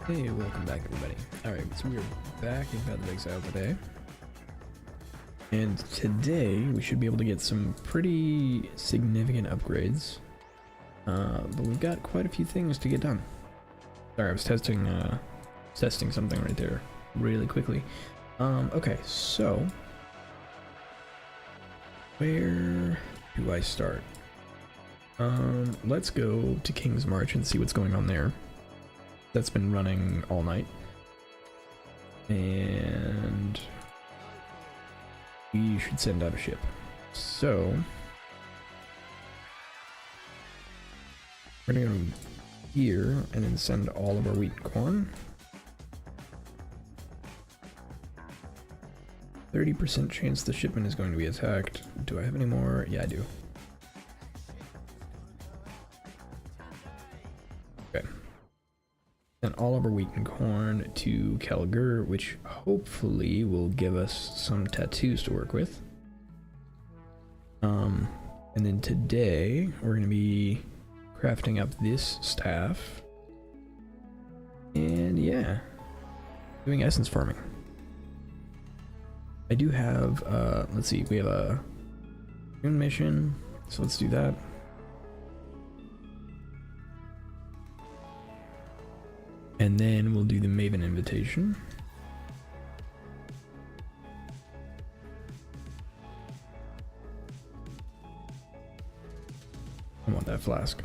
Hey, welcome back everybody. Alright, so we are back in Path of Exile today. And today we should be able to get some pretty significant upgrades. But we've got quite a few things to get done. Sorry, I was testing something right there really quickly. Okay, so where do I start? Let's go to King's March and see what's going on there. That's been running all night, and we should send out a ship. So we're gonna go here and then send all of our wheat and corn. 30% chance the shipment is going to be attacked. Do I have any more? Yeah, I do. Okay. And all of our wheat and corn to Calgur, which hopefully will give us some tattoos to work with. And then today we're going to be crafting up this staff. And yeah, doing essence farming. I do have, let's see, we have a moon mission, so let's do that. And then we'll do the Maven invitation. I want that flask.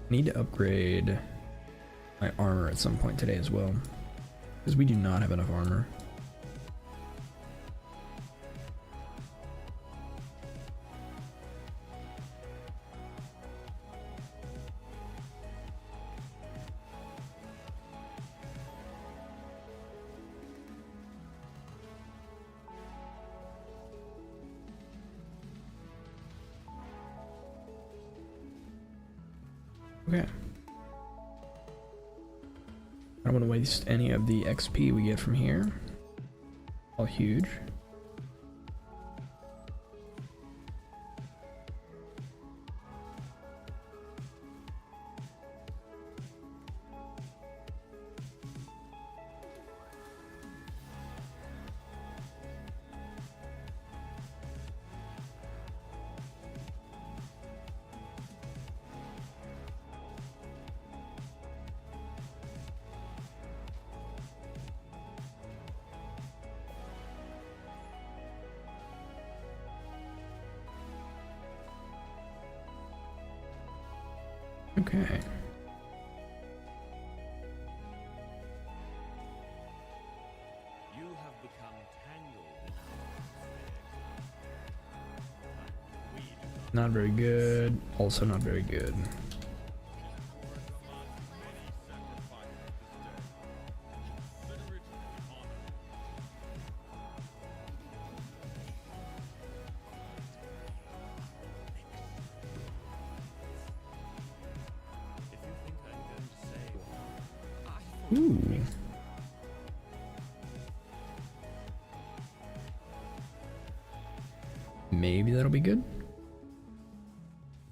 I need to upgrade my armor at some point today as well, because we do not have enough armor. Okay. I don't want to waste any of the XP we get from here. All huge. Okay. You have become tangled in Not very good. Also not very good. Ooh. Maybe that'll be good.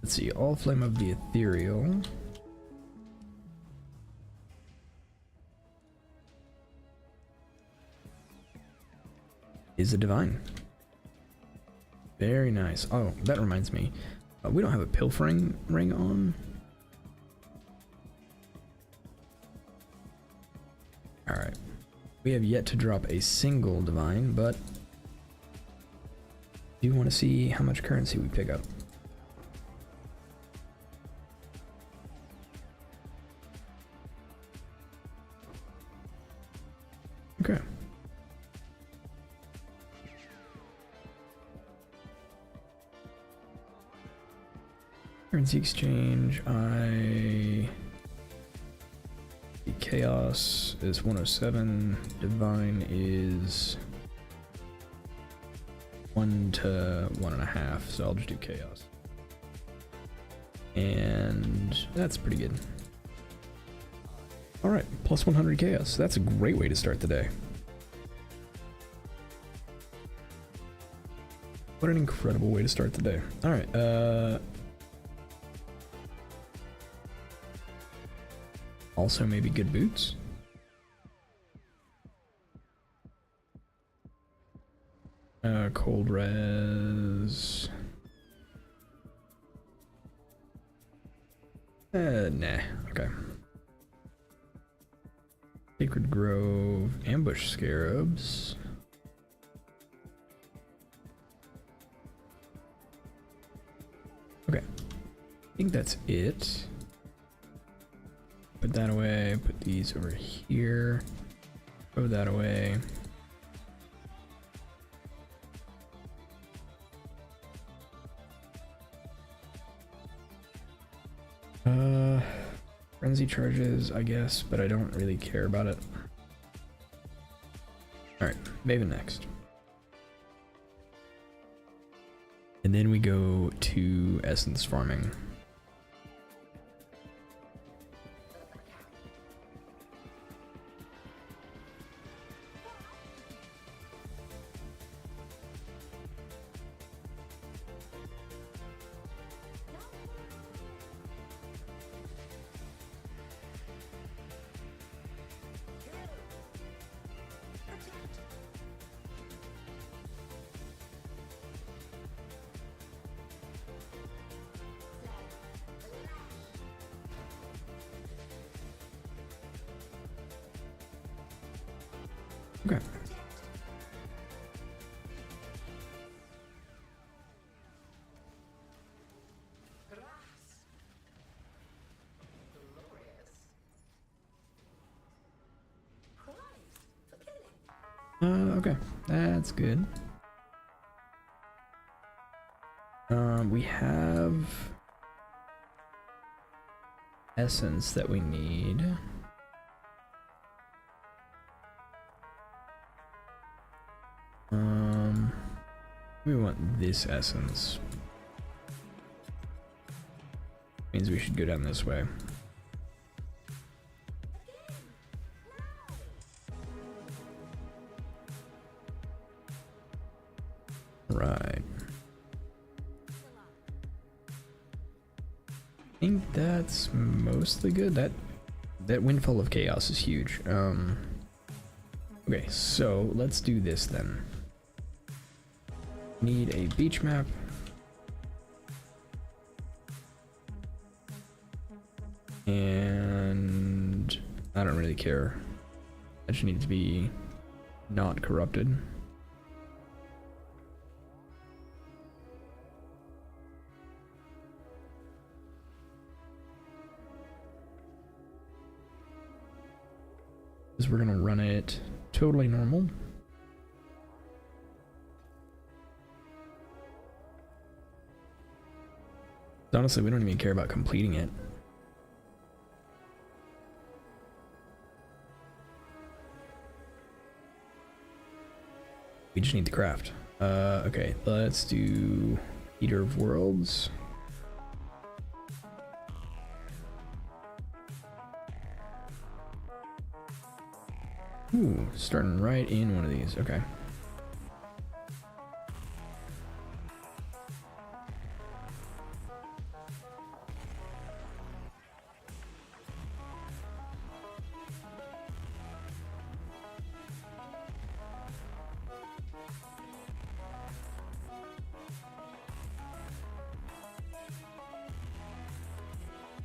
Let's see, all flame of the ethereal. Is a divine. Very nice. Oh, that reminds me. We don't have a pilfering ring on. Alright. We have yet to drop a single divine, but do want to see how much currency we pick up. Okay. Currency exchange, Chaos is 107, Divine is 1 to 1.5, so I'll just do Chaos. And that's pretty good. Alright, plus 100 Chaos. That's a great way to start the day. What an incredible way to start the day. Alright, also maybe good boots. Cold res. Nah, okay. Sacred Grove, ambush scarabs. Okay, I think that's it. Put that away, put these over here, throw that away. Frenzy charges, I guess, but I don't really care about it. Alright, Maven next. And then we go to essence farming. Okay. Okay, that's good. We have essence that we need. We want this essence. Means we should go down this way. Right. I think that's mostly good. That windfall of chaos is huge. Okay, so let's do this then. Need a beach map. And I don't really care. I just need it to be not corrupted. Because we're gonna run it totally normal. Honestly, we don't even care about completing it. We just need the craft. Okay, let's do Eater of Worlds. Ooh, starting right in one of these. Okay.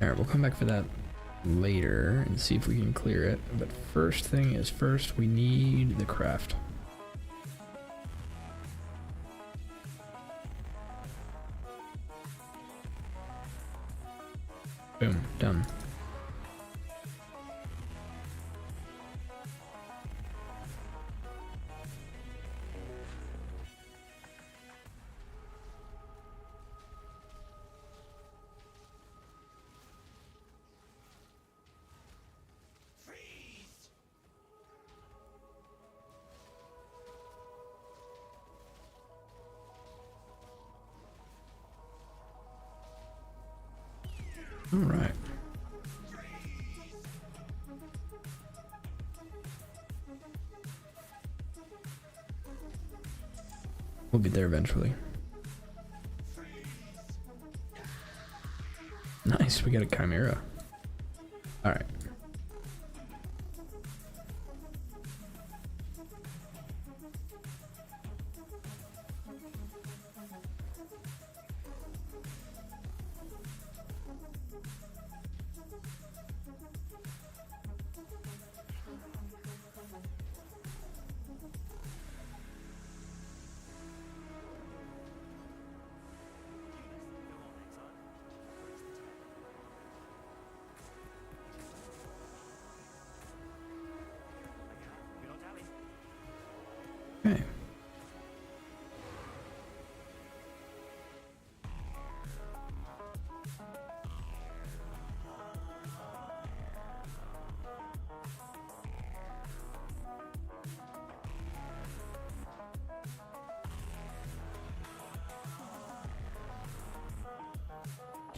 Alright, we'll come back for that later and see if we can clear it. But first thing is first, we need the craft. Boom, done. All right. We'll get there eventually. Nice, we got a chimera. All right. Okay.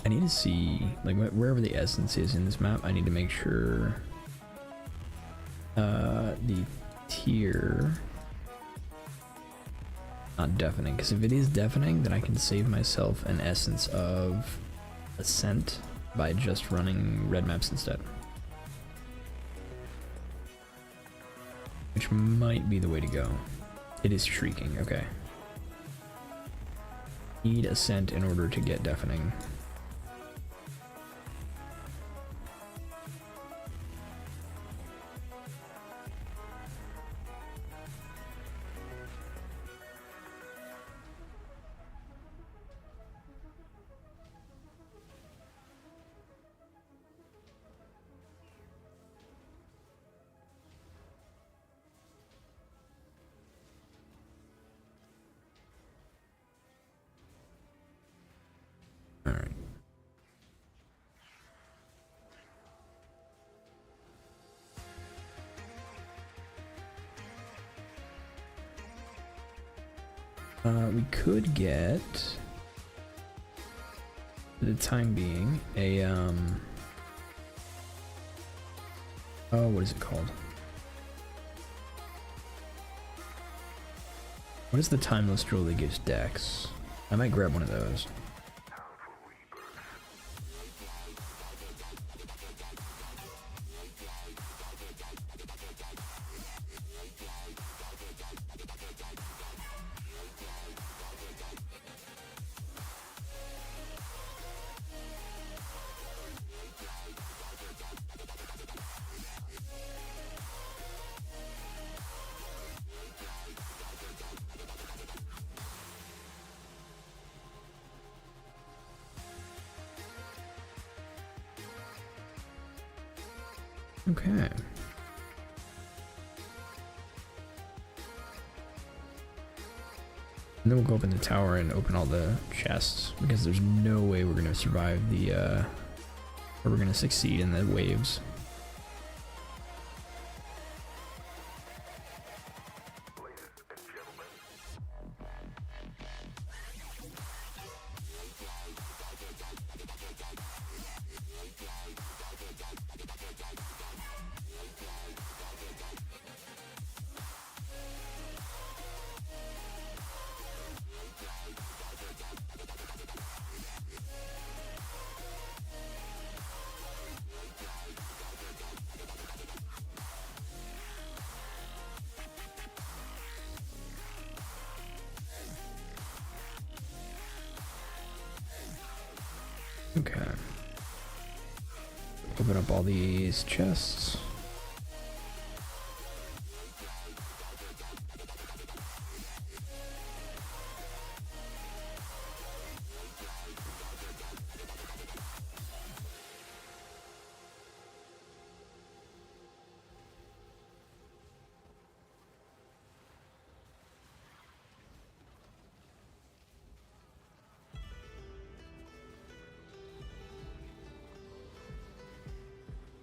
I need to see, like, wherever the essence is in this map, I need to make sure the tier not deafening, because if it is deafening, then I can save myself an essence of Ascent by just running red maps instead, which might be the way to go. It is shrieking. Okay, need Ascent in order to get deafening. Alright. We could get, for the time being, a oh, what is it called? What is the timeless drill that gives dex? I might grab one of those. Okay. And then we'll go up in the tower and open all the chests, because there's no way we're gonna survive the, or we're gonna succeed in the waves. Okay. Open up all these chests.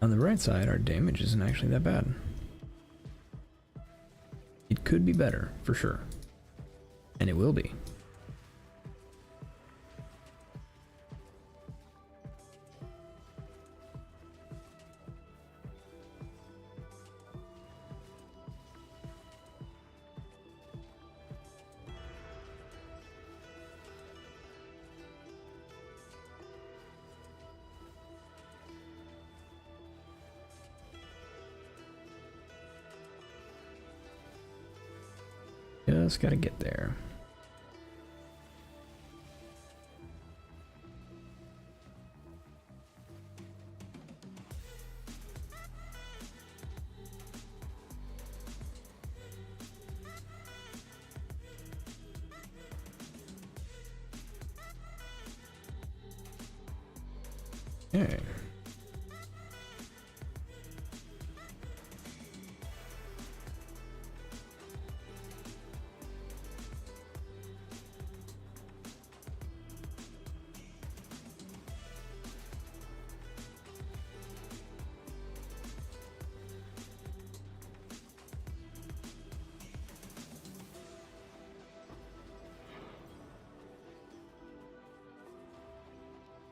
On the right side, our damage isn't actually that bad. It could be better, for sure. And it will be. Just gotta get there. Okay.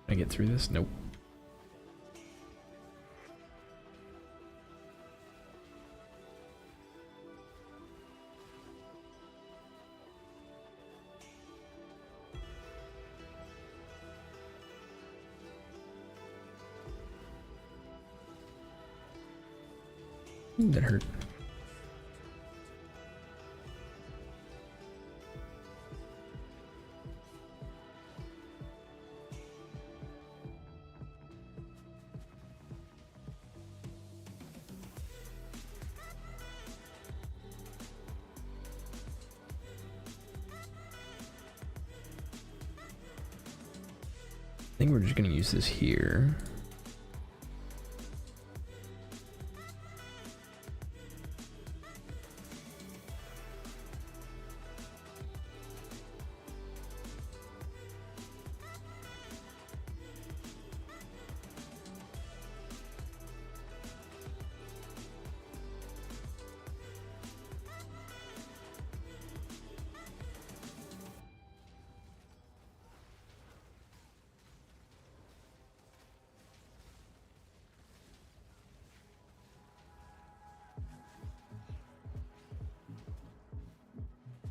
Can I get through this? Nope. Ooh, that hurt. I think we're just gonna use this here.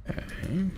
Okay.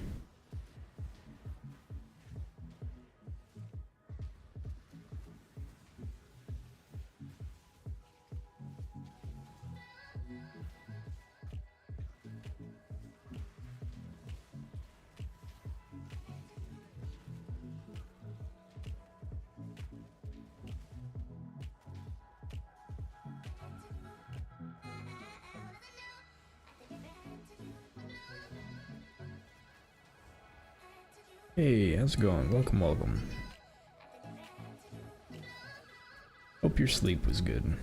Hey, how's it going? Welcome, welcome. Hope your sleep was good.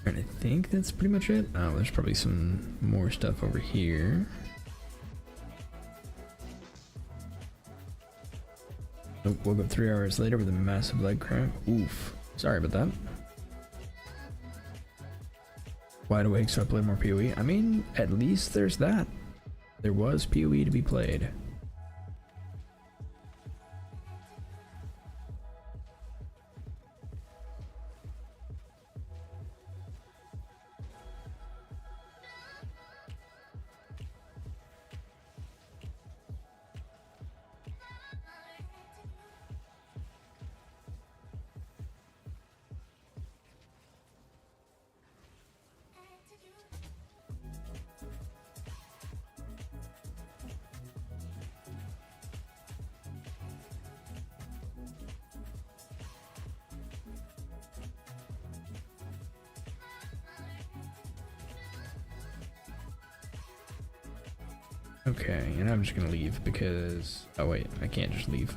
And I think that's pretty much it. Oh, there's probably some more stuff over here. Nope, woke up 3 hours later with a massive leg cramp. Oof. Sorry about that. wide awake, so I play more PoE. I mean, at least there's that. There was PoE to be played. Okay, and I'm just gonna leave because... Oh wait, I can't just leave.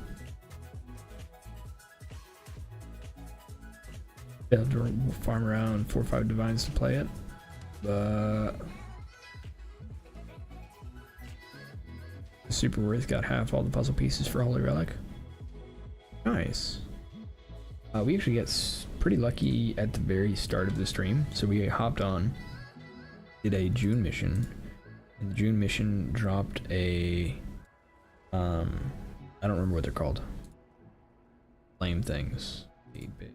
Yeah, I'll farm around 4 or 5 divines to play it. But... Super worth got half all the puzzle pieces for Holy Relic. Nice. We actually get pretty lucky at the very start of the stream. So we hopped on, did a June mission. And the June mission dropped a, I don't remember what they're called. Flame things. A big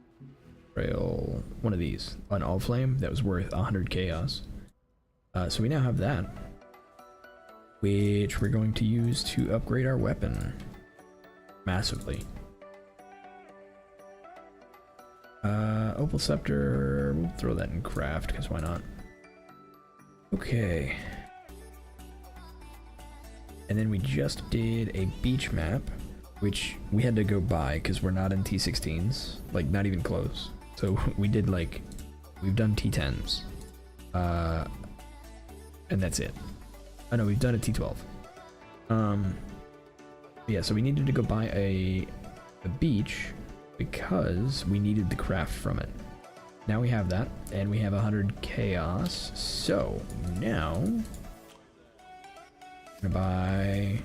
trail, one of these. An all flame that was worth 100 chaos. So we now have that, which we're going to use to upgrade our weapon massively. Opal Scepter, we'll throw that in craft, because why not? Okay. And then we just did a beach map, which we had to go buy because we're not in T16s, like not even close. So we did like, we've done T10s, and that's it. Oh no, we've done a T12. Yeah, so we needed to go buy a beach because we needed the craft from it. Now we have that, and we have 100 chaos. So now I'm gonna buy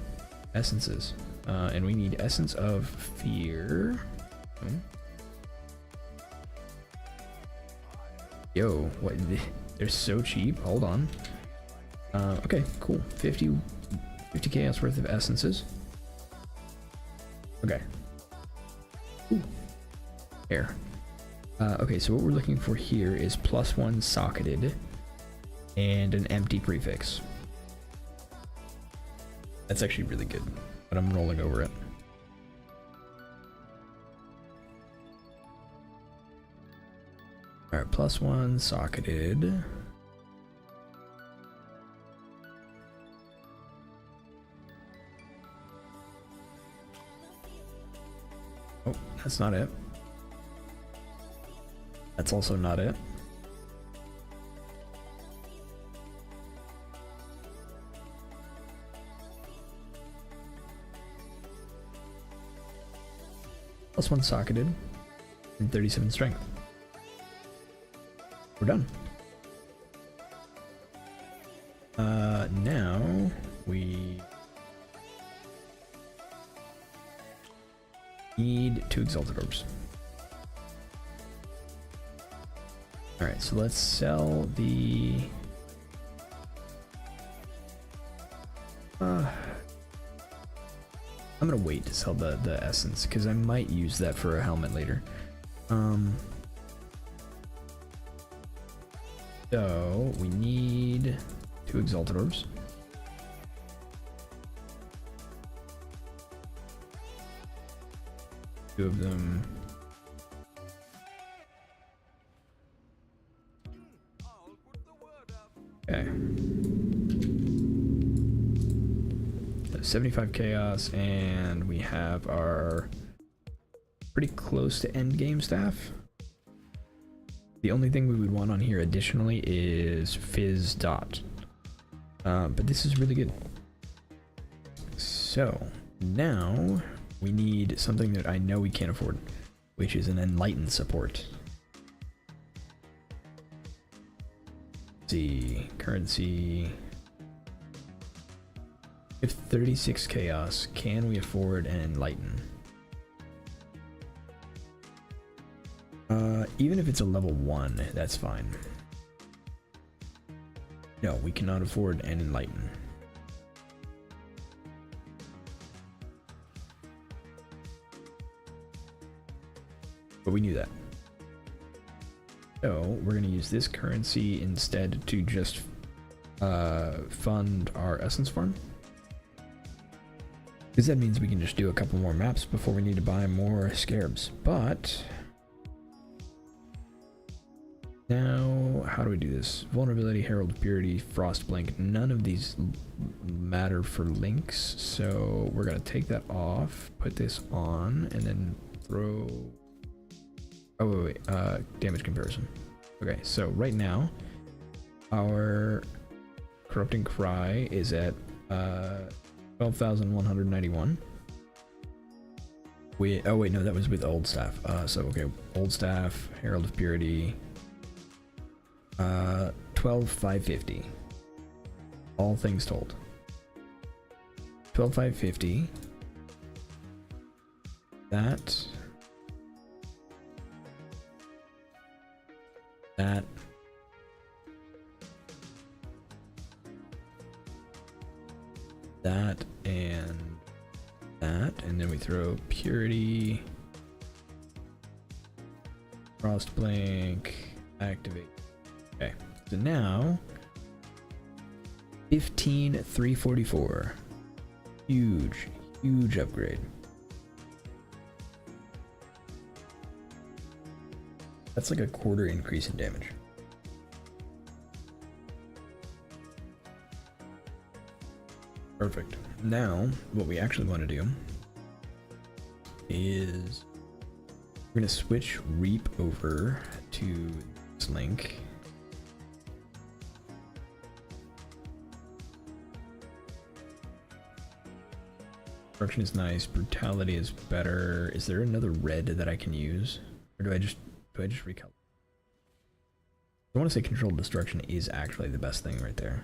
essences, and we need Essence of Fear. Yo, what? They're so cheap. Hold on. Okay, cool. 50 chaos worth of essences. Okay. Ooh. Here. Okay, so what we're looking for here is +1 socketed and an empty prefix. That's actually really good, but I'm rolling over it. Alright, +1 socketed. Oh, that's not it. That's also not it. +1 socketed and 37 strength. We're done. Now we need 2 exalted orbs. Alright, so let's sell the I'm gonna wait to sell the essence because I might use that for a helmet later. So we need 2 exalted orbs. Two of them. Okay. 75 chaos, and we have our pretty close to end game staff. The only thing we would want on here additionally is Fizz Dot. But this is really good. So now we need something that I know we can't afford, which is an Enlighten support. Let's see, currency. We have 36 chaos. Can we afford an Enlighten? Even if it's a level 1, that's fine. No, we cannot afford an enlighten. But we knew that. So we're going to use this currency instead to just fund our essence farm. Because that means we can just do a couple more maps before we need to buy more scarabs. But now, how do we do this? Vulnerability, Herald of Purity, Frost Blink. None of these matter for links. So we're going to take that off, put this on, and then throw... Oh, wait. Damage comparison. Okay, so right now, our Corrupting Cry is at 12,191. Oh wait, no, that was with Old Staff. So okay, Old Staff, Herald of Purity, 12,550. All things told. 12,550. That. And then we throw Purity, Frost Blink, activate. Okay, so now 15,344. Huge upgrade. That's like a quarter increase in damage. Perfect. Now, what we actually want to do is we're going to switch Reap over to this link. Destruction is nice. Brutality is better. Is there another red that I can use? Or do I just recolor? I want to say controlled destruction is actually the best thing right there.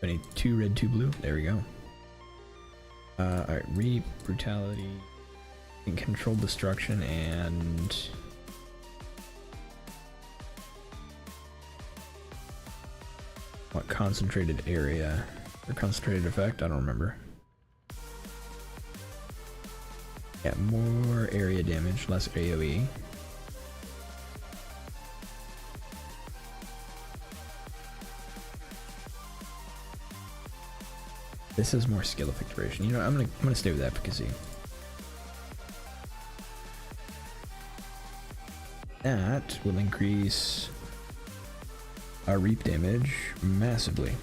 I need 2 red, 2 blue. There we go. Alright, Reap, Brutality, and controlled destruction, and what, concentrated area or concentrated effect? I don't remember. Yeah, more area damage, less AoE. This is more skill effectuation. You know, I'm gonna stay with efficacy. That will increase our reap damage massively.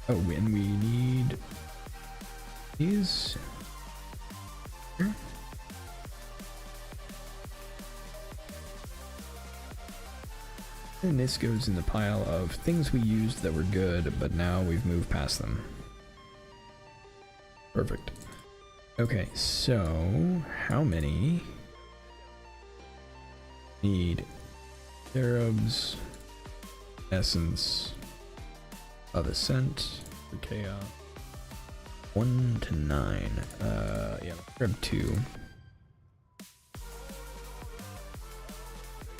Oh, and we need these. Here. And this goes in the pile of things we used that were good, but now we've moved past them. Perfect. Okay, so how many need Arabs, Essence of Ascent for Chaos? 1 to 9. Yeah, grab 2.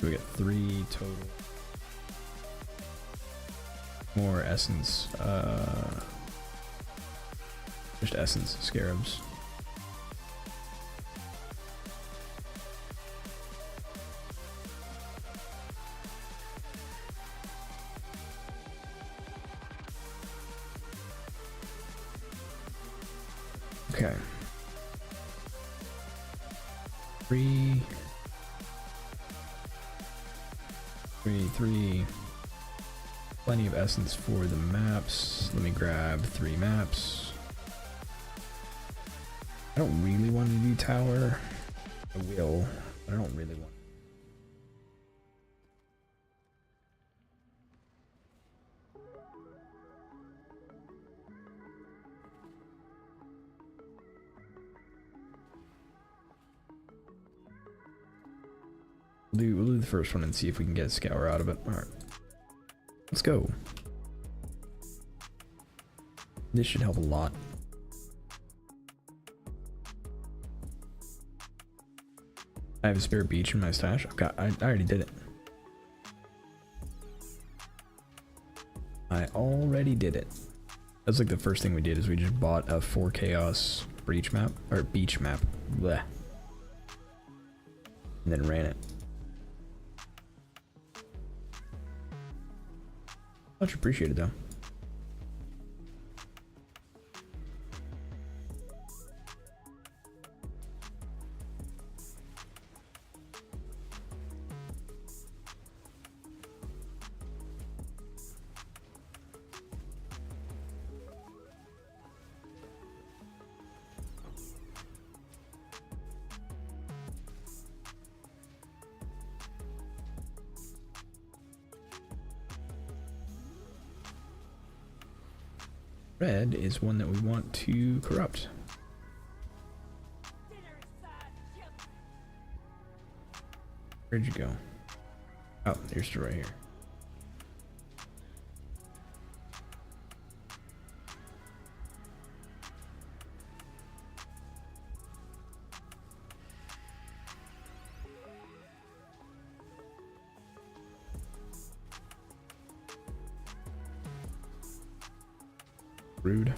We got 3 total. More essence, just essence scarabs. Okay. 3, 3. Plenty of essence for the maps. Let me grab 3 maps. I don't really want to do tower. I will, but I don't really want. We'll do the first one and see if we can get a scour out of it. Alright. Let's go. This should help a lot. I have a spare beach in my stash. I already did it. I already did it. That's like the first thing we did is we just bought a 4 chaos breach map or beach map. Blech. And then ran it. Much appreciated though. Red is one that we want to corrupt. Where'd you go? Oh, you're still right here. Rude.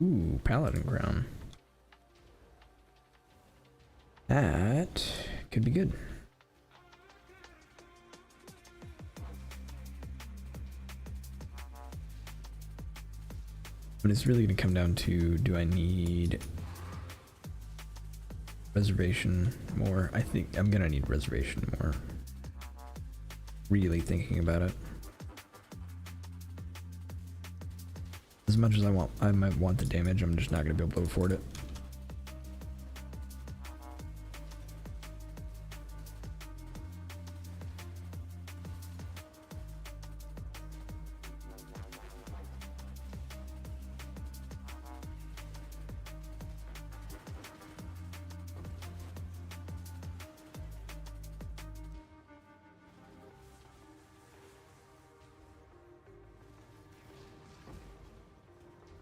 Ooh, Paladin Crown. That could be good. But it's really going to come down to, do I need reservation more? I think I'm going to need reservation more. Really thinking about it. As much as I might want the damage, I'm just not going to be able to afford it.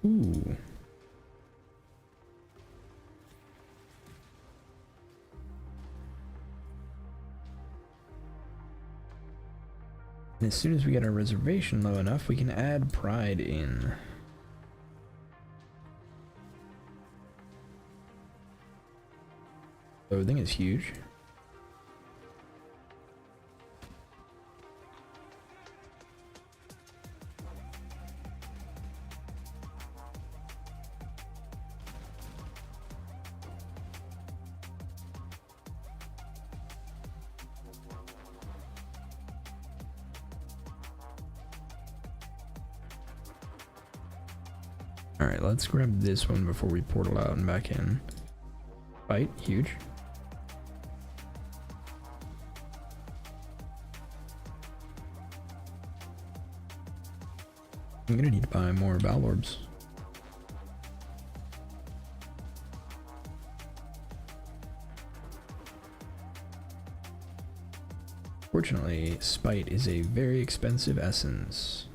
Ooh. And as soon as we get our reservation low enough, we can add pride in. Clothing is huge. Alright, let's grab this one before we portal out and back in. Fight, huge. I'm gonna need to buy more Bowel Orbs. Fortunately, Spite is a very expensive essence.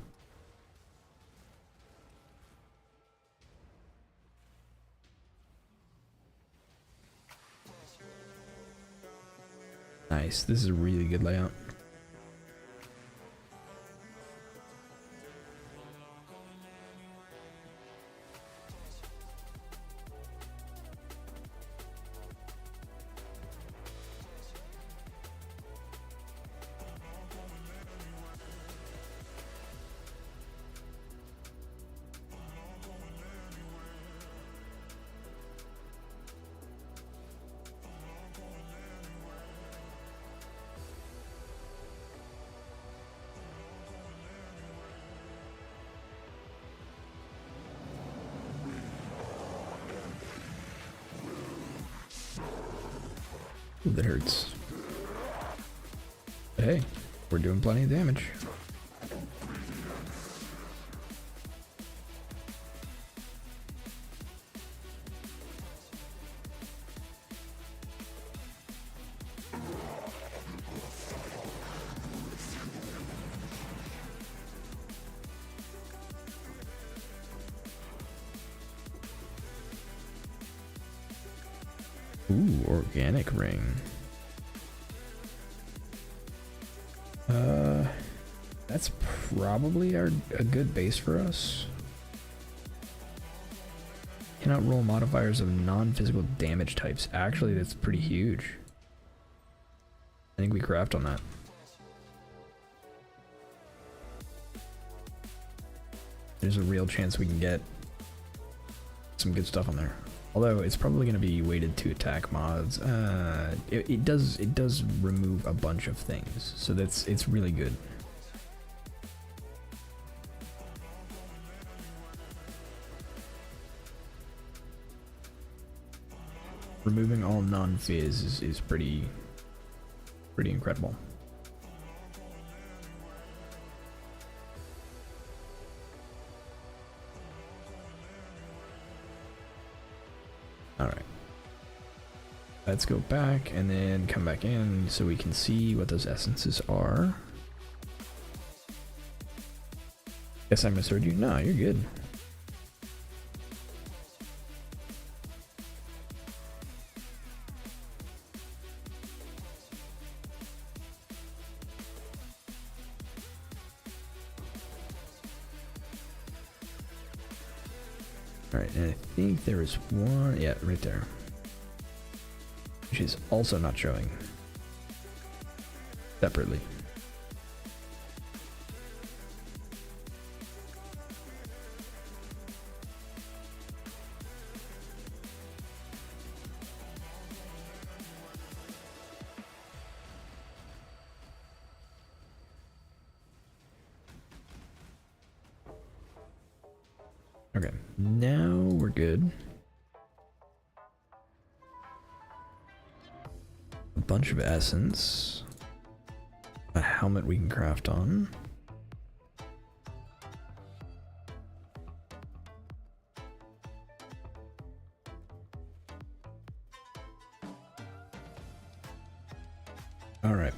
Nice, this is a really good layout. Ooh, that hurts. But hey, we're doing plenty of damage. Ooh, organic ring. That's probably a good base for us. Cannot roll modifiers of non-physical damage types. Actually, that's pretty huge. I think we craft on that. There's a real chance we can get some good stuff on there. Although it's probably going to be weighted to attack mods. It does remove a bunch of things, so it's really good. Removing all non-fizz is pretty incredible. Alright. Let's go back and then come back in so we can see what those essences are. Guess I misheard you. No, you're good. Alright, and I think there is one, yeah, right there. Which is also not showing separately. Okay, now we're good. A bunch of essence. A helmet we can craft on. Alright.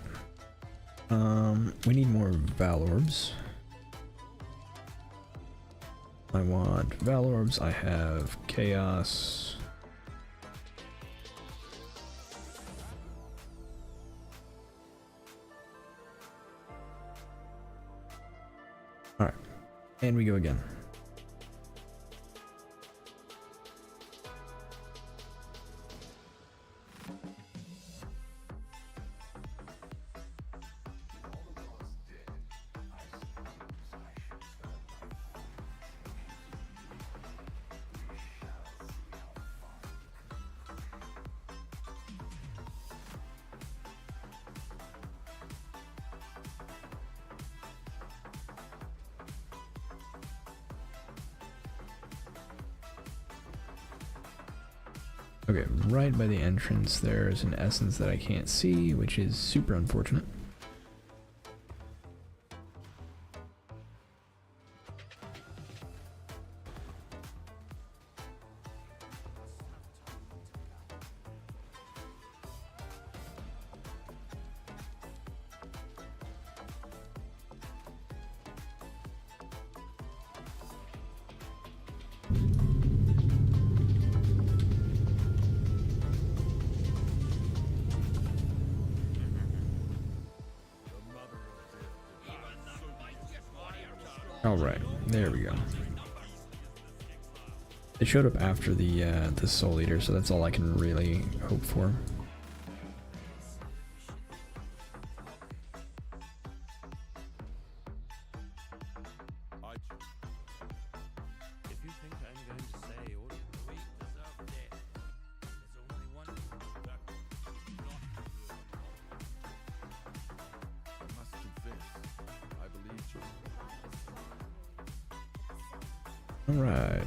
We need more Val Orbs. I want Val Orbs, I have Chaos. Alright, and we go again. Okay, right by the entrance there's an essence that I can't see, which is super unfortunate. Alright, there we go. It showed up after the Soul Eater, so that's all I can really hope for. Alright.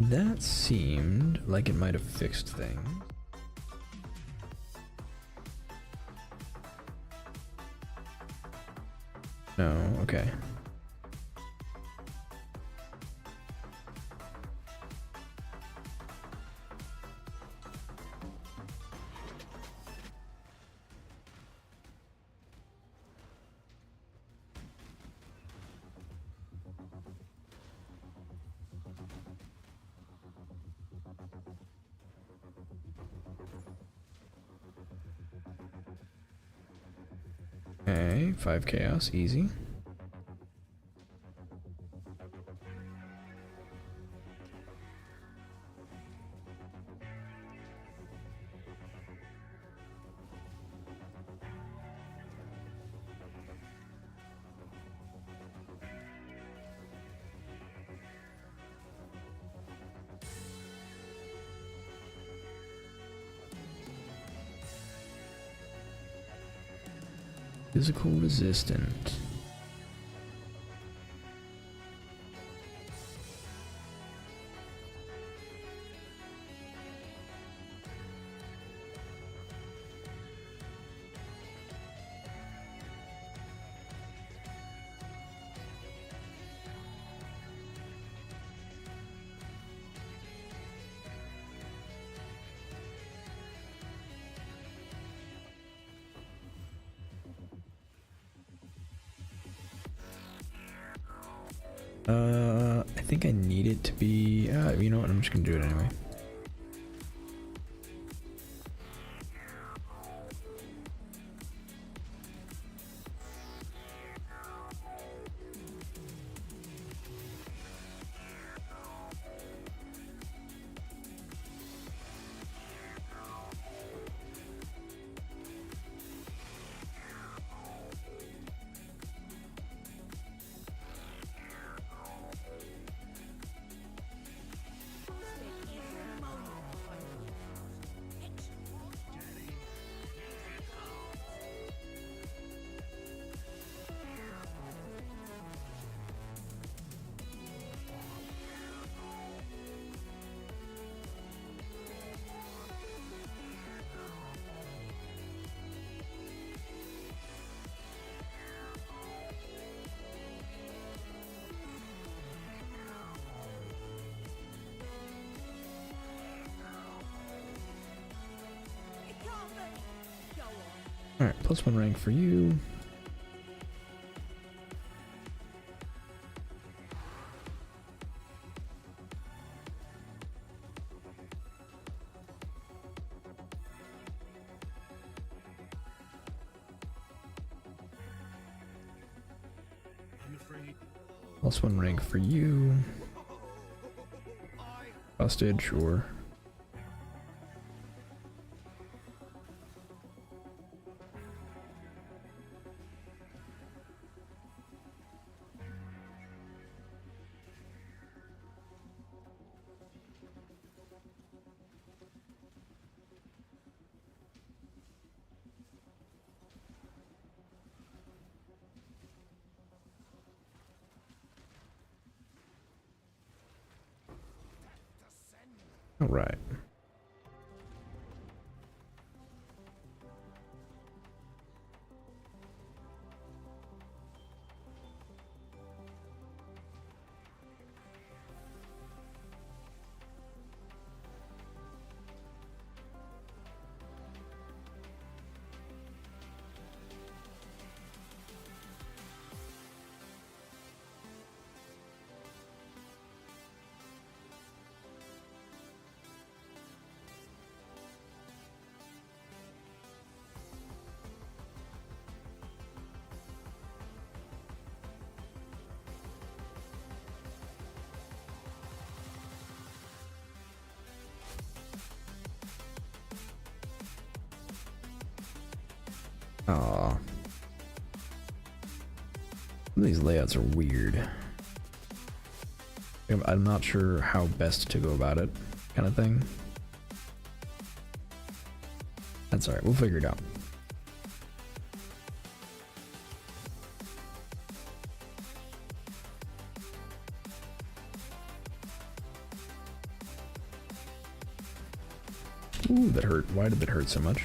That seemed like it might have fixed things. No, okay. Okay, 5 chaos, easy. Physical resistant. I think I need it to be, you know what, I'm just gonna do it anyway. Alright, +1 rank for you. I'm afraid. +1 rank for you. Busted, sure. All right. Aw. Some of these layouts are weird. I'm not sure how best to go about it, kind of thing. That's alright, we'll figure it out. Ooh, that hurt. Why did that hurt so much?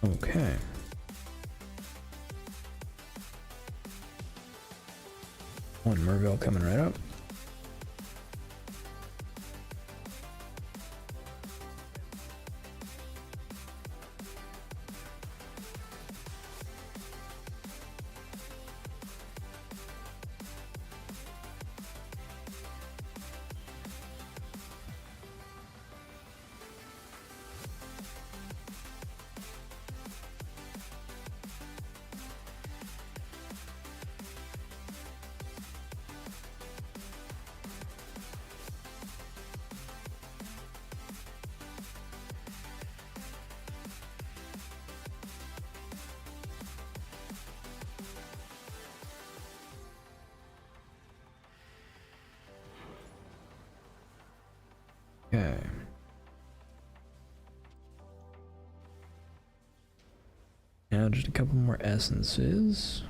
Okay. One Merville coming right up. Okay. Now just a couple more essences.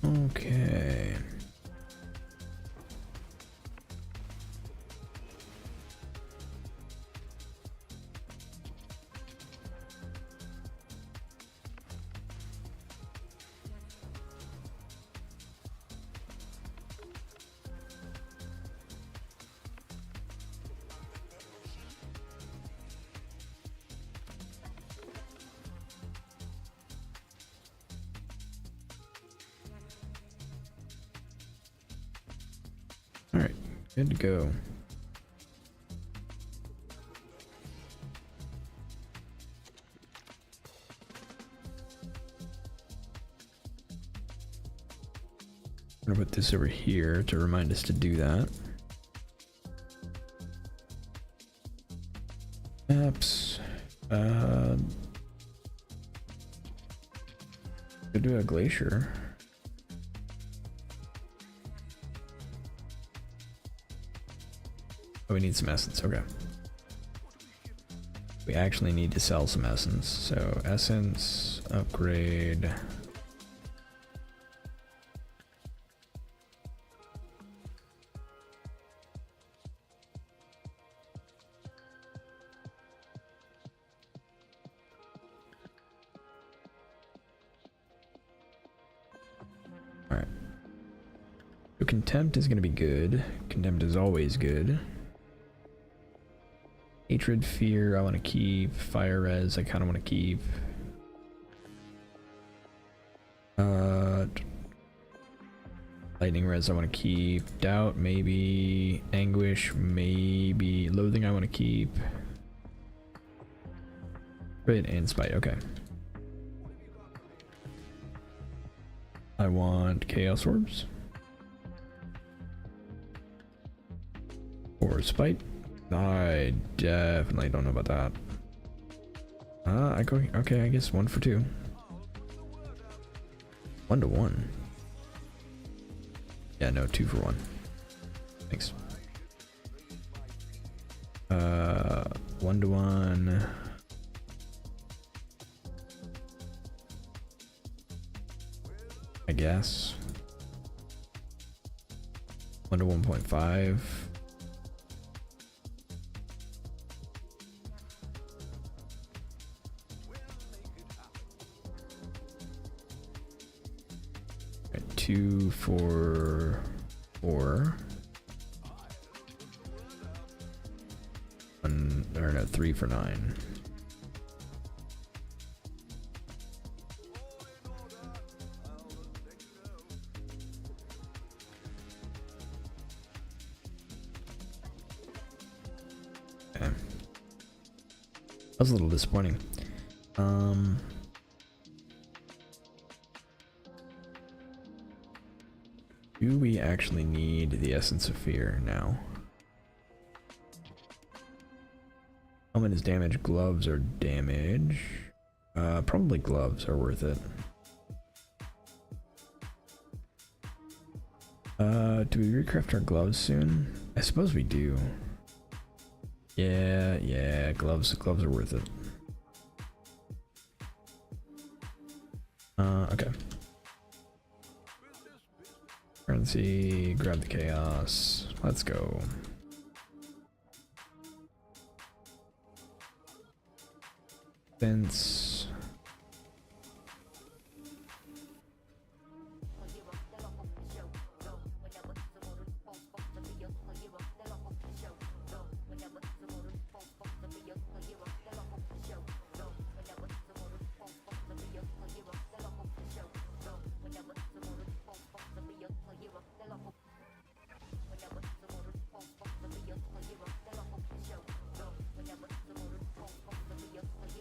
Okay. All right, good to go. I'm gonna put this over here to remind us to do that. Maps. Could do a glacier. Oh, we need some essence. Okay. We actually need to sell some essence. So essence, upgrade. Alright. So contempt is going to be good. Contempt is always good. Hatred, fear, I want to keep. Fire res, I kind of want to keep. Lightning res I want to keep. Doubt, maybe. Anguish, maybe. Loathing I want to keep. Crit and spite, okay. I want chaos orbs. Or spite. I definitely don't know about that. I go, okay, I guess 1 for 2. 1 to 1. Yeah, no, 2 for 1. Thanks. 1 to 1. I guess. 1 to 1.5. Right, 2 for 4. 1, or no, 3 for 9. Okay. That was a little disappointing. Do we actually need the Essence of Fear now? Helmet is damage, gloves are damage. Probably gloves are worth it. Do we recraft our gloves soon? I suppose we do. Yeah, gloves are worth it. Okay. Currency, grab the chaos. Let's go. Fence.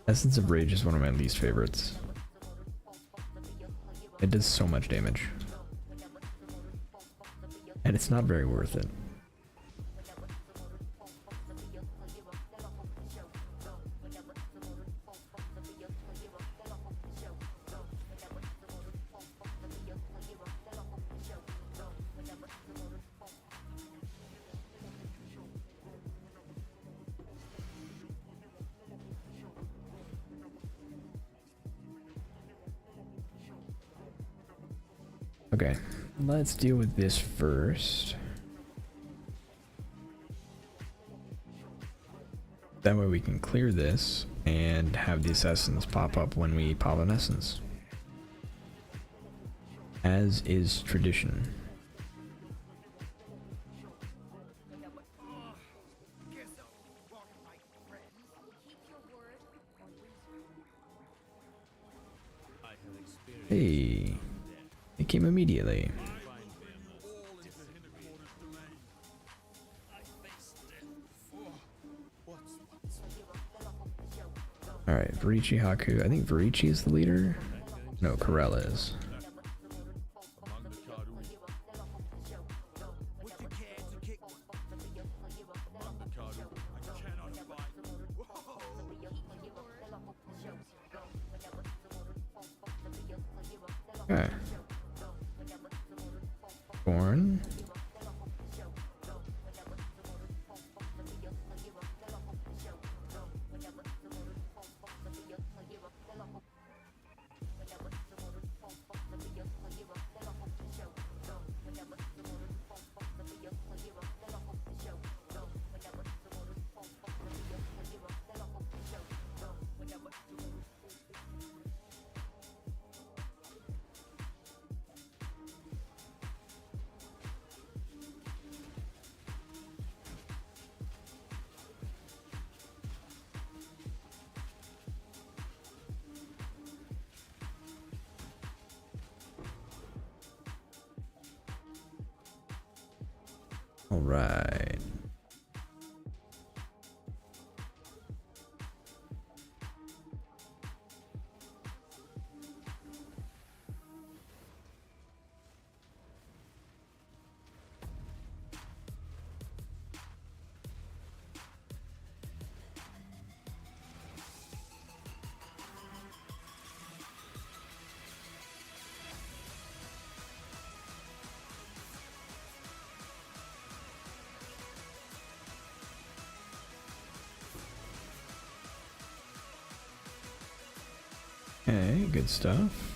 Essence of Rage is one of my least favorites. It does so much damage. And it's not very worth it. Okay, let's deal with this first. That way we can clear this and have these essence pop up when we pop an essence. As is tradition. Hey, it came immediately. Alright, Varichi Haku. I think Varichi is the leader. No, Corella is. Okay. Born. All right. Okay, good stuff.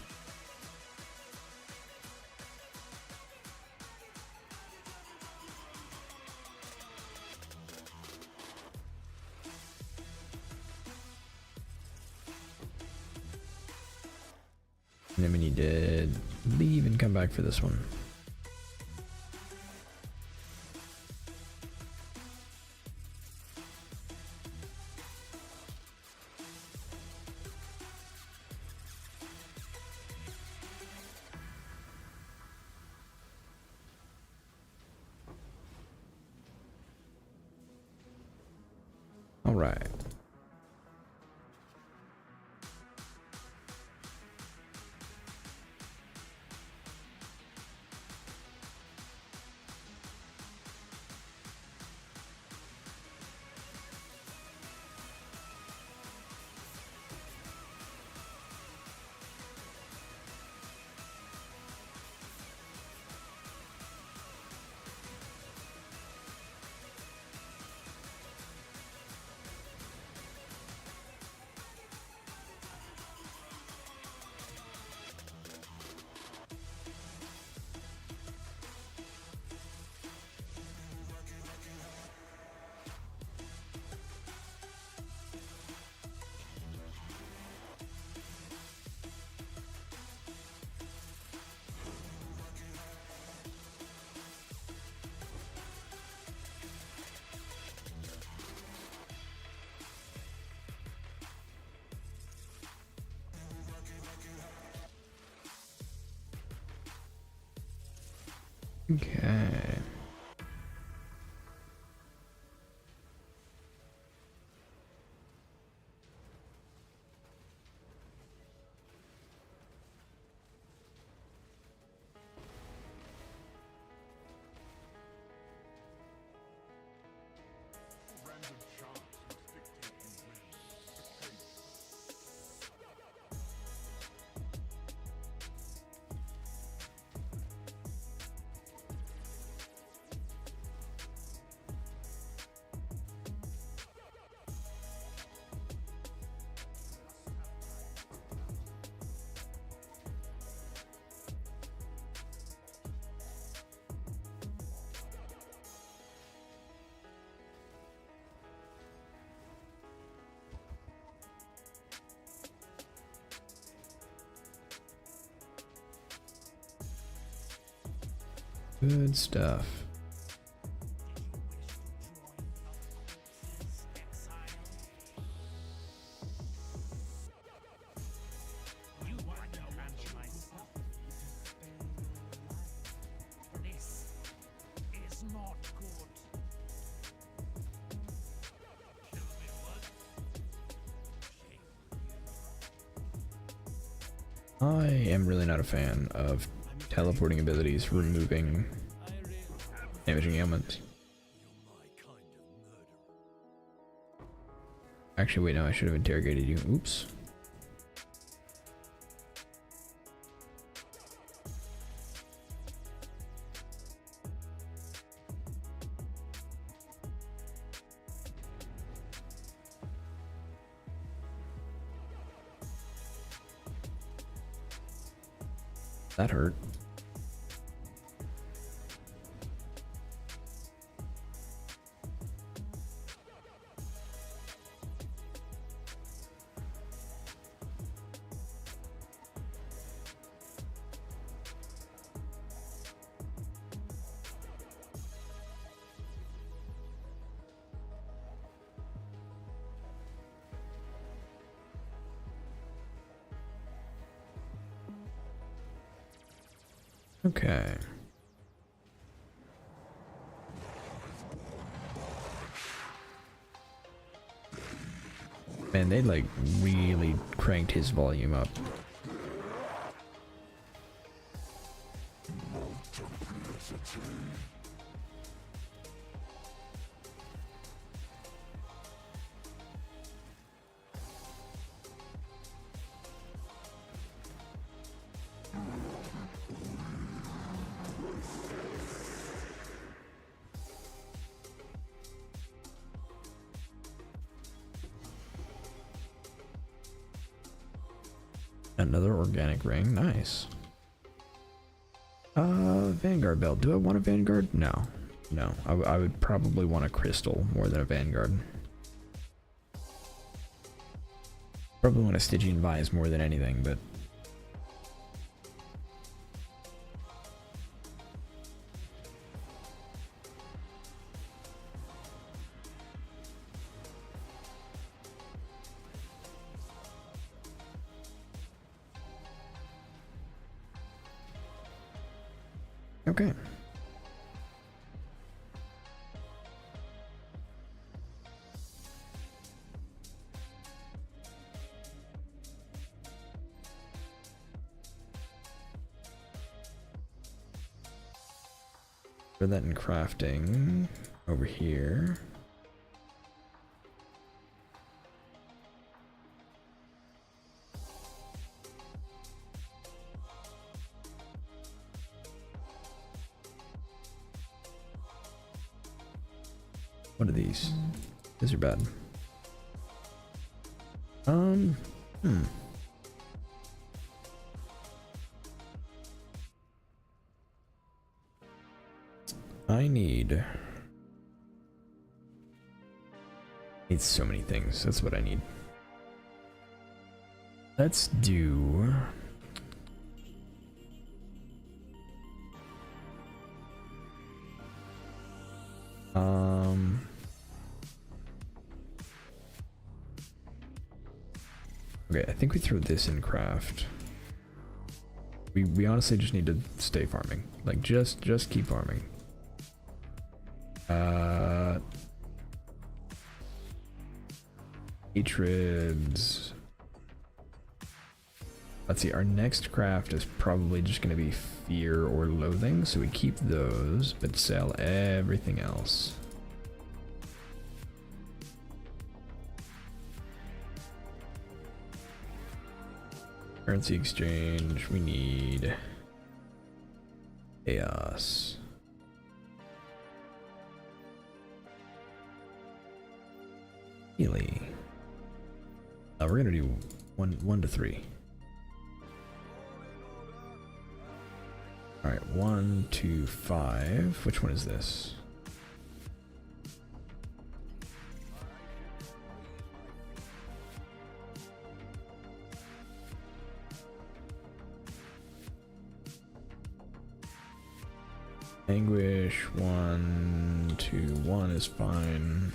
And then we need to leave and come back for this one. All right. Okay. Random chance must dictate who wins. Good stuff. You want to handle myself. This is not good. Kill me once. I am really not a fan of teleporting abilities removing damaging ailments. Actually, wait, no, I should have interrogated you. Oops. That hurt. Okay. Man, they like really cranked his volume up. Another organic ring, nice. Vanguard belt. Do I want a Vanguard? No. No, I would probably want a crystal more than a Vanguard. Probably want a Stygian Vise more than anything, but... Okay. Put that in crafting over here. What are these? These are bad. I need so many things. That's what I need. Let's do okay, I think we throw this in craft. We honestly just need to stay farming. Like just keep farming. Hatreds. Let's see, our next craft is probably just going to be fear or loathing, so we keep those, but sell everything else. Currency exchange, we need chaos. Healy. We're gonna do one to 3. All right, 1 2 5. Which one is this? Anguish 1 2 1 is fine.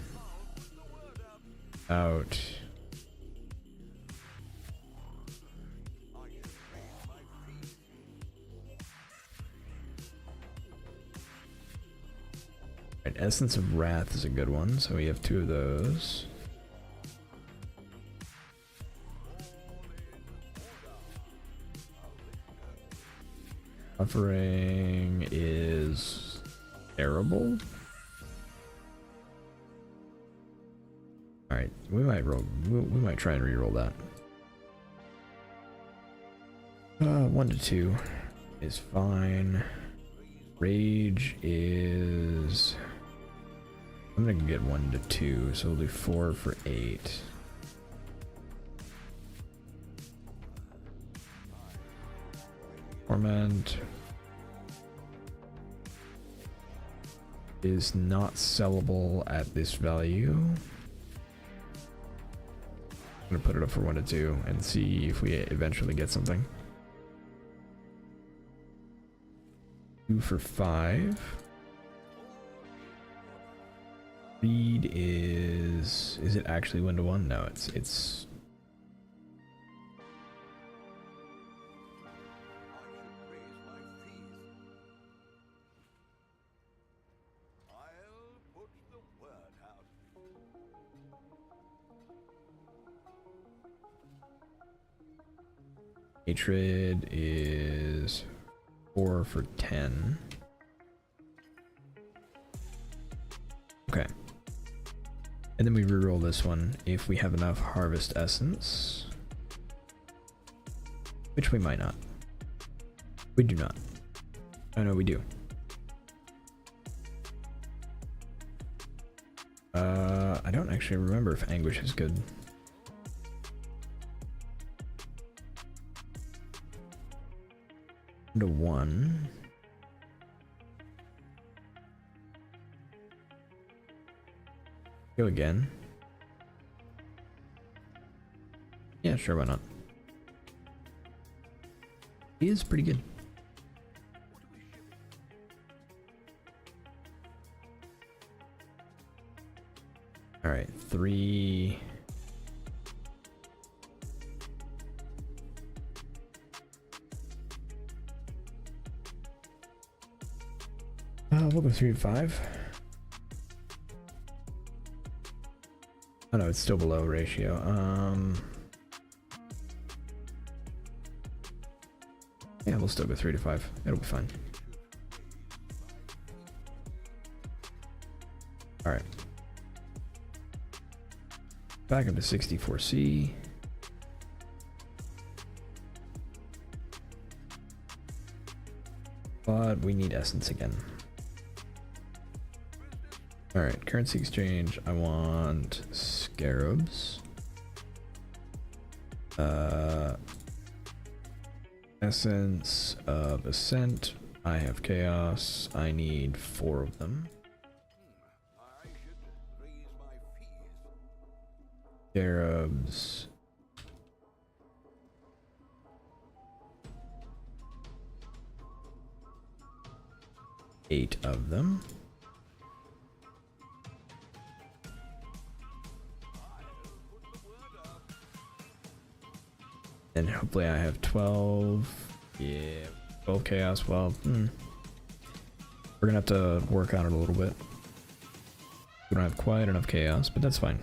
Out. Right, Essence of Wrath is a good one, so we have 2 of those. Buffering is terrible. Alright, we might roll. We might try and reroll that. 1 to 2 is fine. Rage is. I'm gonna get 1 to 2, so we'll do 4 for 8. Torment is not sellable at this value. I'm gonna put it up for 1 to 2 and see if we eventually get something. 2 for 5. Read is it actually 1 to 1? No, it's Hatred is 4 for 10. Okay. And then we reroll this one if we have enough harvest essence. Which we might not. We do not. Oh no, we do. I don't actually remember if anguish is good. To 1. Go again. Yeah, sure, why not? He is pretty good. All right, 3. We'll go 3 to 5. Oh no, it's still below ratio. Yeah, we'll still go 3 to 5. It'll be fine. All right. Back up to 64C. But we need essence again. All right, currency exchange. I want scarabs. Essence of ascent. I have chaos. I need 4 of them. Scarabs. Eight of them. And hopefully I have 12. Yeah, 12 chaos. Well, we're gonna have to work on it a little bit. We don't have quite enough chaos, but that's fine.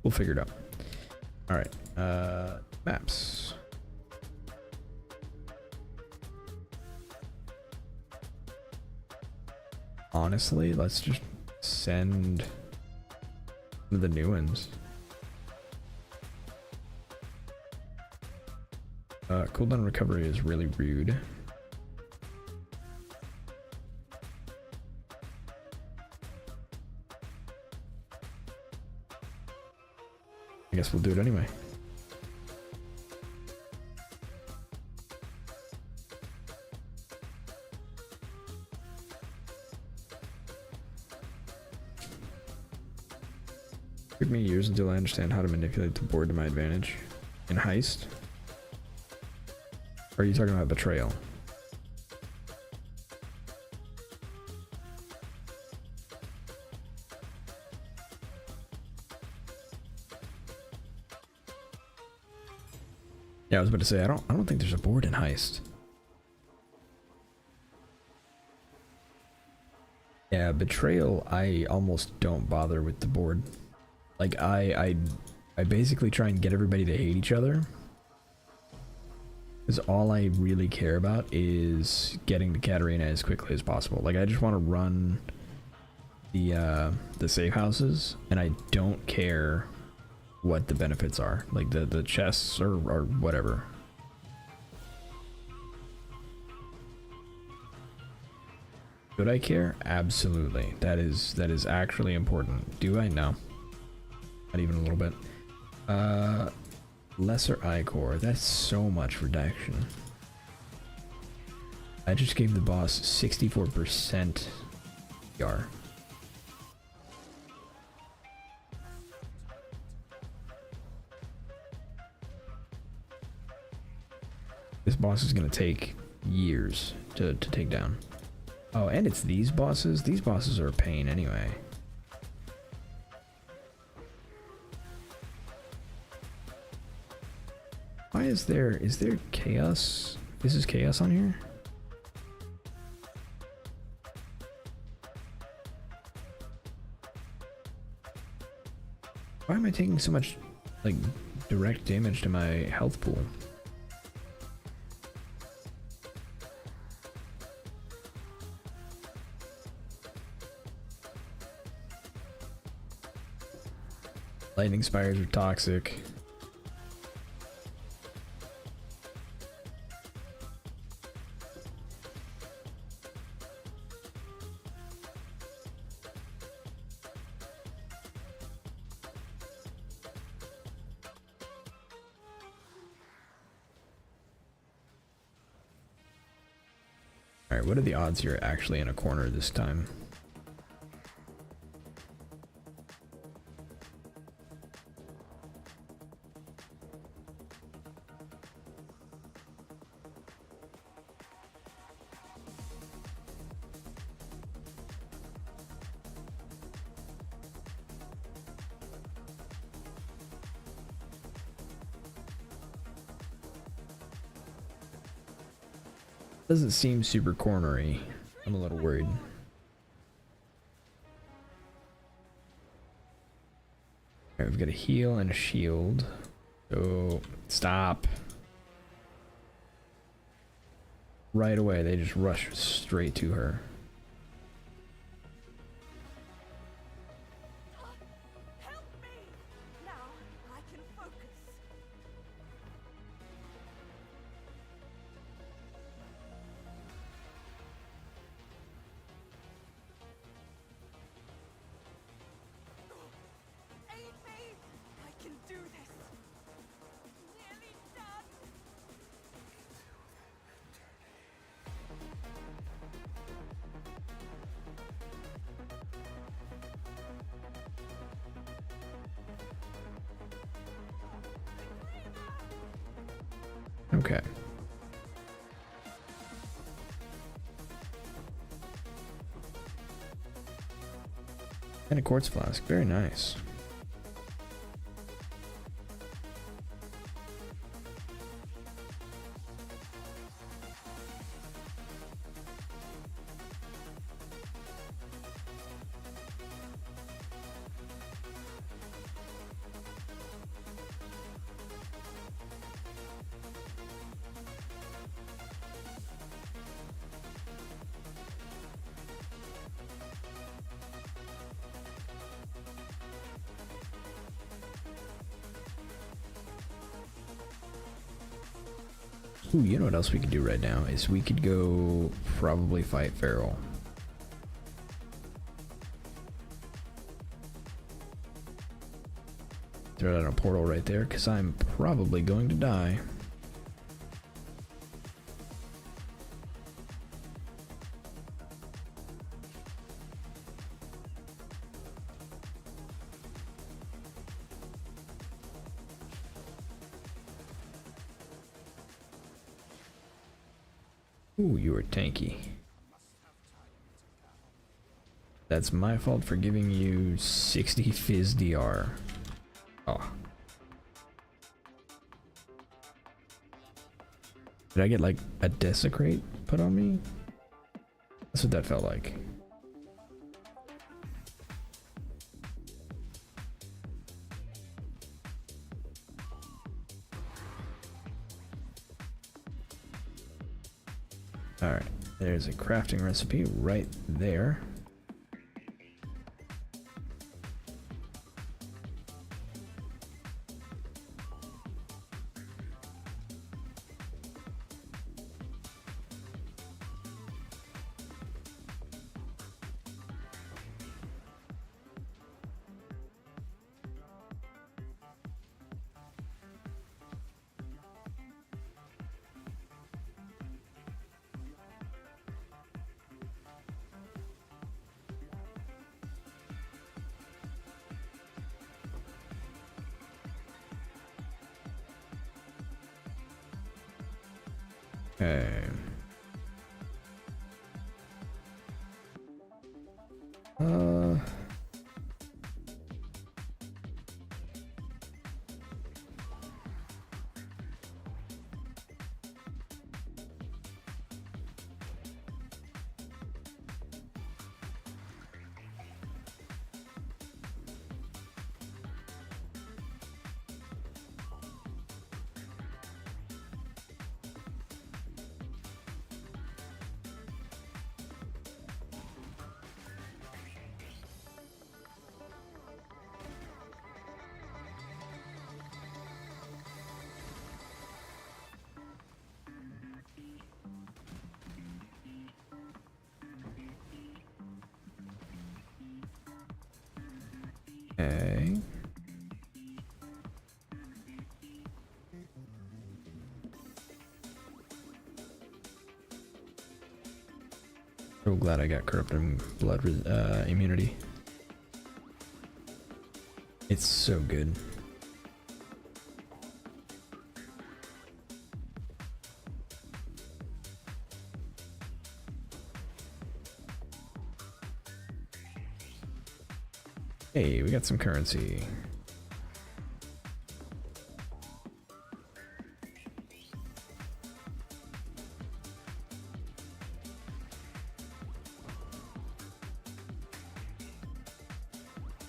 We'll figure it out. All right, maps. Honestly, let's just send the new ones. Cooldown recovery is really rude. I guess we'll do it anyway. Took me years until I understand how to manipulate the board to my advantage. In Heist? Or are you talking about Betrayal? Yeah, I was about to say I don't think there's a board in Heist. Yeah, Betrayal, I almost don't bother with the board. Like I basically try and get everybody to hate each other. Because all I really care about is getting to Katarina as quickly as possible. Like I just want to run the safe houses, and I don't care what the benefits are, like the chests or whatever. Should I care? Absolutely. That is actually important. Do I? No. Not even a little bit. Lesser Ichor. That's so much reduction. I just gave the boss 64% PR. This boss is gonna take years to take down. Oh, and it's these bosses? These bosses are a pain anyway. Why is there chaos? This is chaos on here? Why am I taking so much, like, direct damage to my health pool? Lightning spires are toxic. Alright, what are the odds you're actually in a corner this time? Doesn't seem super cornery. I'm a little worried. Alright, we've got a heal and a shield. So, stop. Right away, they just rush straight to her. Help me! Now I can focus. Aid me! I can do this. Nearly done. Okay. And a quartz flask. Very nice. Ooh, you know what else we could do right now is we could go probably fight Feral. Throw out a portal right there because I'm probably going to die. Ooh, you were tanky. That's my fault for giving you 60 Fizz DR. Oh. Did I get like a desecrate put on me? That's what that felt like. Alright, there's a crafting recipe right there. Okay. Okay. So glad I got corrupting blood immunity. It's so good. Hey, we got some currency.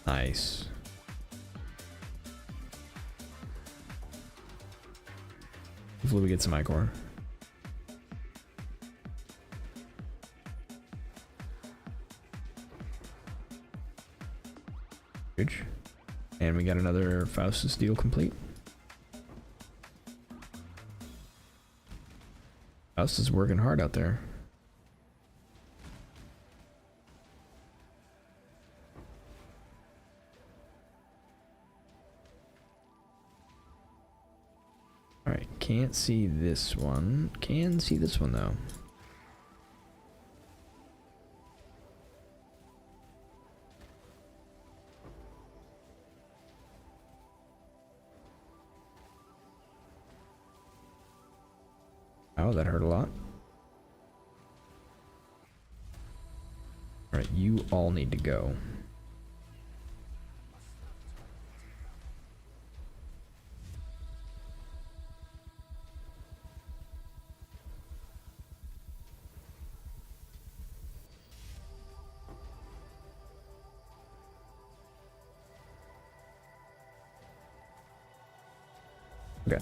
Nice. Hopefully we get some ichor. Huge. And we got another Faustus deal complete. Faustus is working hard out there. Alright, can't see this one. Can see this one though. Oh, that hurt a lot. Alright, you all need to go. Okay.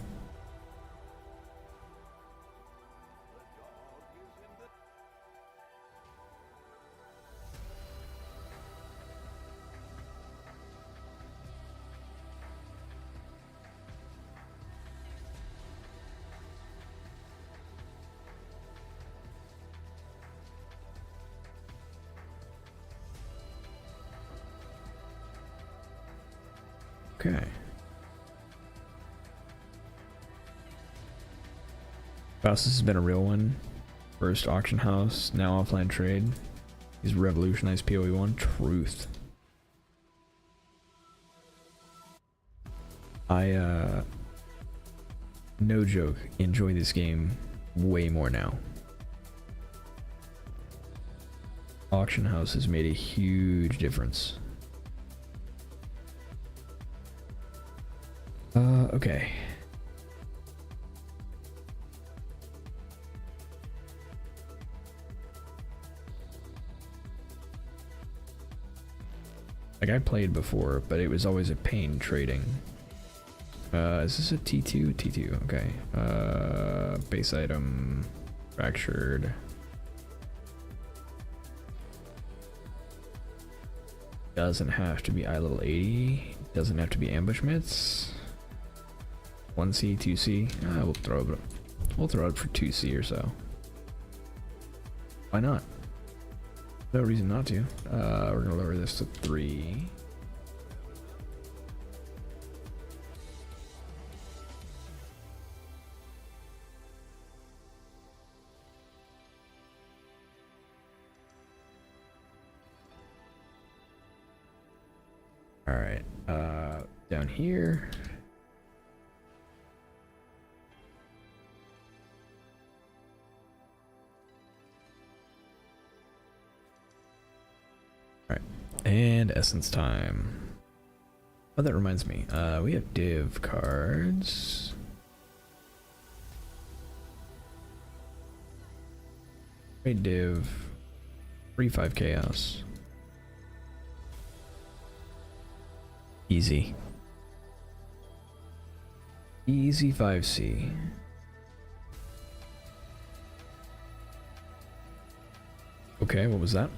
Okay. Faustus has been a real one. First auction house, now offline trade. He's revolutionized PoE1. Truth. I, no joke, enjoy this game way more now. Auction house has made a huge difference. Okay. Like I played before, but it was always a pain trading. Is this a T2? T2, okay. Base item, fractured. Doesn't have to be I level 80. Doesn't have to be ambushments. 1C, 2C. We'll throw it for 2C or so. Why not? No reason not to. We're gonna lower this to 3. All right. Down here. And essence time. Oh, that reminds me. We have div cards. Trade div. Free 5 chaos. Easy. Easy 5C. Okay, what was that?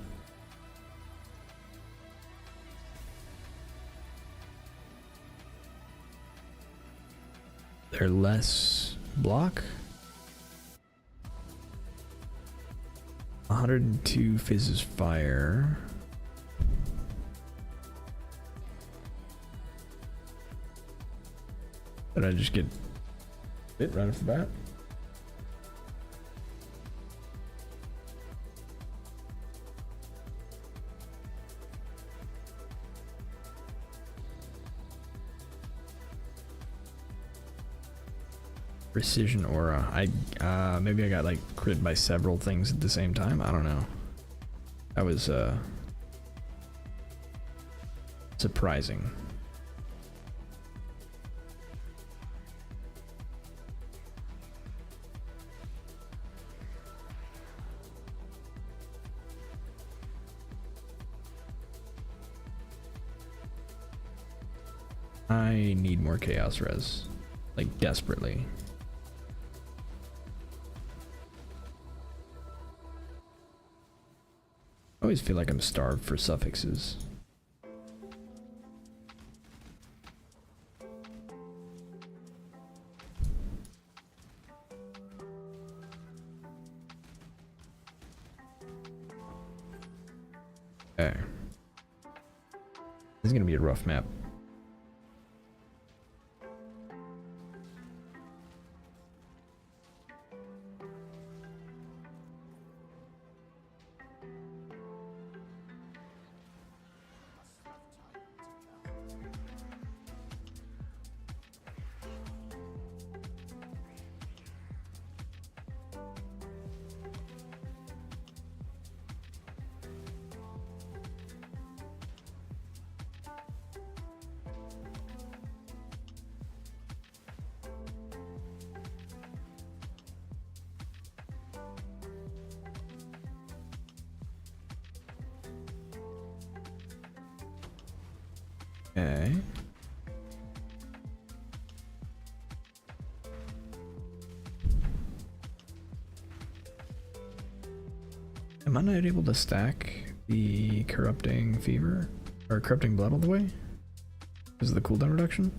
They're less block. 102 fizzes fire. Did I just get it right off the bat? Precision aura. Maybe I got like crit by several things at the same time. I don't know. That was surprising. I need more chaos res, like desperately. I always feel like I'm starved for suffixes. Okay. This is gonna be a rough map. Okay. Am I not able to stack the corrupting fever or corrupting blood all the way? Because of the cooldown reduction?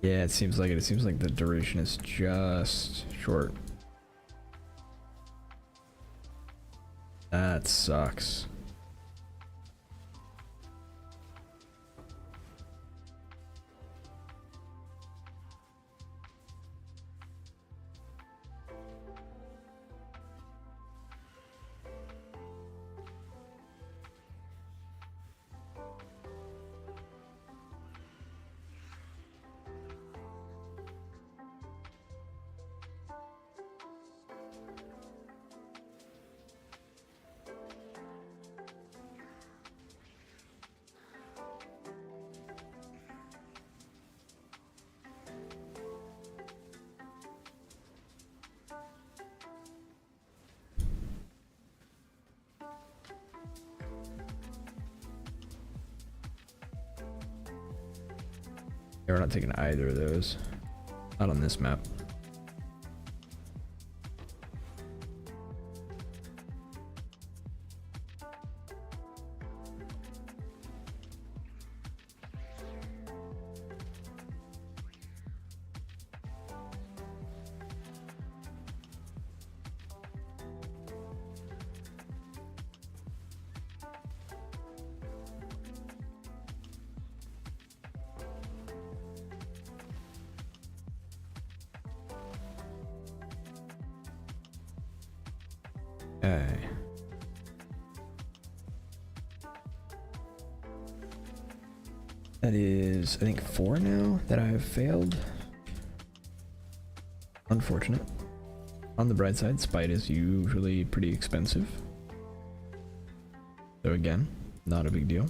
Yeah, it seems like it. It seems like the duration is just short. That sucks. Yeah, we're not taking either of those. Not on this map. Okay. That is, I think, 4 now that I have failed. Unfortunate. On the bright side, Spite is usually pretty expensive. So again, not a big deal.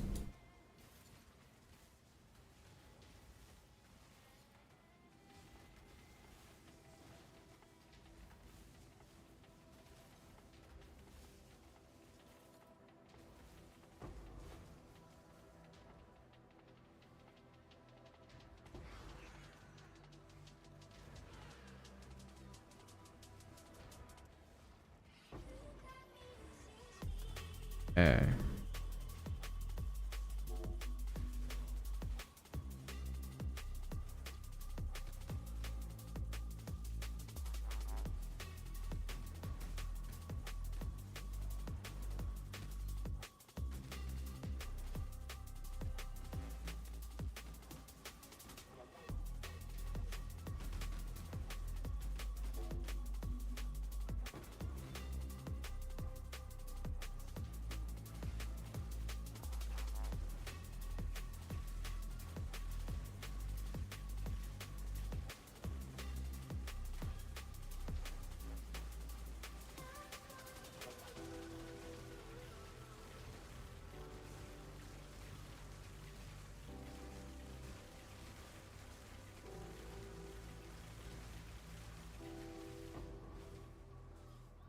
Okay.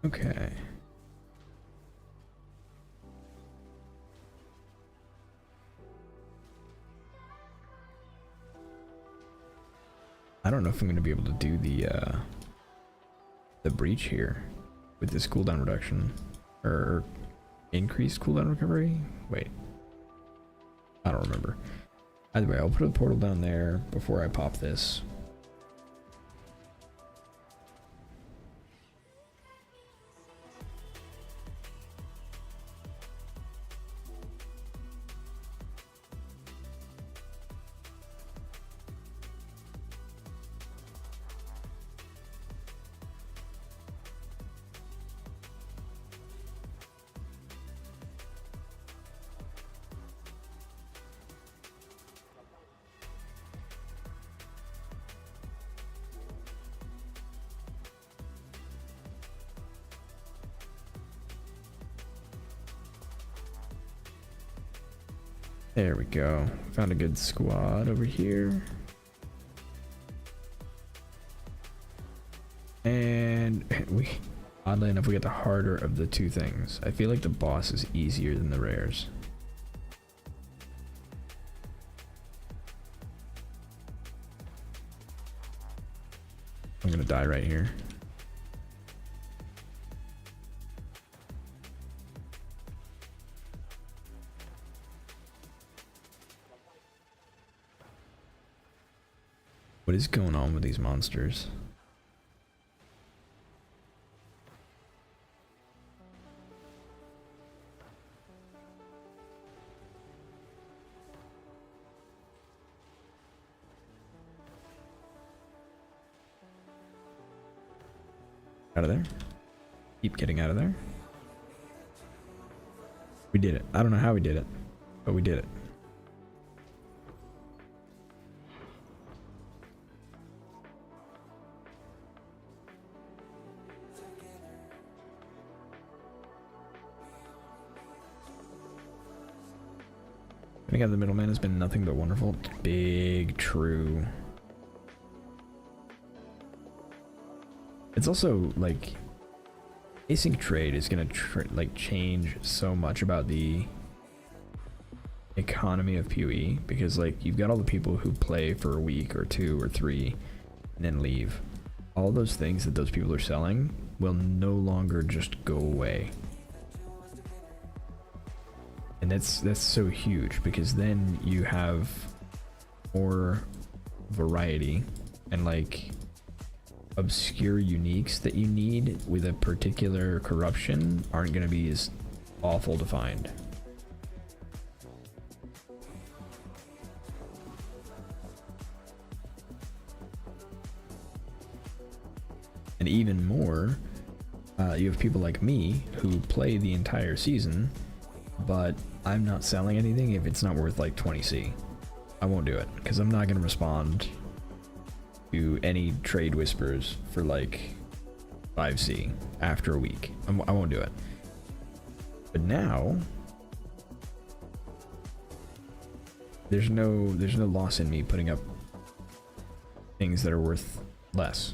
Okay. I don't know if I'm going to be able to do the breach here with this cooldown reduction or increased cooldown recovery. Wait, I don't remember. Either way, I'll put a portal down there before I pop this. There we go. Found a good squad over here. And we, oddly enough, we get the harder of the two things. I feel like the boss is easier than the rares. I'm gonna die right here. What is going on with these monsters? Out of there. Keep getting out of there. We did it. I don't know how we did it, but we did it. Getting out of the middleman has been nothing but wonderful. Big true. It's also like async trade is gonna like change so much about the economy of PoE, because like you've got all the people who play for a week or 2 or 3 and then leave. All those things that those people are selling will no longer just go away. And that's so huge, because then you have more variety and like obscure uniques that you need with a particular corruption aren't going to be as awful to find. And even more, you have people like me who play the entire season, but I'm not selling anything if it's not worth like 20C. I won't do it because I'm not going to respond to any trade whispers for like 5C after a week. I won't do it. But now there's no loss in me putting up things that are worth less.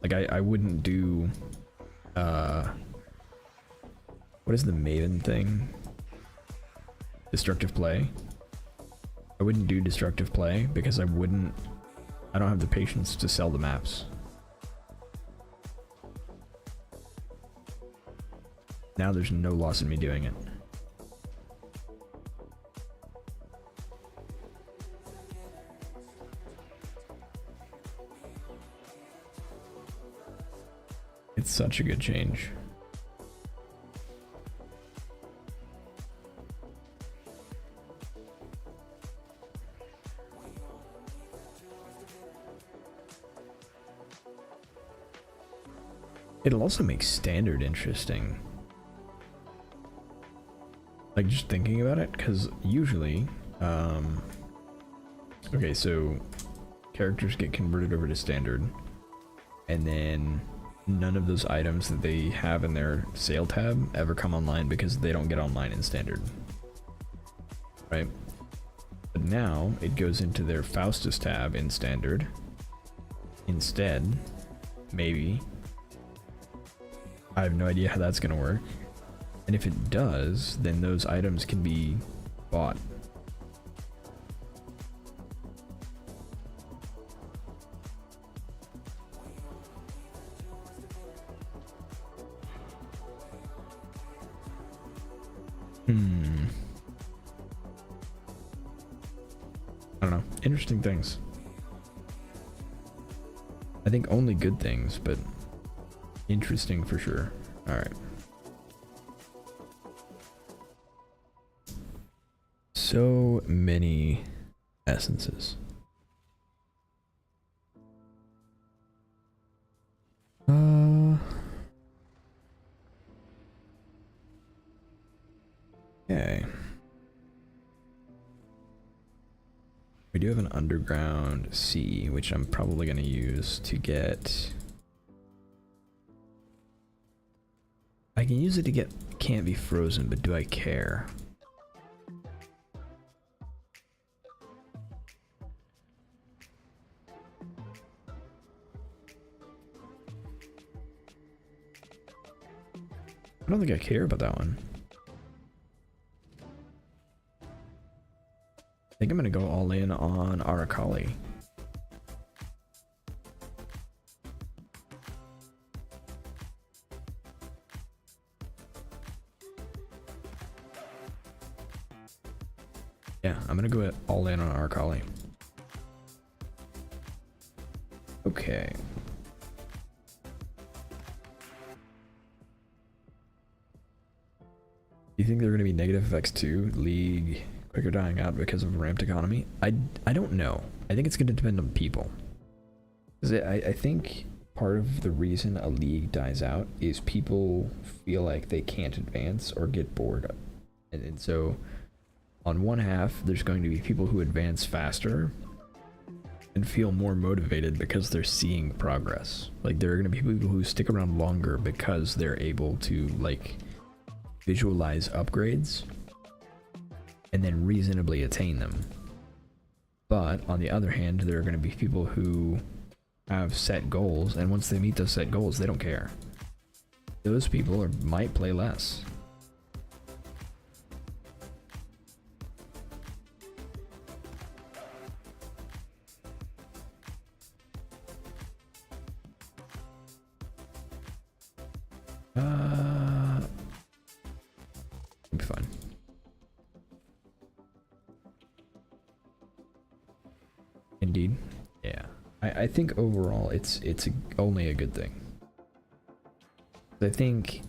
Like I wouldn't do what is the Maven thing? Destructive play. I wouldn't do destructive play because I don't have the patience to sell the maps. Now there's no loss in me doing it. It's such a good change. It'll also make standard interesting. Like just thinking about it, because usually, okay, so characters get converted over to standard, and then none of those items that they have in their sale tab ever come online because they don't get online in standard, right? But now it goes into their Faustus tab in standard instead, maybe. I have no idea how that's gonna work. And if it does, then those items can be bought. I don't know. Interesting things. I think only good things, but interesting for sure. Alright. So many essences. Okay. We do have an underground sea, which I'm probably going to use to get... I can use it to get can't be frozen, but do I care? I don't think I care about that one. I think I'm gonna go all in on Arakali. Yeah, I'm gonna go all in on Arakali. Okay. Do you think there are going to be negative effects too? League quicker dying out because of ramped economy? I don't know. I think it's going to depend on people. I think part of the reason a league dies out is people feel like they can't advance or get bored. And so on one half, there's going to be people who advance faster and feel more motivated because they're seeing progress. Like there are going to be people who stick around longer because they're able to like visualize upgrades and then reasonably attain them. But on the other hand, there are going to be people who have set goals, and once they meet those set goals, they don't care. Those people might play less. It'll be fine. Indeed. Yeah. I think overall it's only a good thing. I think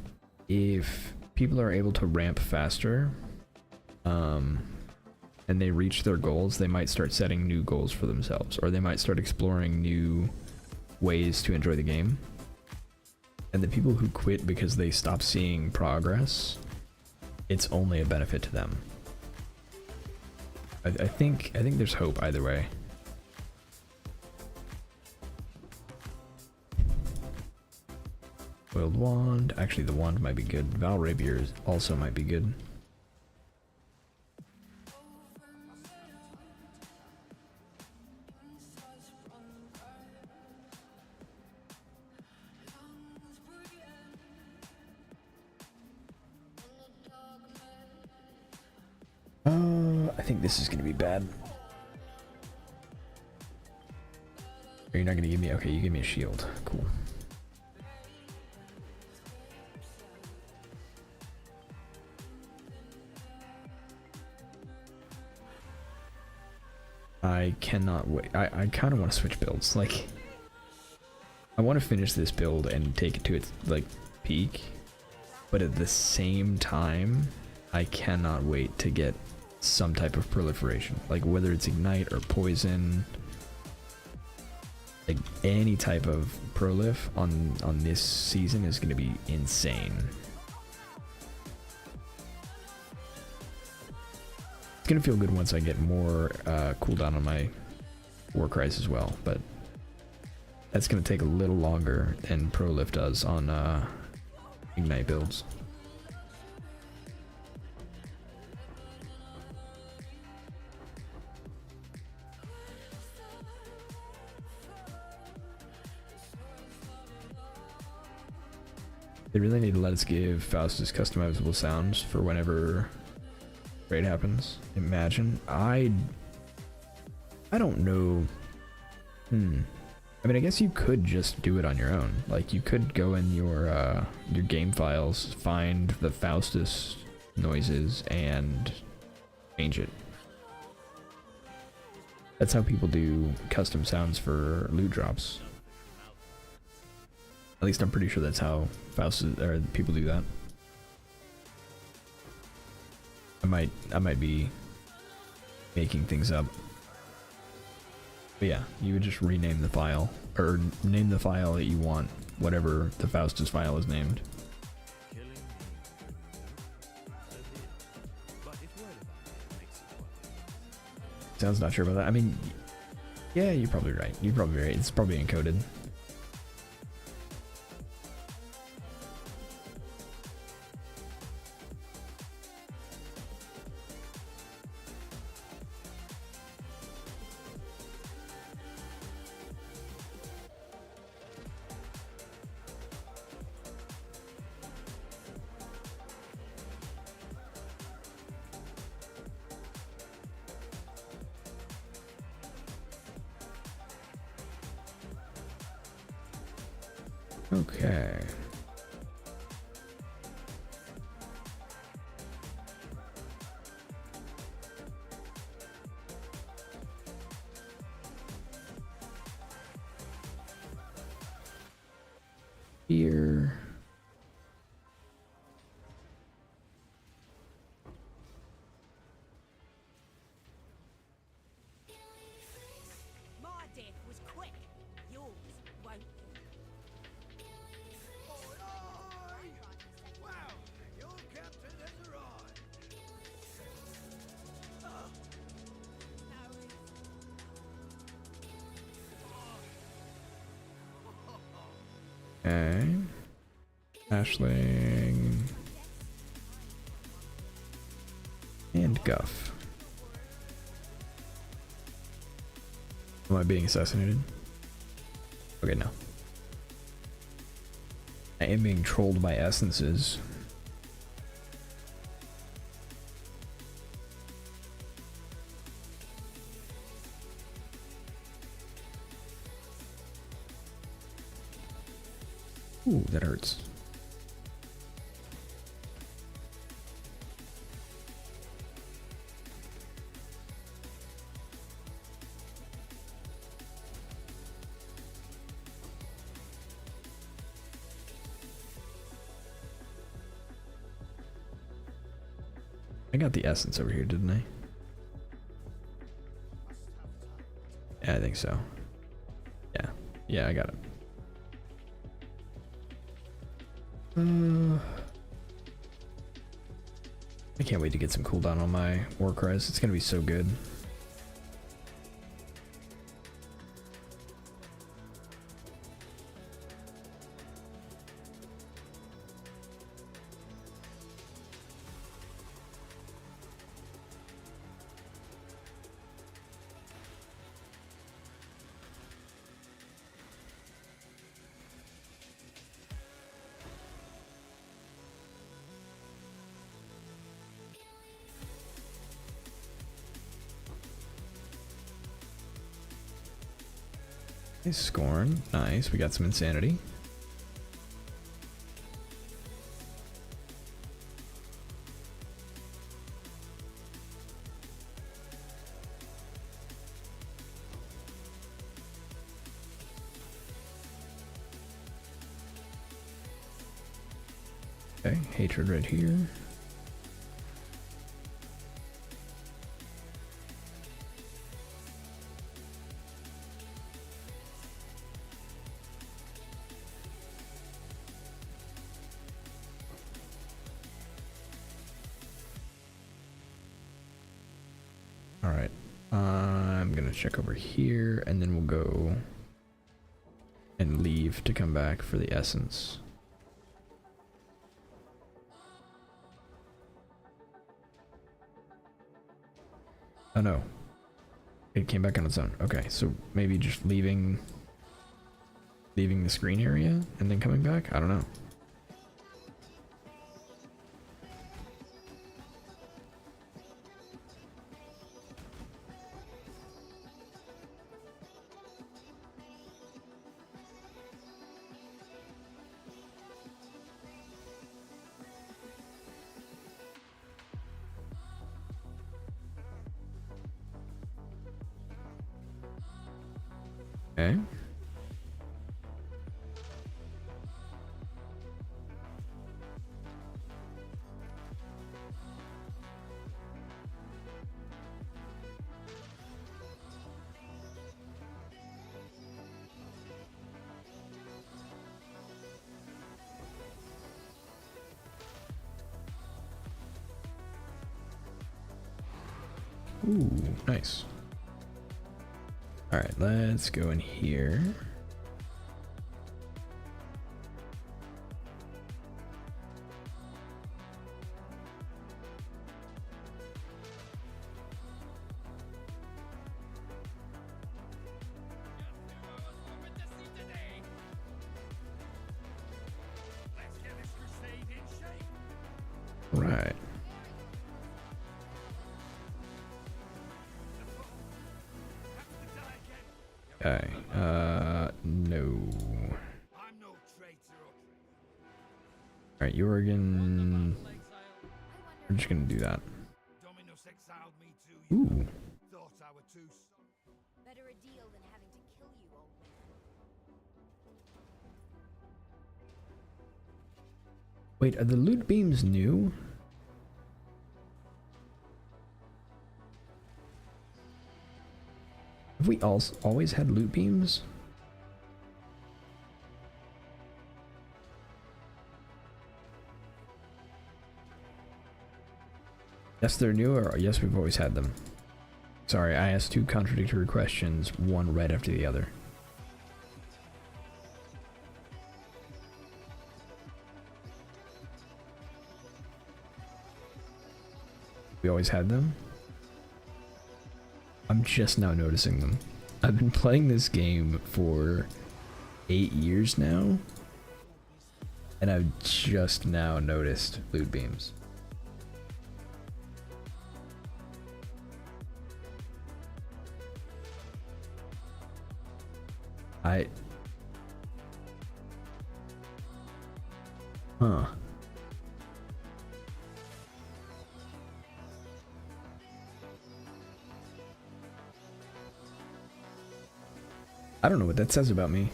if people are able to ramp faster, and they reach their goals, they might start setting new goals for themselves, or they might start exploring new ways to enjoy the game. And the people who quit because they stop seeing progress, it's only a benefit to them. I think there's hope either way. Oiled wand. Actually, the wand might be good. Val Rapier also might be good. I think this is gonna be bad. Are you not gonna give me? Okay, you give me a shield. Cool. I cannot wait. I kind of want to switch builds. Like, I want to finish this build and take it to its like peak, but at the same time, I cannot wait to get some type of proliferation, like whether it's ignite or poison, like any type of prolif on this season is going to be insane. It's going to feel good once I get more cooldown on my Warcries as well, but that's going to take a little longer than prolif does on ignite builds. They really need to let us give Faustus customizable sounds for whenever raid happens. Imagine. I don't know. I mean, I guess you could just do it on your own. Like, you could go in your game files, find the Faustus noises, and change it. That's how people do custom sounds for loot drops. At least I'm pretty sure that's how Faustus or people do that. I might be making things up. But yeah, you would just rename the file, or name the file that you want, whatever the Faustus file is named. Killing me. But if word of mouth makes it work. Sounds not sure about that. I mean, yeah, you're probably right. You're probably right. It's probably encoded. Okay. Here. My death was quick. Yours won't be. Wow, your captain has arrived. Okay. Ashling. And Guff. Am I being assassinated? Okay, no. I am being trolled by essences. Ooh, that hurts. I got the essence over here, didn't I? Yeah, I think so. Yeah. Yeah, I got it. I can't wait to get some cooldown on my work res. It's gonna be so good. Scorn. Nice. We got some insanity. Okay, hatred right here. Alright, I'm gonna check over here and then we'll go and leave to come back for the essence. Oh no, it came back on its own. Okay, so maybe just leaving the screen area and then coming back? I don't know. Okay. Ooh, nice. All right, let's go in here. Let's get this crusade in shape. Right. Have to die again. Okay. No. I'm no traitor. All right, Jorgen. We're just gonna do that. Dominus exiled me too. You Ooh. thought I were too. Better a deal than having to kill you, old man. Wait, are the loot beams new? Have we always had loot beams? Yes, they're new, or yes, we've always had them. Sorry, I asked two contradictory questions, one right after the other. We always had them? I'm just now noticing them. I've been playing this game for 8 years now, and I've just now noticed loot beams. Huh. I don't know what that says about me.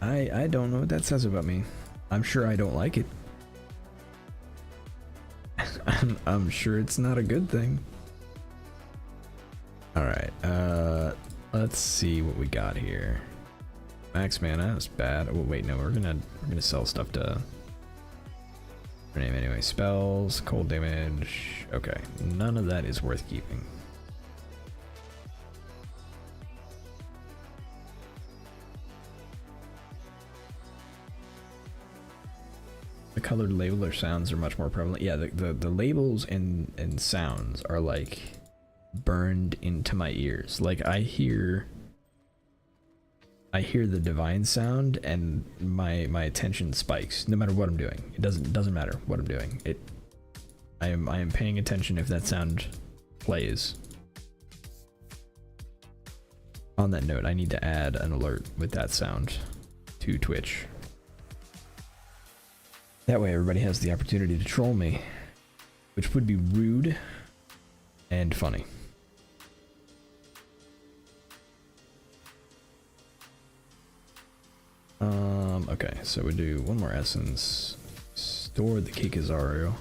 I don't know what that says about me. I'm sure I don't like it. I'm sure it's not a good thing. Alright, let's see what we got here. Max mana is bad. Oh wait, no, we're gonna sell stuff to her name anyway. Spells, cold damage. Okay, none of that is worth keeping. The colored label or sounds are much more prevalent. Yeah, the labels and sounds are like burned into my ears. Like I hear the divine sound and my attention spikes no matter what I'm doing. It doesn't matter what I'm doing. I am paying attention if that sound plays. On that note, I need to add an alert with that sound to Twitch. That way everybody has the opportunity to troll me, which would be rude and funny. Okay, so we do one more essence, store the Kikazaru.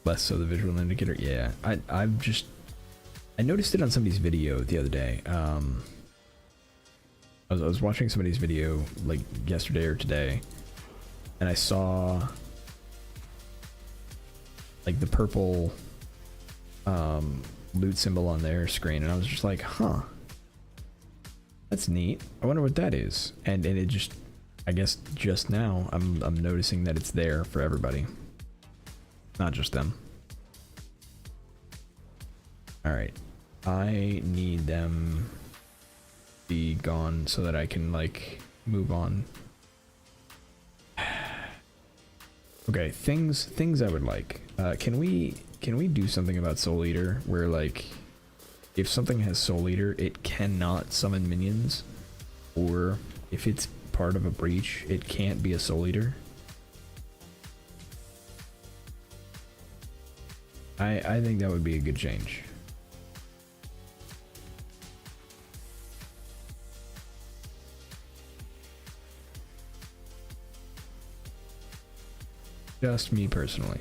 Less so the visual indicator. Yeah, I noticed it on somebody's video the other day. I was watching somebody's video like yesterday or today, and I saw like the purple loot symbol on their screen, and I was just like, huh, that's neat. I wonder what that is. And it just, I guess just now I'm noticing that it's there for everybody, not just them. All right, I need them to be gone so that I can like move on. Okay, things I would like. Can we do something about Soul Eater where like if something has Soul Eater, it cannot summon minions, or if it's part of a breach, it can't be a Soul Eater? I think that would be a good change. Just me personally.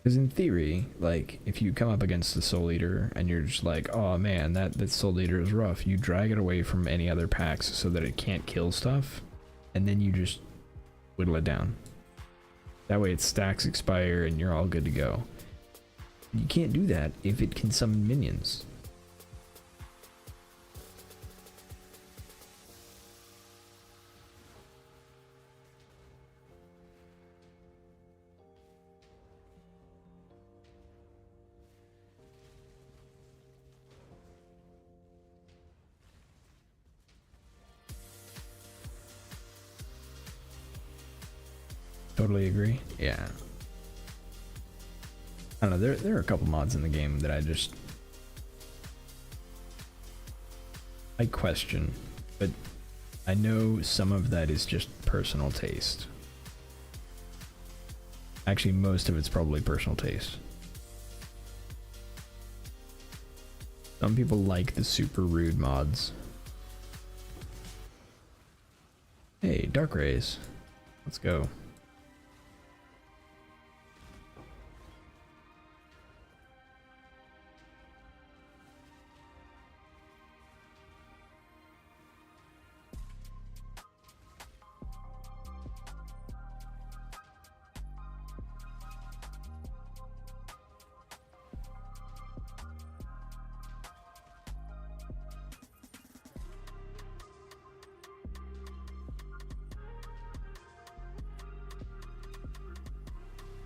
Because in theory, like, if you come up against the Soul Eater and you're just like, oh man, that Soul Eater is rough, you drag it away from any other packs so that it can't kill stuff, and then you just whittle it down. That way its stacks expire and you're all good to go. You can't do that if it can summon minions. Totally agree. Yeah. I don't know, there are a couple mods in the game that I question, but I know some of that is just personal taste. Actually, most of it's probably personal taste. Some people like the super rude mods. Hey, Dark Rays. Let's go.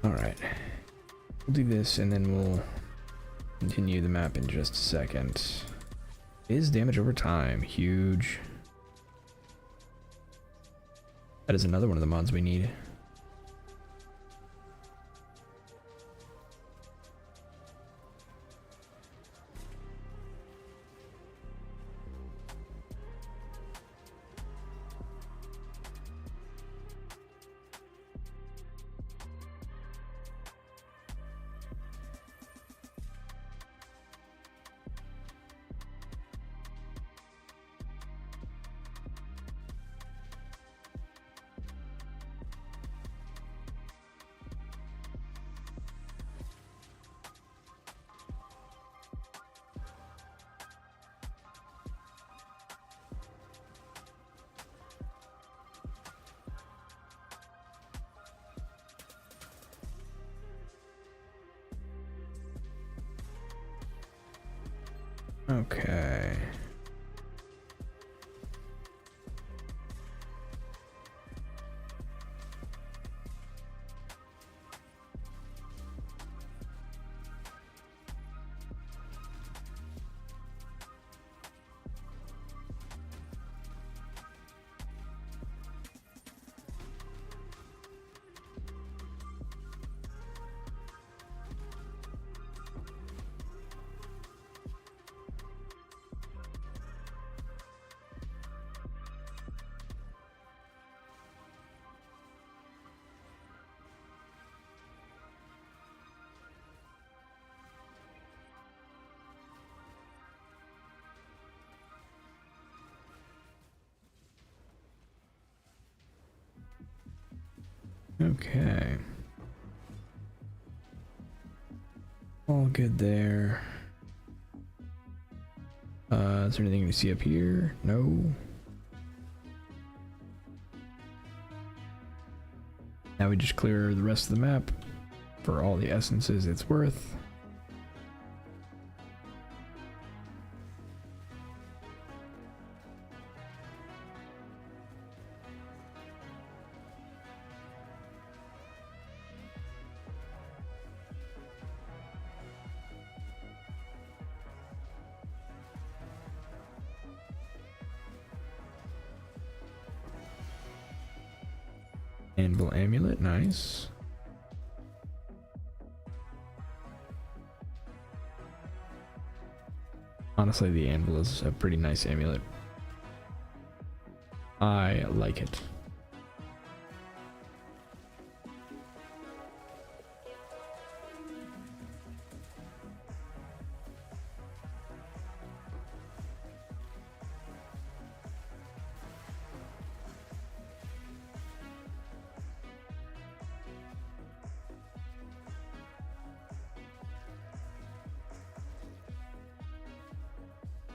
Alright, we'll do this and then we'll continue the map in just a second. Is damage over time huge? That is another one of the mods we need. Okay. Okay. All good there. Is there anything to see up here? No. Now we just clear the rest of the map for all the essences it's worth. Anvil amulet, nice. Honestly, the anvil is a pretty nice amulet. I like it.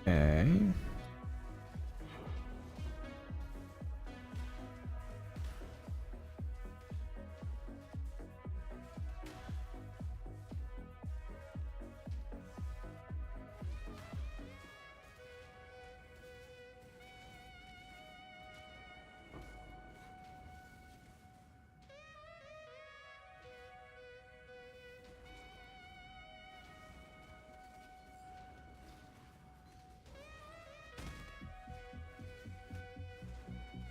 Okay.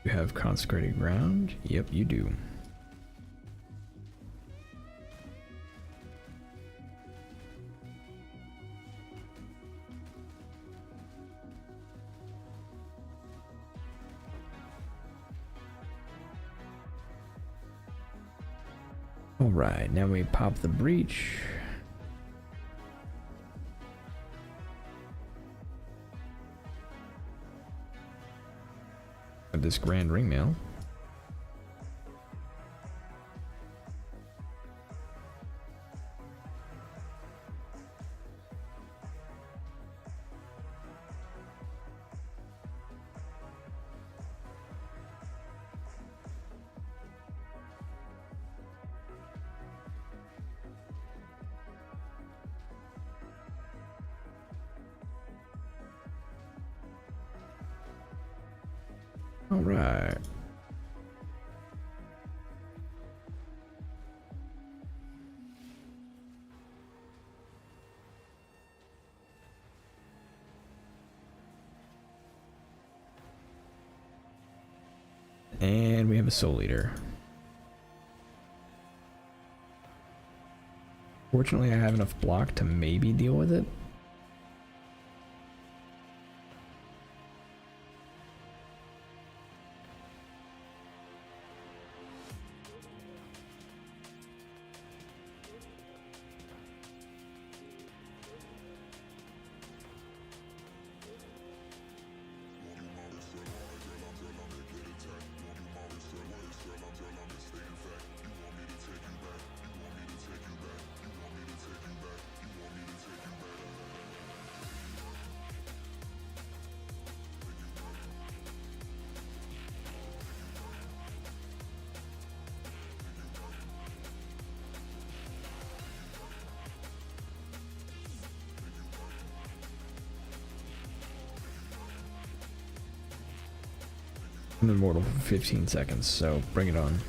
You have consecrated ground? Yep, you do. Alright, now we pop the breach. Of this grand ring mail. All right. And we have a soul eater. Fortunately, I have enough block to maybe deal with it. I'm immortal for 15 seconds, so bring it on.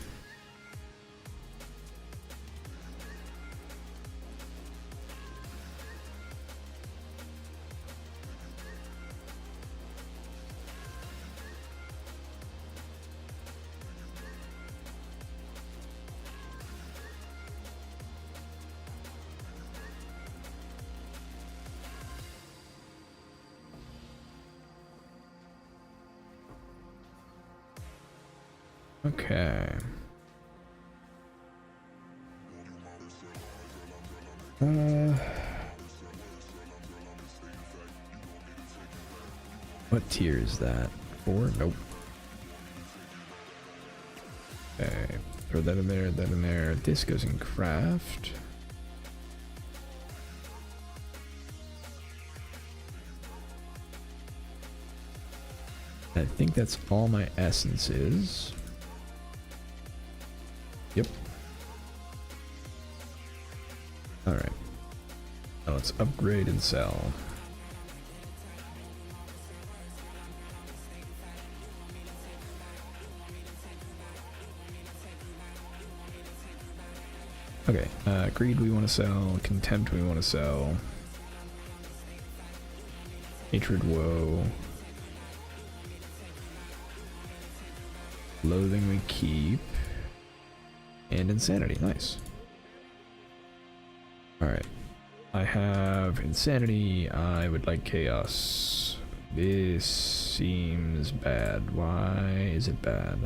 Okay. What tier is that? 4? Nope. Okay. Throw that in there, that in there. This goes in craft. I think that's all my essences. Yep. Alright. Now let's upgrade and sell. Okay, greed we want to sell, contempt we want to sell, hatred, woe, loathing we keep, and insanity, nice. Alright, I have insanity. I would like chaos. This seems bad. Why is it bad?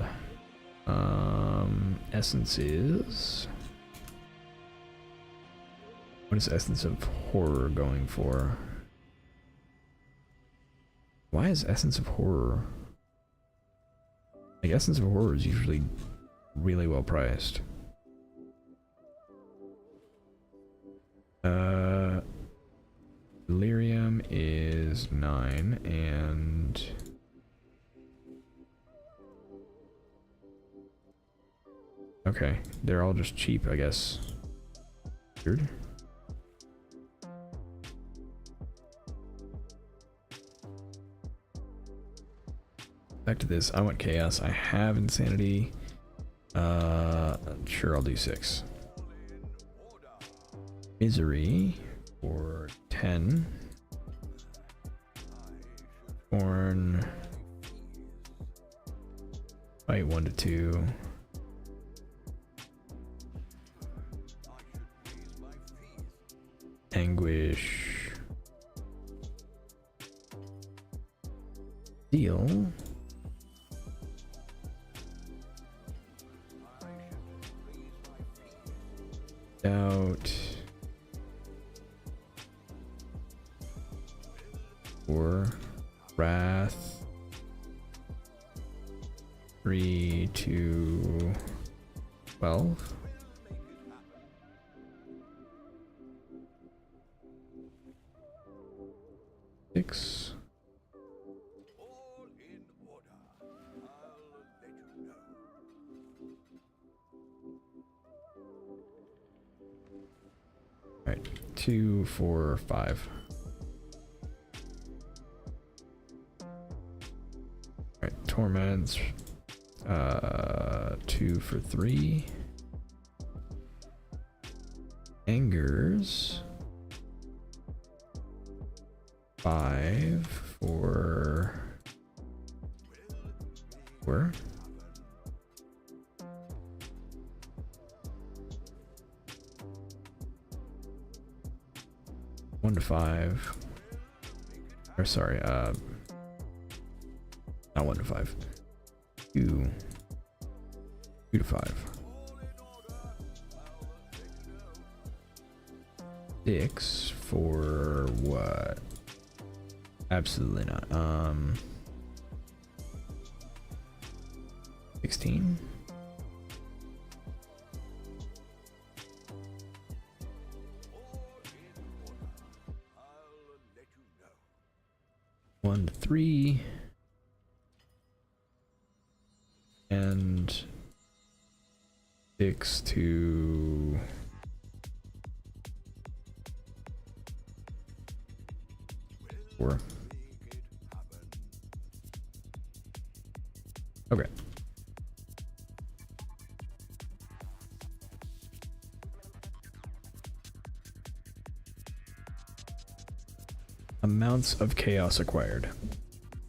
Essence is... What is essence of horror going for? Why is essence of horror? Like, essence of horror is usually really well priced. Delirium is 9 and... Okay, they're all just cheap, I guess. Weird. Back to this. I want chaos. I have insanity. Sure, I'll do 6. Misery for 10. Born. Fight 1 to 2. Anguish. Deal. Doubt. Or wrath. 3 to 12. Six. All in order. I'll let you know. Alright, 2, 4, 5. Alright, torments. 2 for 3. Angers. 5 for 4. One to 5. Or sorry, not 1 to 5. 2 to 5. 6 for what? Absolutely not. 16. I'll let you know. 1 to 3. And 6 to 4. Okay. Amounts of chaos acquired.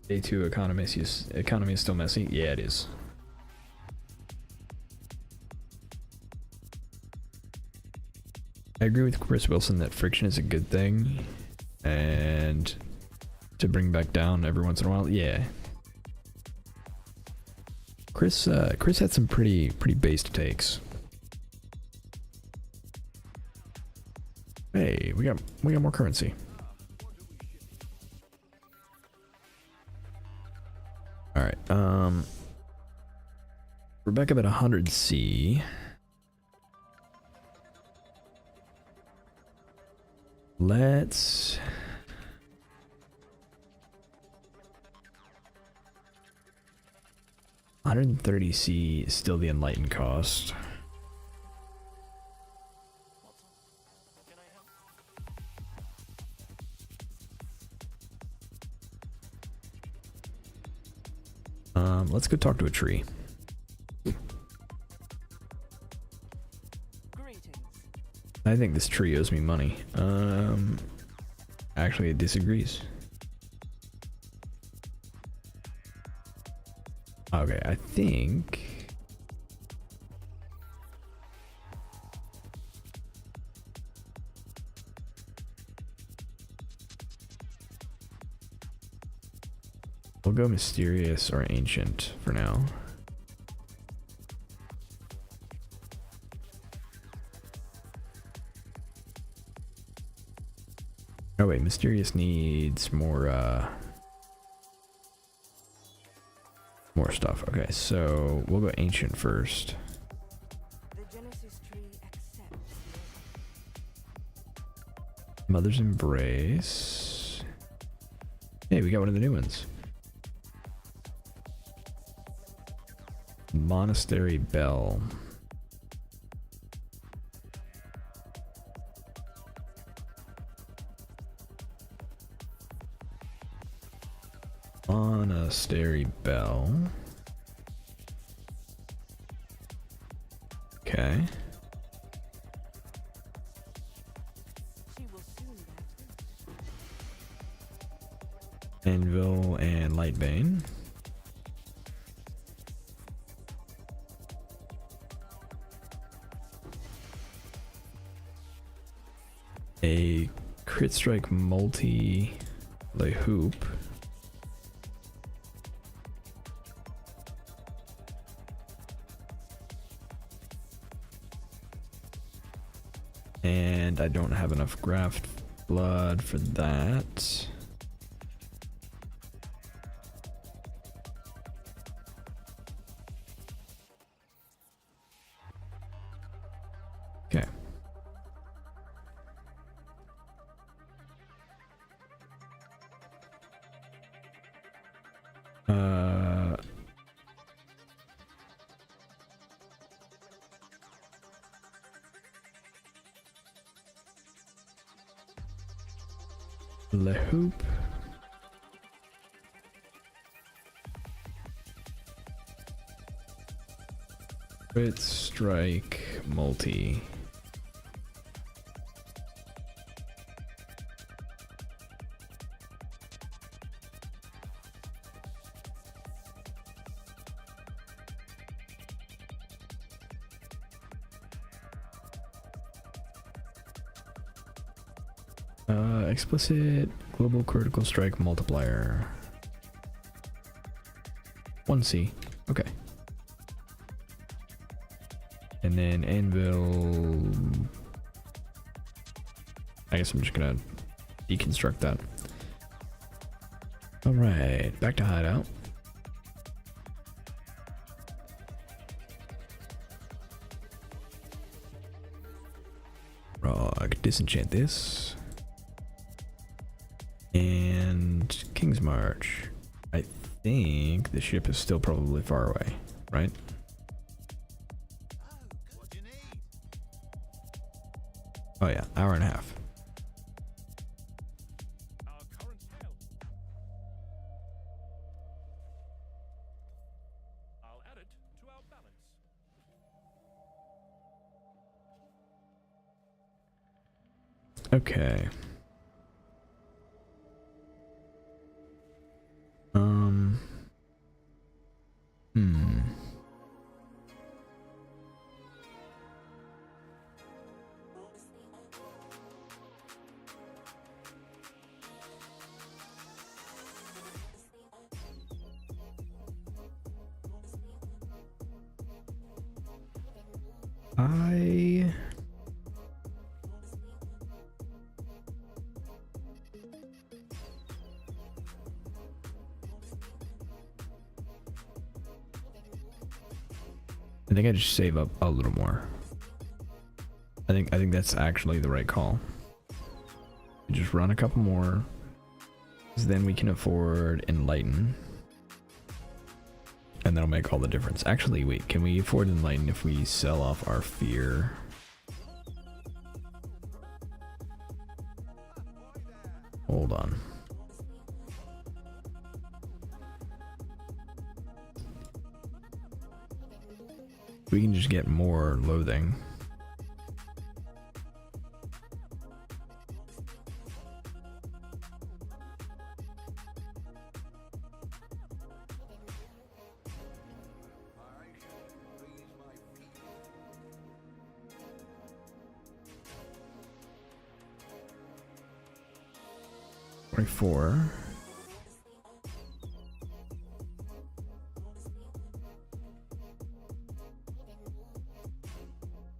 Day 2 economy is still messy. Yeah, it is. I agree with Chris Wilson that friction is a good thing, and to bring back down every once in a while, yeah. Chris had some pretty based takes. Hey, we got more currency. All right, we're back up at 100C. Let's 130C is still the enlightened cost. Let's go talk to a tree. Greetings. I think this tree owes me money. Actually, it disagrees. Okay, I think... We'll go mysterious or ancient for now. Oh wait, mysterious needs more stuff. Okay, so we'll go ancient first. The Genesis tree accepts. Mother's Embrace. Hey, we got one of the new ones. Monastery Bell. Monastery Bell. Okay. She will soon bear fruit. Anvil and Lightbane. A crit strike multi Le Hoop. And I don't have enough graft blood for that. Okay. Le Hoop. Crit strike multi. Explicit global critical strike multiplier. 1C. Okay. And then anvil. I guess I'm just gonna deconstruct that. Alright, back to hideout. Rog, disenchant this. And King's March. I think the ship is still probably far away, right? What do you need? Oh yeah, hour and a half. Our current hail. I'll add it to our balance. Okay. I think I just save up a little more. I think that's actually the right call. Just run a couple more, 'cause then we can afford Enlighten, and that'll make all the difference. Actually, wait, can we afford Enlighten if we sell off our Fear? Hold on. We can just get more loathing. Four.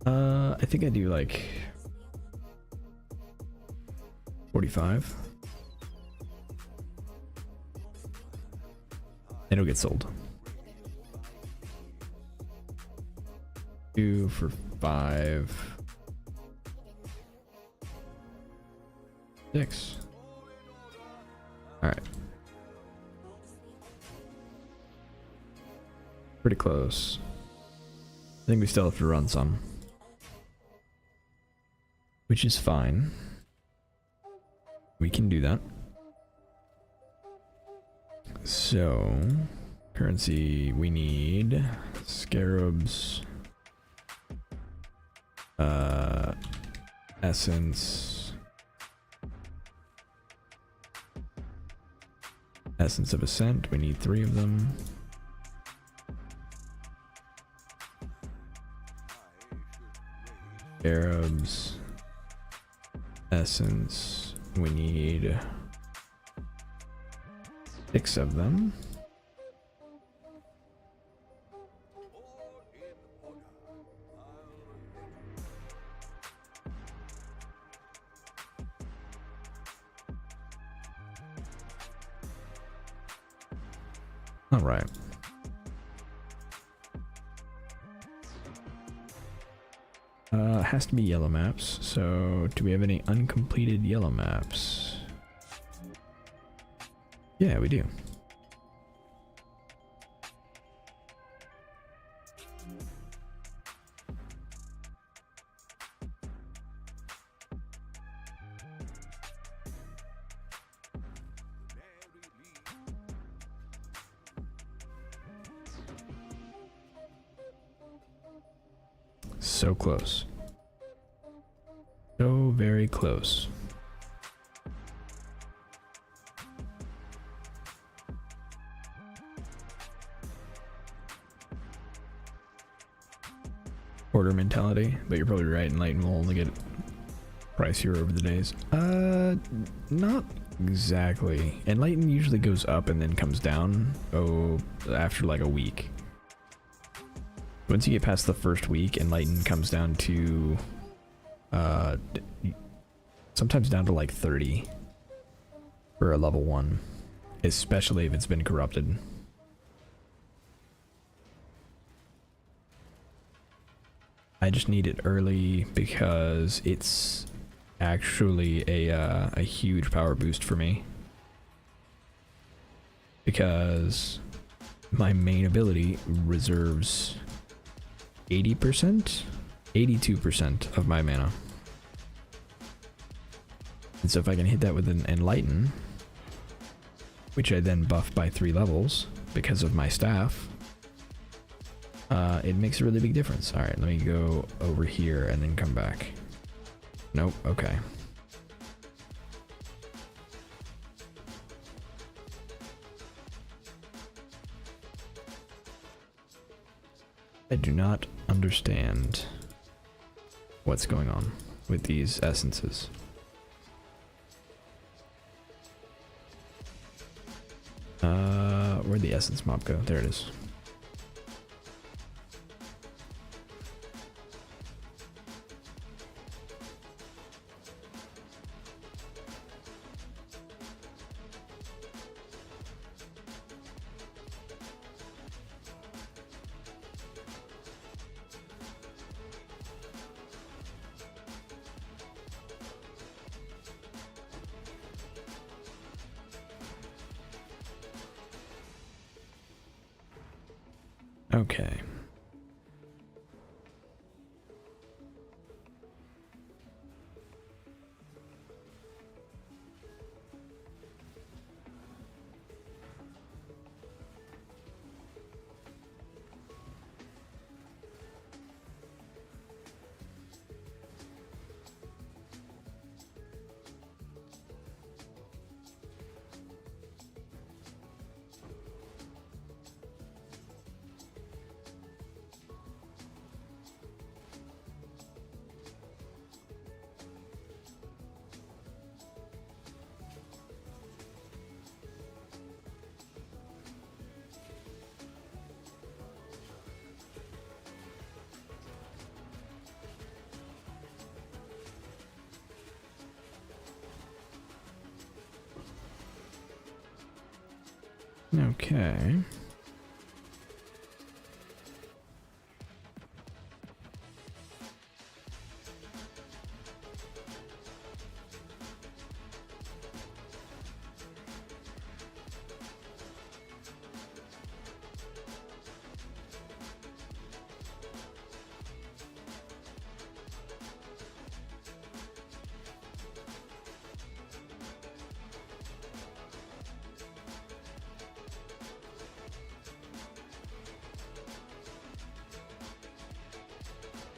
I think I do like 45. It'll get sold. 2 for 5. 6. Alright. Pretty close. I think we still have to run some. Which is fine. We can do that. So, currency, we need scarabs, essence, essence of ascent, we need 3 of them. Scarabs, essence, we need 6 of them. All right. Has to be yellow maps. So, do we have any uncompleted yellow maps? Yeah, we do. So close. So very close. Order mentality, but you're probably right, Enlighten will only get pricier over the days. Not exactly. Enlighten usually goes up and then comes down, after like a week. Once you get past the first week, Enlighten comes down to, sometimes down to like 30 for a level 1, especially if it's been corrupted. I just need it early because it's actually a huge power boost for me. Because my main ability reserves 80%? 82% of my mana. And so if I can hit that with an Enlighten, which I then buff by 3 levels because of my staff, it makes a really big difference. Alright, let me go over here and then come back. Nope, okay. I do not understand what's going on with these essences. Where'd the essence mob go? There it is. Okay. Okay.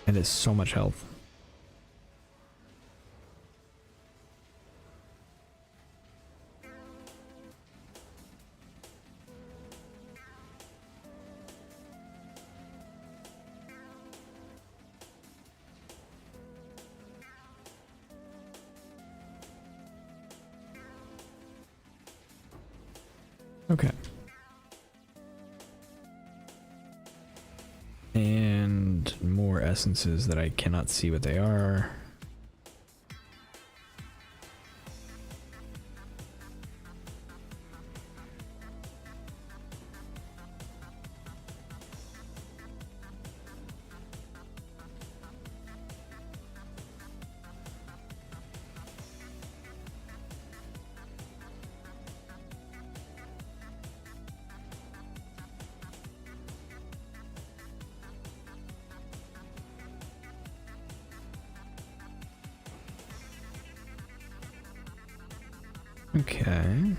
It is so much health. Okay. And more essences that I cannot see what they are. Okay.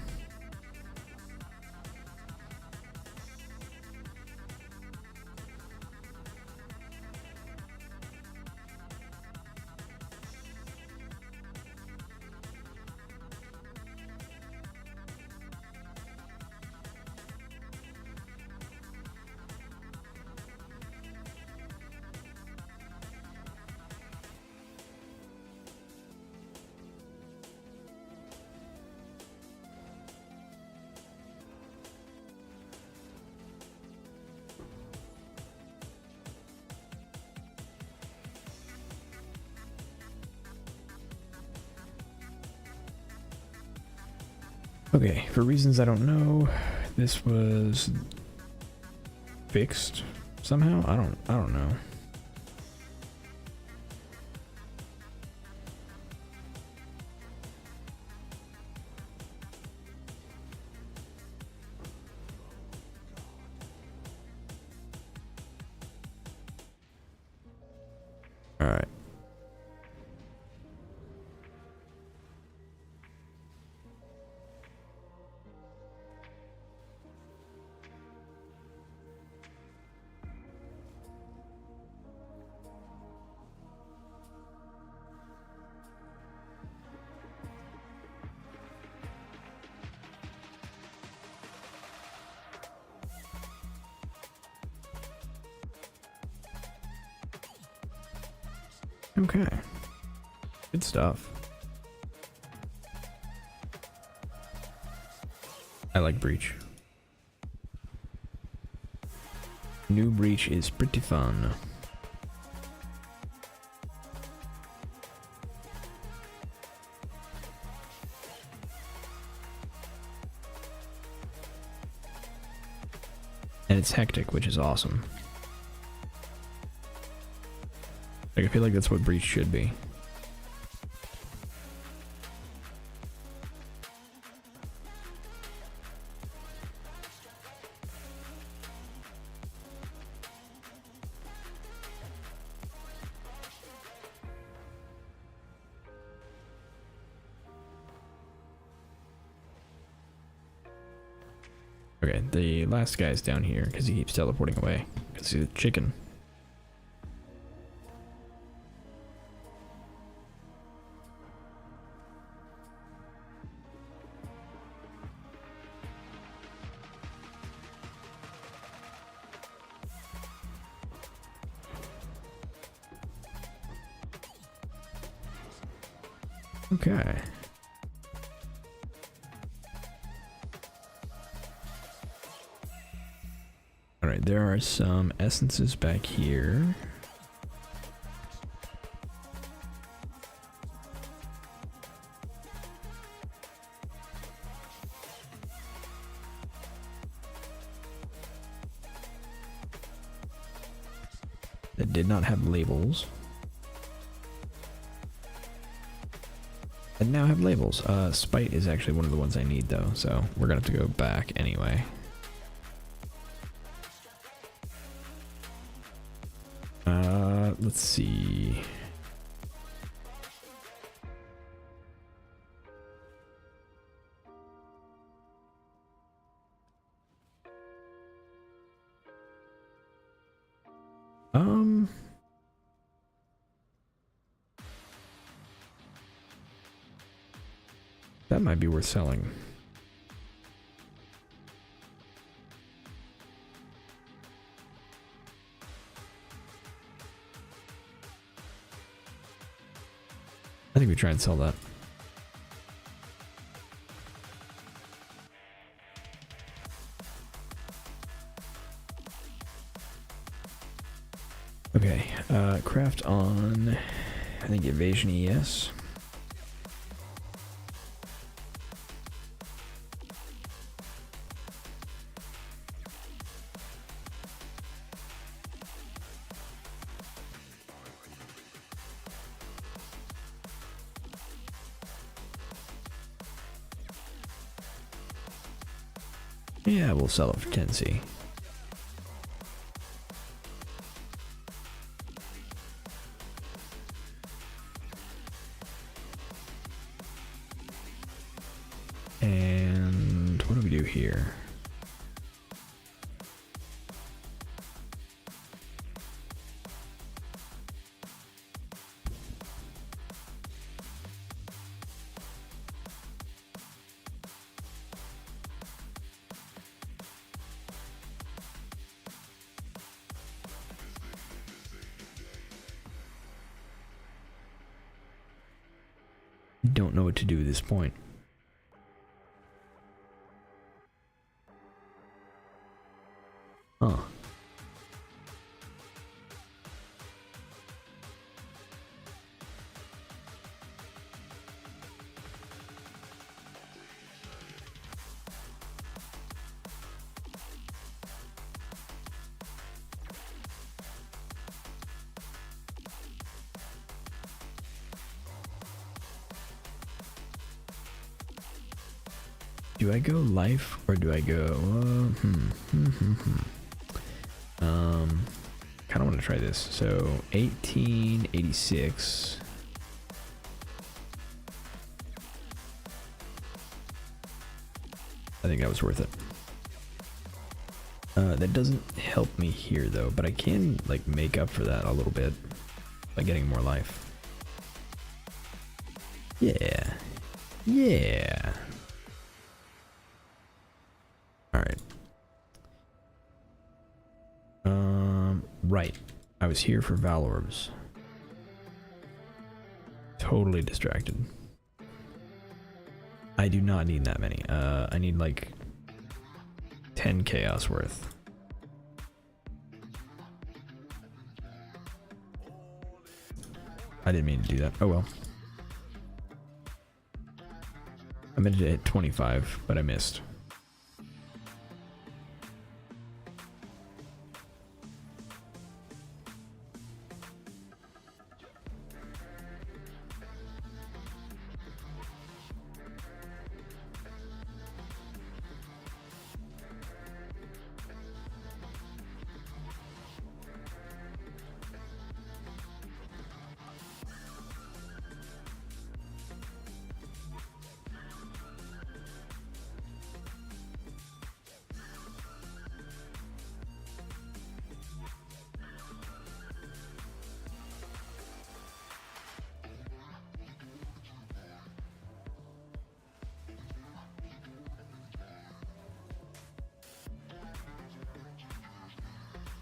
Okay, for reasons I don't know, this was fixed somehow. I don't know. All right. Okay. Good stuff. I like Breach. New Breach is pretty fun. And it's hectic, which is awesome. Like, I feel like that's what Breach should be. Okay, the last guy's down here because he keeps teleporting away. Because he's a chicken. Okay. Alright, there are some essences back here. that did not have labels. And now have labels. Spite is actually one of the ones I need though, so we're gonna have to go back anyway. Let's see. That might be worth selling. I think we try and sell that. Okay, craft on, I think evasion ES. Yeah, we'll sell it for 10C. And what do we do here? Don't know what to do at this point. Huh. Do I go life or do I go? Kind of want to try this. So 1886. I think that was worth it. That doesn't help me here though, but I can like make up for that a little bit by getting more life. Yeah. Yeah. Right. I was here for Valorbs. Totally distracted. I do not need that many. I need like 10 chaos worth. I didn't mean to do that. Oh well. I meant to hit 25, but I missed.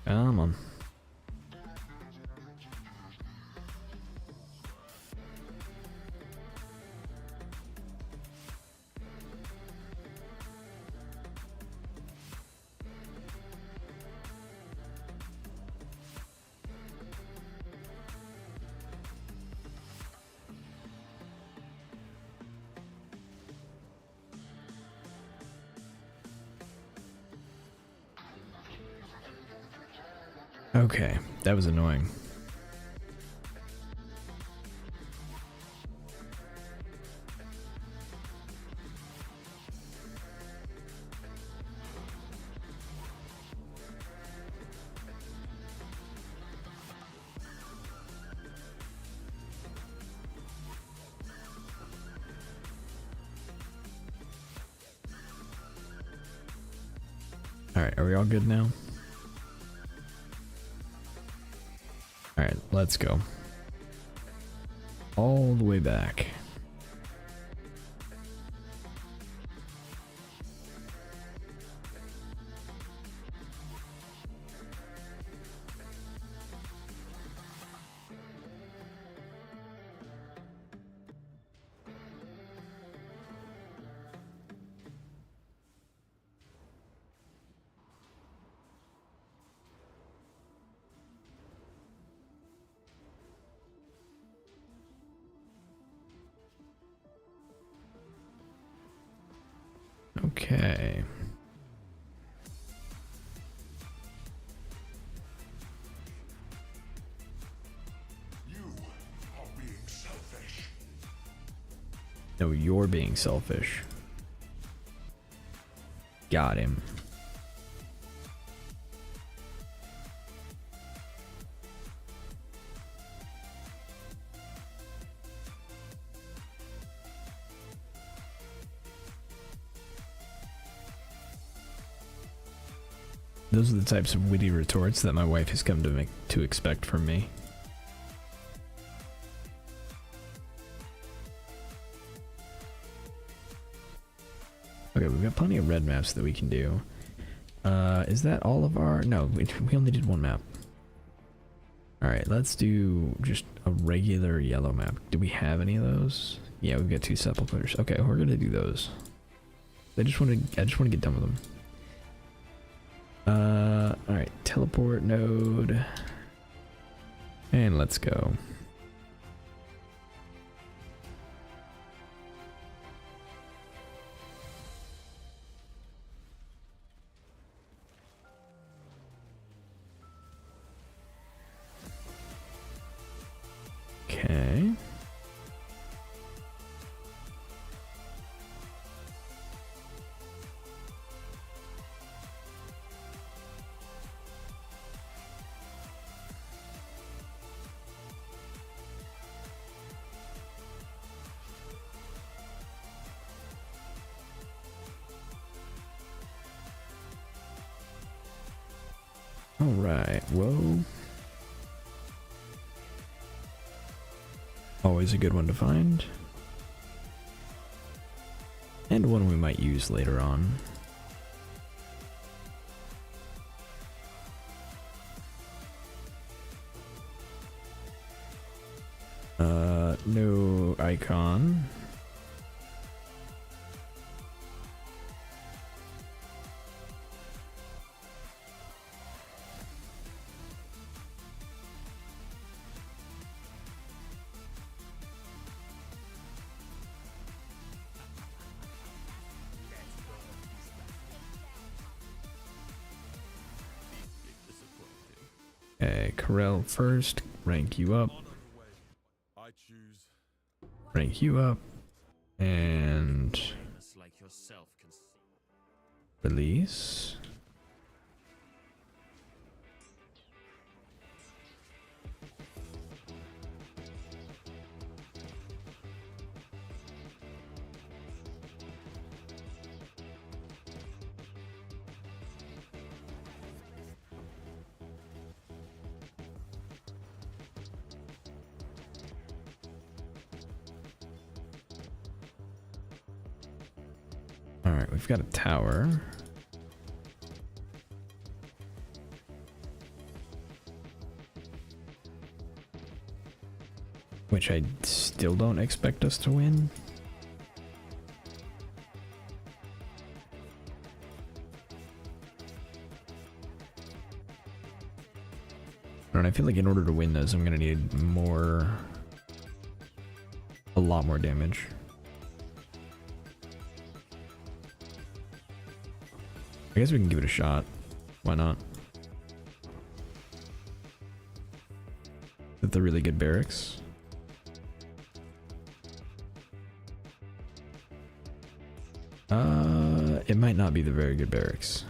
Come on. Okay, that was annoying. Alright, are we all good now? Alright, let's go. All the way back. Okay. You are being selfish. No, you're being selfish. Got him. Those are the types of witty retorts that my wife has come to expect from me. Okay, we've got plenty of red maps that we can do. Is that all of our... No, we only did one map. Alright, let's do just a regular yellow map. Do we have any of those? Yeah, we've got 2 sepulchers. Okay, we're gonna do those. I just want to get done with them. Alright, teleport node. And let's go. Okay. All right. Whoa. Always a good one to find. And one we might use later on. No icon. Okay, Corel first, rank you up, On the way, I choose. rank you up, and Famous like yourself can see. release. Alright, we've got a tower. Which I still don't expect us to win. And I feel like in order to win those, I'm gonna need a lot more damage. I guess we can give it a shot. Why not? With the really good barracks. It might not be the very good barracks.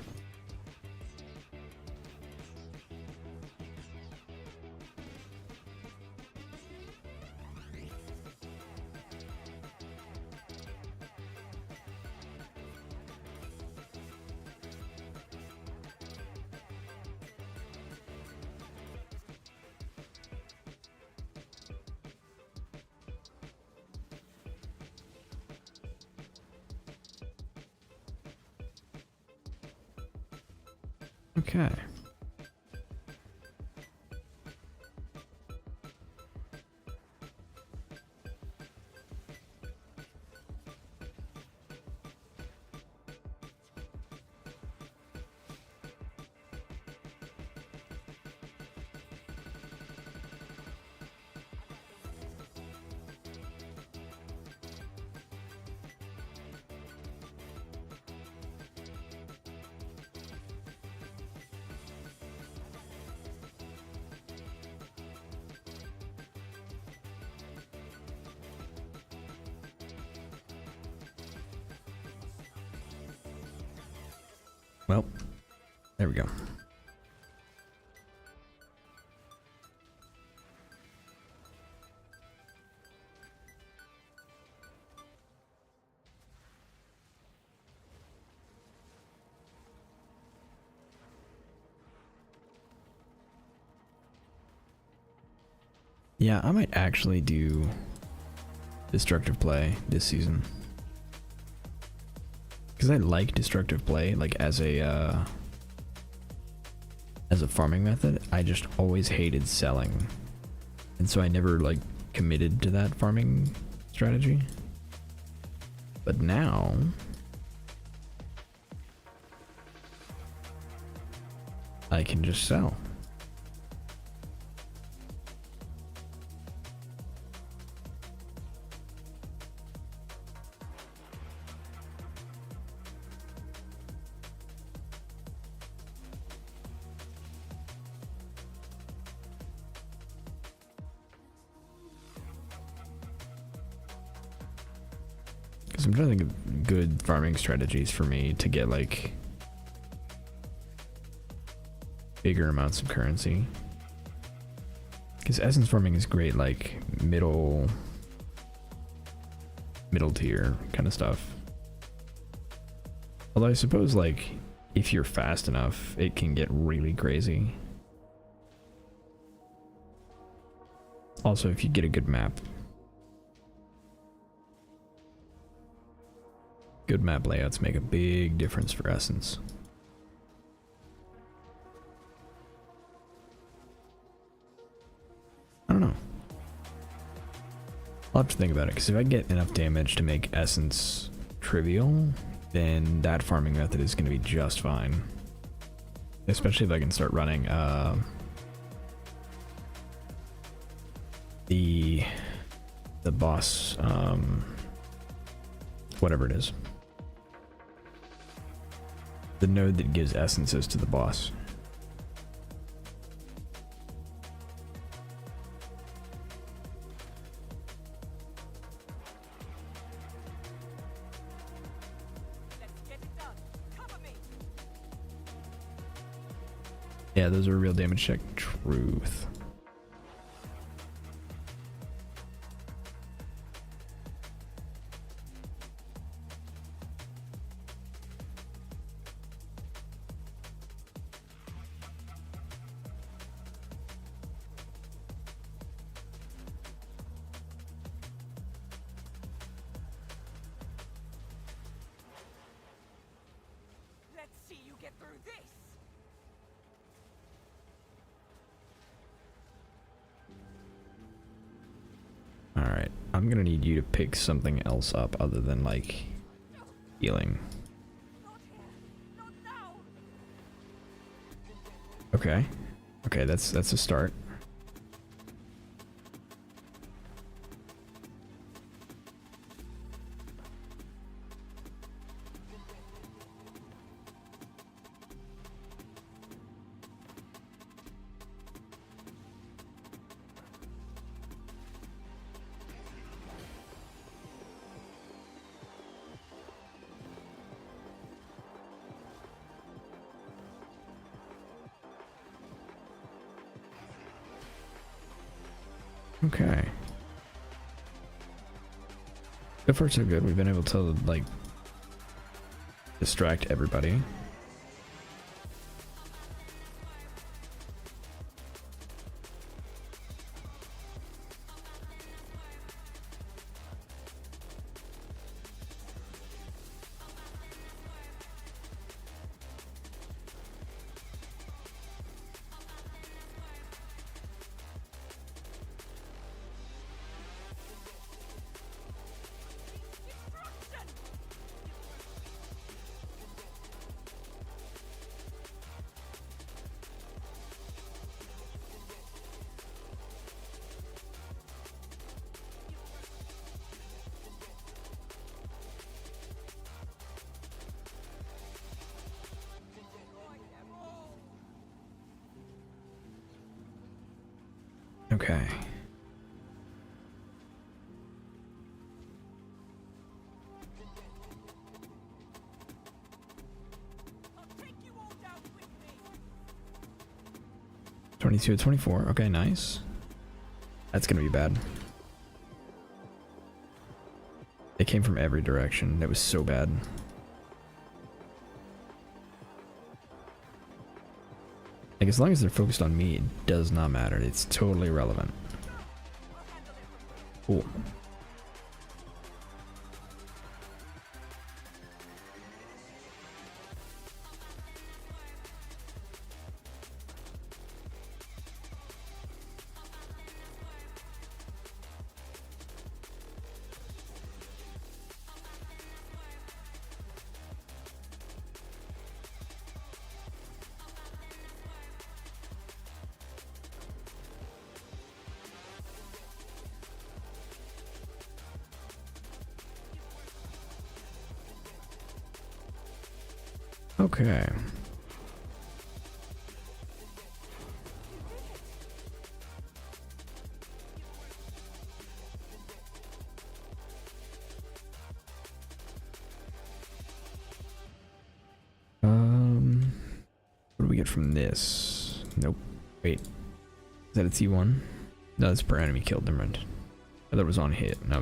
Okay. Well, there we go. Yeah, I might actually do destructive play this season. Because I like destructive play, like as a farming method. I just always hated selling, and so I never like committed to that farming strategy. But now, I can just sell. Because I'm trying to think of good farming strategies for me to get like bigger amounts of currency. Because essence farming is great, like middle tier kind of stuff. Although I suppose like if you're fast enough, it can get really crazy. Also, if you get a good map. Good map layouts make a big difference for essence. I don't know. I'll have to think about it, because if I get enough damage to make essence trivial, then that farming method is going to be just fine. Especially if I can start running the boss, whatever it is. The node that gives essences to the boss. Let's get it done. Cover me. Yeah, those are real damage check. Truth. Let's see you get through this. Alright, I'm gonna need you to pick something else up other than like healing. Not here. Not now. Okay. Okay, that's a start. Okay. So far so good. We've been able to, like, distract everybody. Okay. I'll take you all down with me. 22 to 24. Okay, nice. That's gonna be bad. They came from every direction. That was so bad. Like, as long as they're focused on me, it does not matter. It's totally irrelevant. Cool. Okay. What do we get from this? Nope. Wait. Is that a T1? No, it's per enemy killed. Never mind. I thought it was on hit, and I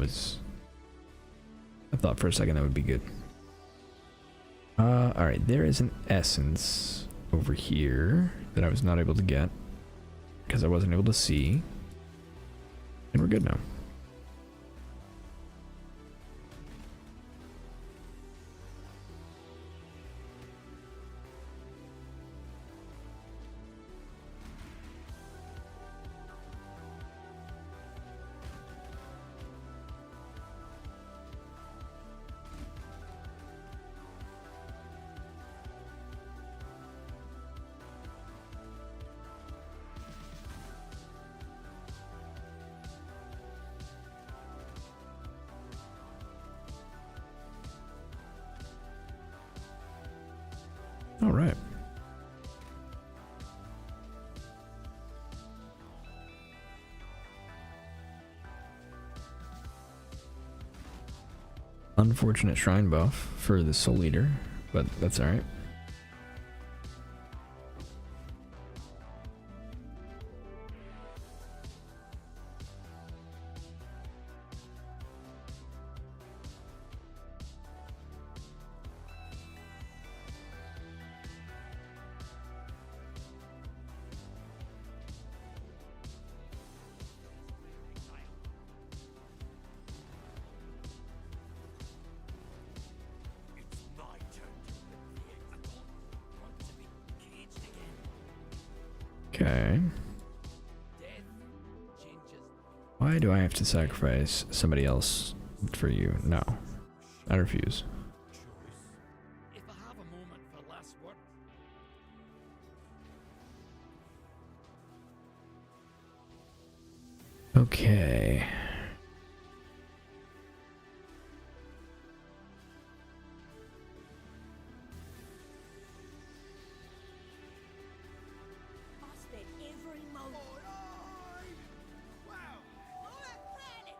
thought for a second that would be good. Alright, there is an essence over here that I was not able to get because I wasn't able to see. And we're good now. All right. Unfortunate shrine buff for the soul eater, but that's all right. It's my turn to live. I don't want to be caged again. Okay. Death changes. Why do I have to sacrifice somebody else for you? No. I refuse. If I have a moment for last word, Okay. I spent every moment. Wow! Planet.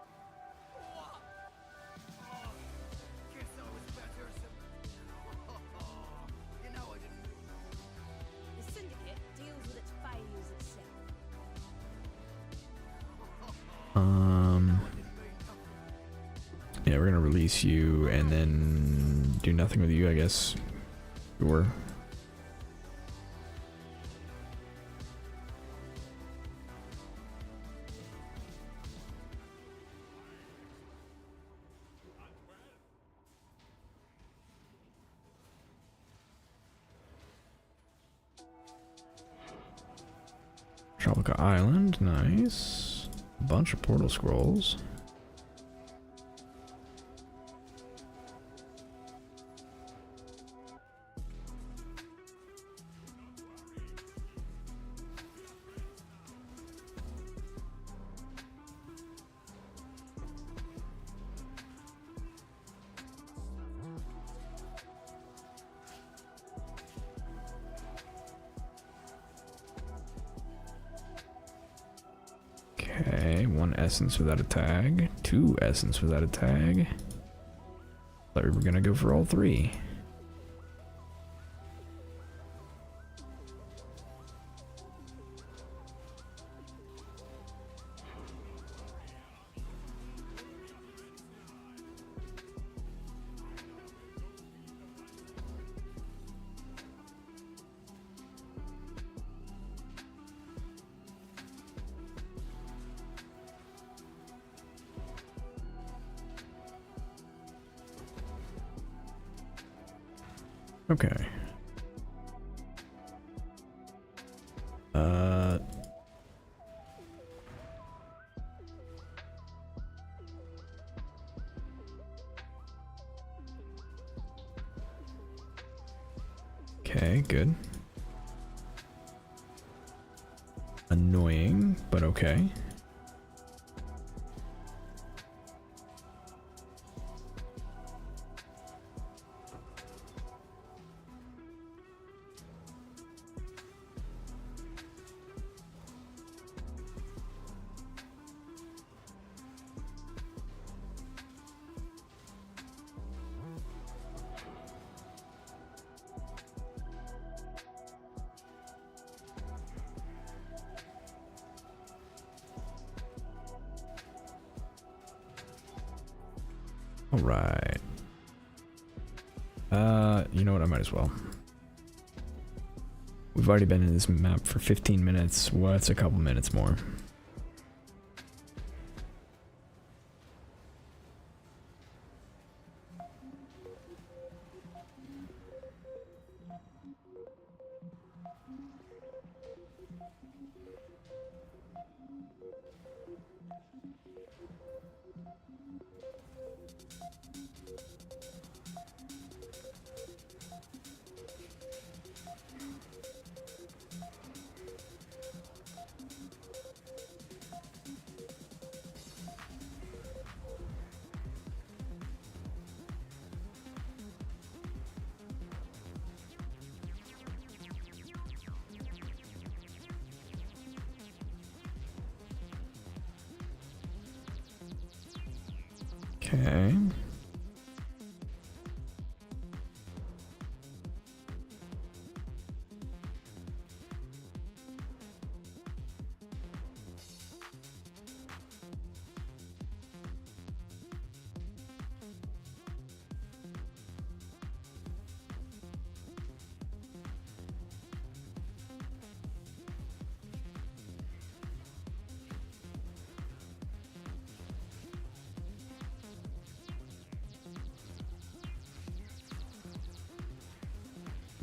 Guess I was better You know I didn't. The Syndicate deals with its failures itself. Yeah, we're gonna release you and then do nothing with you, I guess. Sure. Tropica Island, nice. Bunch of portal scrolls. Okay, 1 essence without a tag, 2 essence without a tag. Thought we were gonna go for all 3. Okay. Okay, good. Annoying, but okay. Alright. You know what? I might as well. We've already been in this map for 15 minutes. What's a couple minutes more? Okay.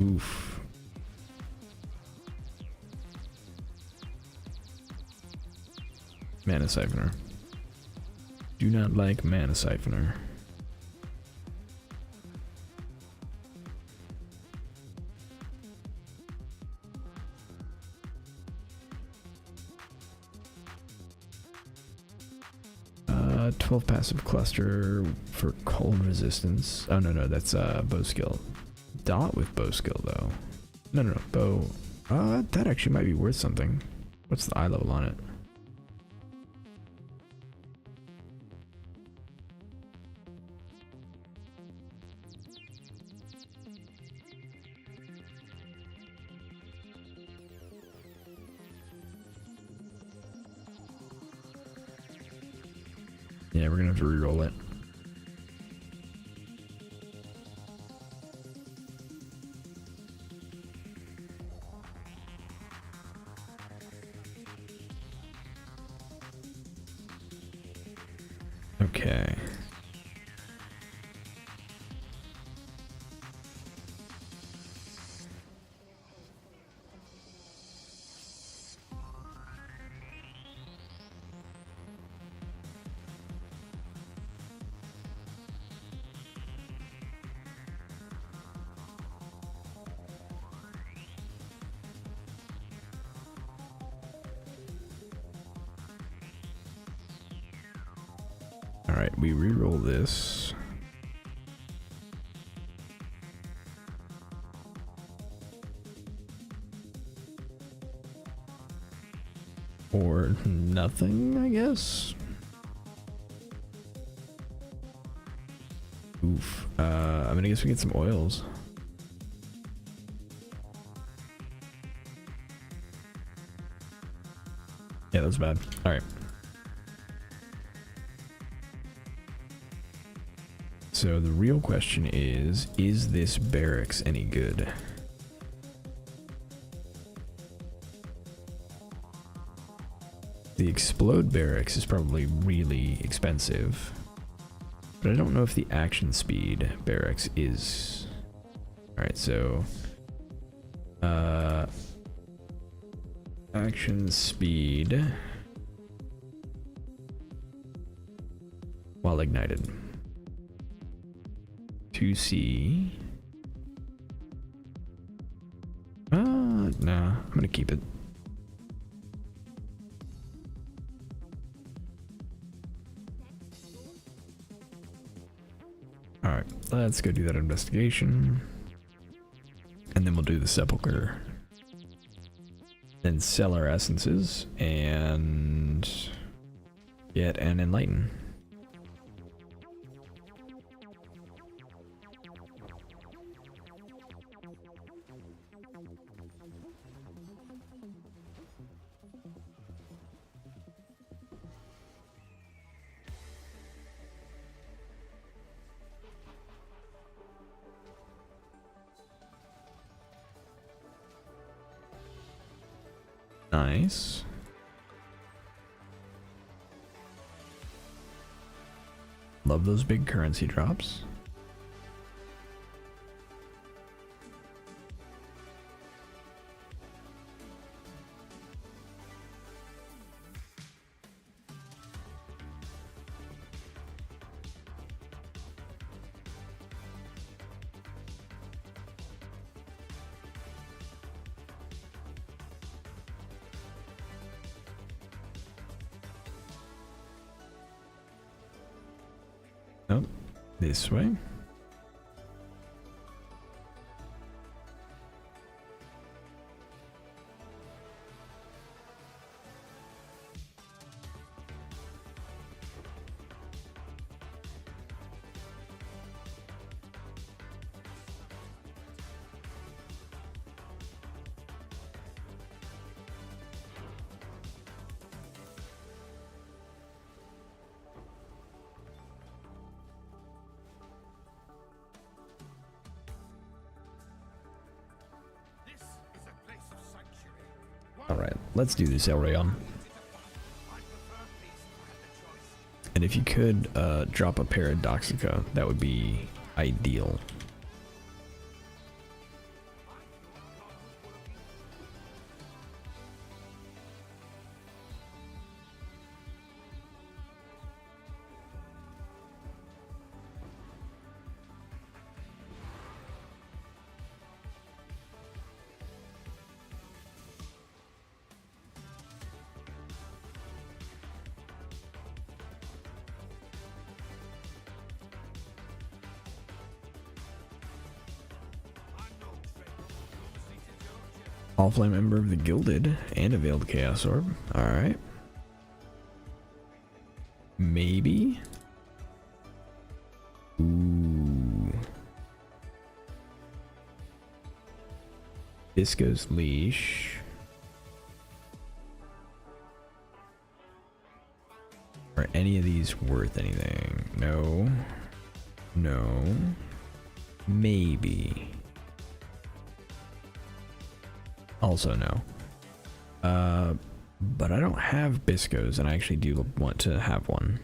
Oof. Mana Siphoner. Do not like Mana Siphoner. Uh, 12 passive cluster for cold resistance. Oh no, that's bow skill. Dot with bow skill though. No, bow. That actually might be worth something. What's the eye level on it? Yeah, we're gonna have to re-roll it. Okay. All right, we re-roll this. Or nothing, I guess. Oof. I mean, I guess we get some oils. Yeah, that's bad. All right. So the real question is this barracks any good? The explode barracks is probably really expensive, but I don't know if the action speed barracks is. All right, so action speed while ignited. 2C. Nah, I'm gonna keep it. Alright, let's go do that investigation. And then we'll do the sepulcher. Then sell our essences and get an enlighten. Nice. Love those big currency drops. Oh, this way. This is a place of sanctuary. All right, let's do this, Elrayon. I prefer peace if I had the choice. And if you could drop a Paradoxica, that would be ideal. All-flame member of the Gilded and a Veiled Chaos Orb. Alright. Maybe? Ooh. Disco's Leash. Are any of these worth anything? No. No. Maybe. Also no. But I don't have Biscos, and I actually do want to have one.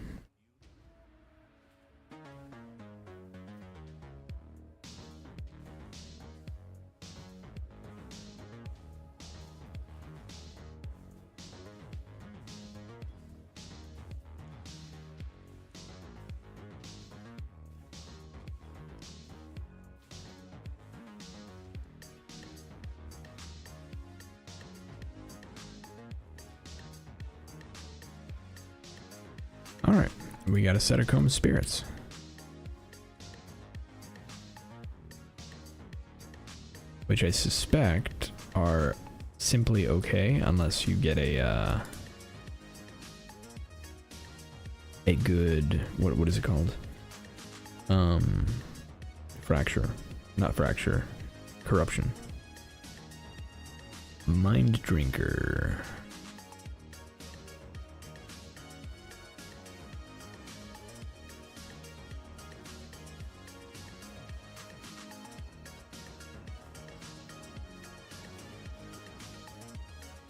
Alright, we got a set of Comb Spirits. Which I suspect are simply okay unless you get a good, what is it called? Fracture. Not fracture. Corruption. Mind Drinker.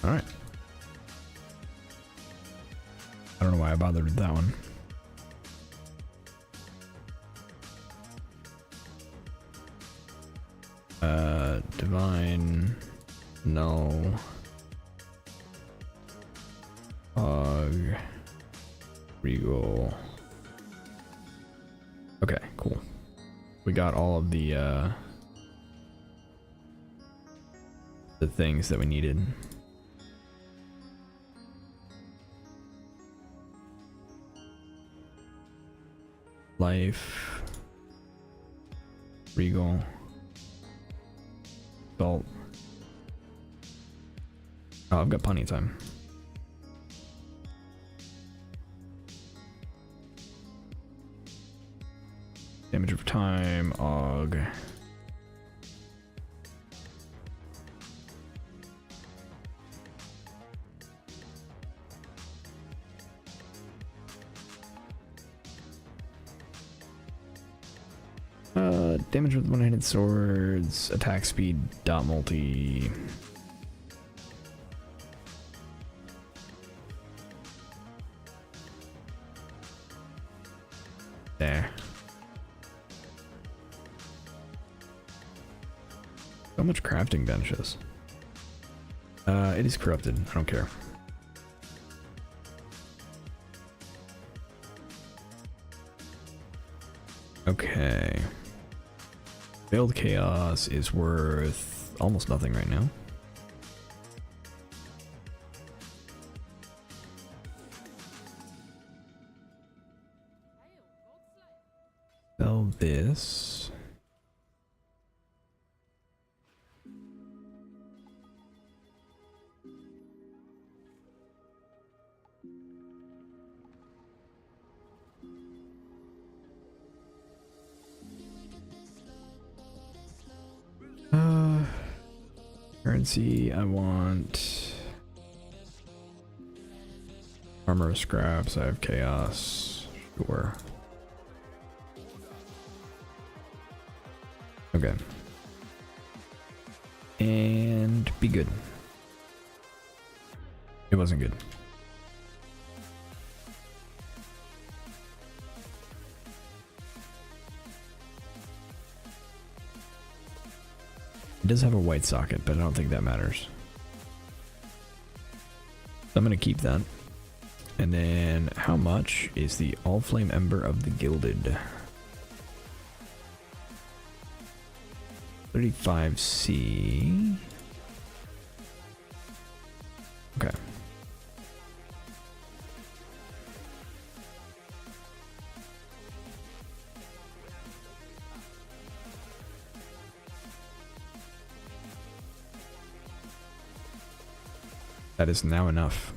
Alright. I don't know why I bothered with that one. Divine. No. Regal. Okay, cool. We got all of the things that we needed. Life, Regal, Salt. Oh, I've got plenty of time. Damage over time, Og. Damage with one-handed swords, attack speed, dot multi. There. So much crafting benches. It is corrupted. I don't care. Okay. Veiled Chaos is worth almost nothing right now. Sell this. Currency, I want armor scraps, I have chaos, sure. Okay. And be good. It wasn't good. It does have a white socket, but I don't think that matters. So I'm going to keep that. And then how much is the All Flame Ember of the Gilded? 35C. Okay. That is now enough.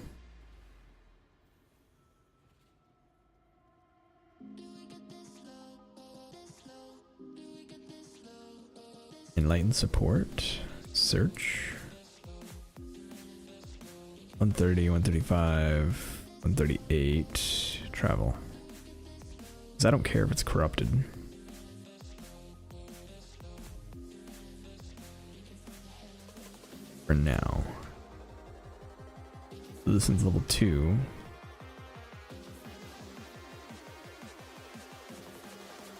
Enlightened support. Search. 130, 135, 138, travel. Because I don't care if it's corrupted. For now. So this is level 2.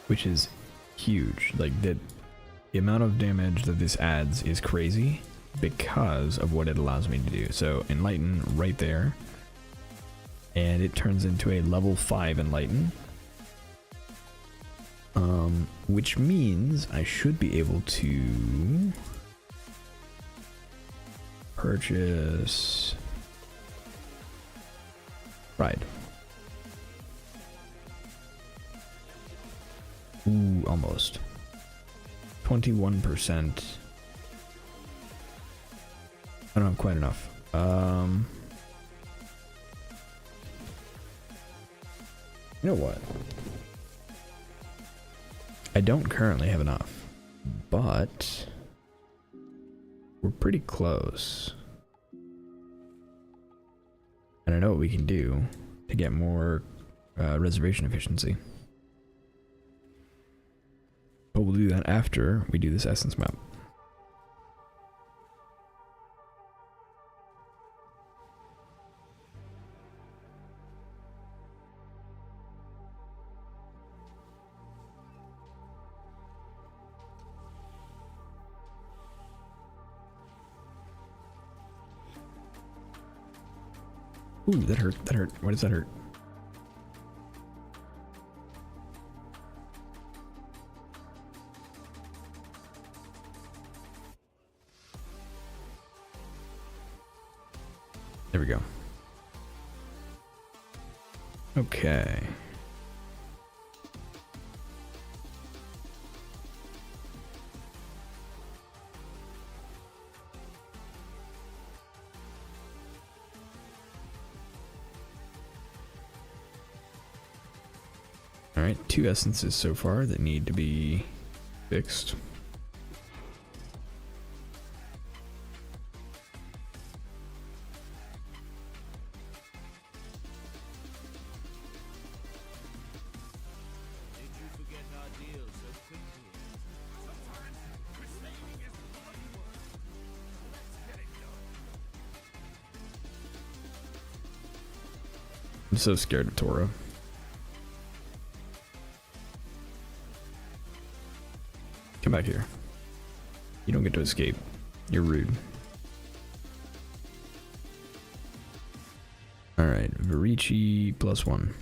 Which is huge. Like the amount of damage that this adds is crazy because of what it allows me to do. So Enlighten right there. And it turns into a level 5 Enlighten. Which means I should be able to purchase Pride. Ooh, almost. 21%. I don't have quite enough. You know what? I don't currently have enough, but we're pretty close. And I know what we can do to get more reservation efficiency. But we'll do that after we do this essence map. Ooh, that hurt, that hurt. Why does that hurt? There we go. Okay. Alright, 2 essences so far that need to be fixed. Did you forget our deal so quickly? Sometimes persuading is bloody work. Let's get it done. I'm so scared of Tora. Come back here. You don't get to escape. You're rude. Alright, Varici +1.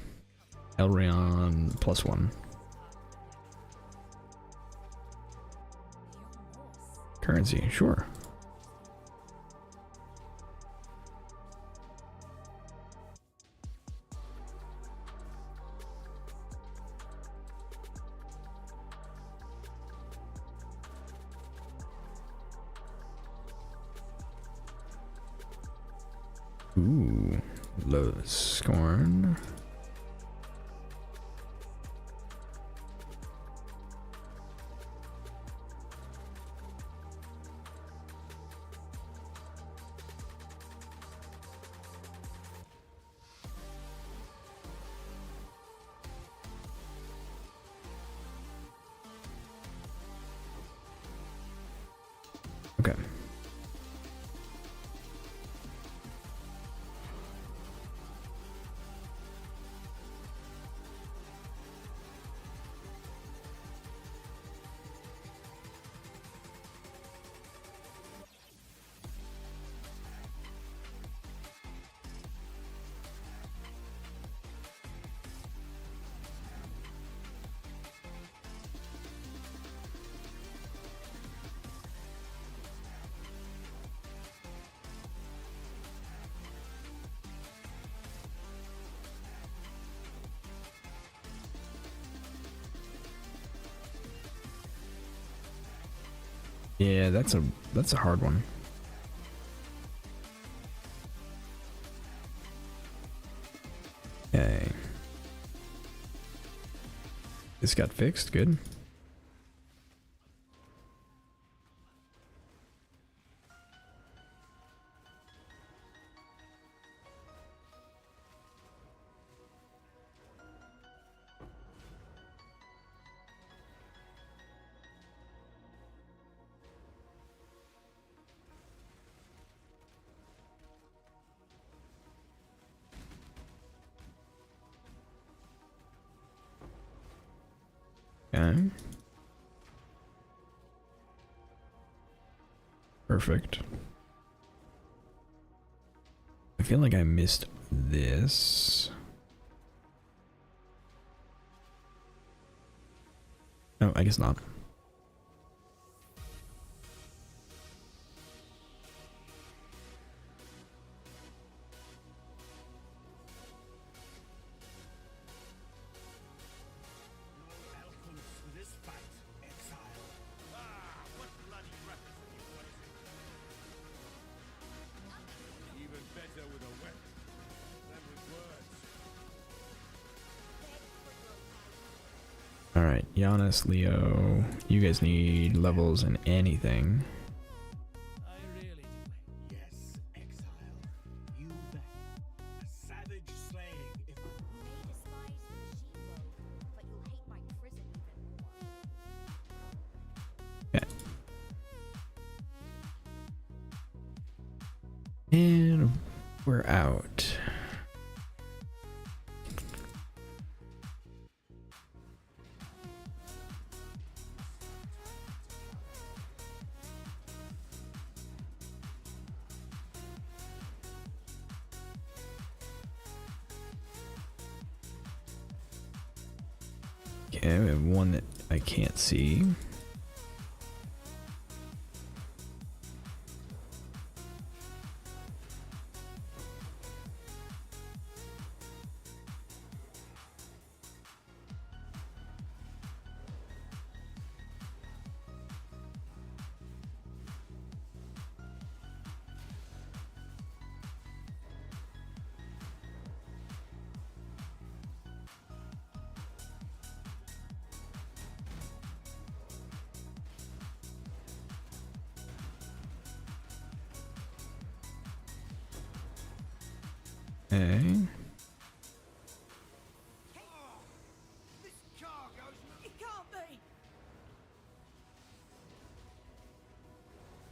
Elrayon +1. Currency, sure. Ooh, low scorn. Okay. Yeah, that's a hard one. Okay. This got fixed, good. Okay. Perfect. I feel like I missed this. Oh, I guess not. No outcomes for this fight, Exile. Ah, what bloody weapons have you got? Even better with a weapon than with words. Alright, Giannis, Leo, you guys need levels in anything. I really do. Yes, Exile. You bet. A savage slaying if You may despise the machine world, but you'll hate my prison even more. And we're out. Okay, we have one that I can't see. Okay. This cargo's It can't be!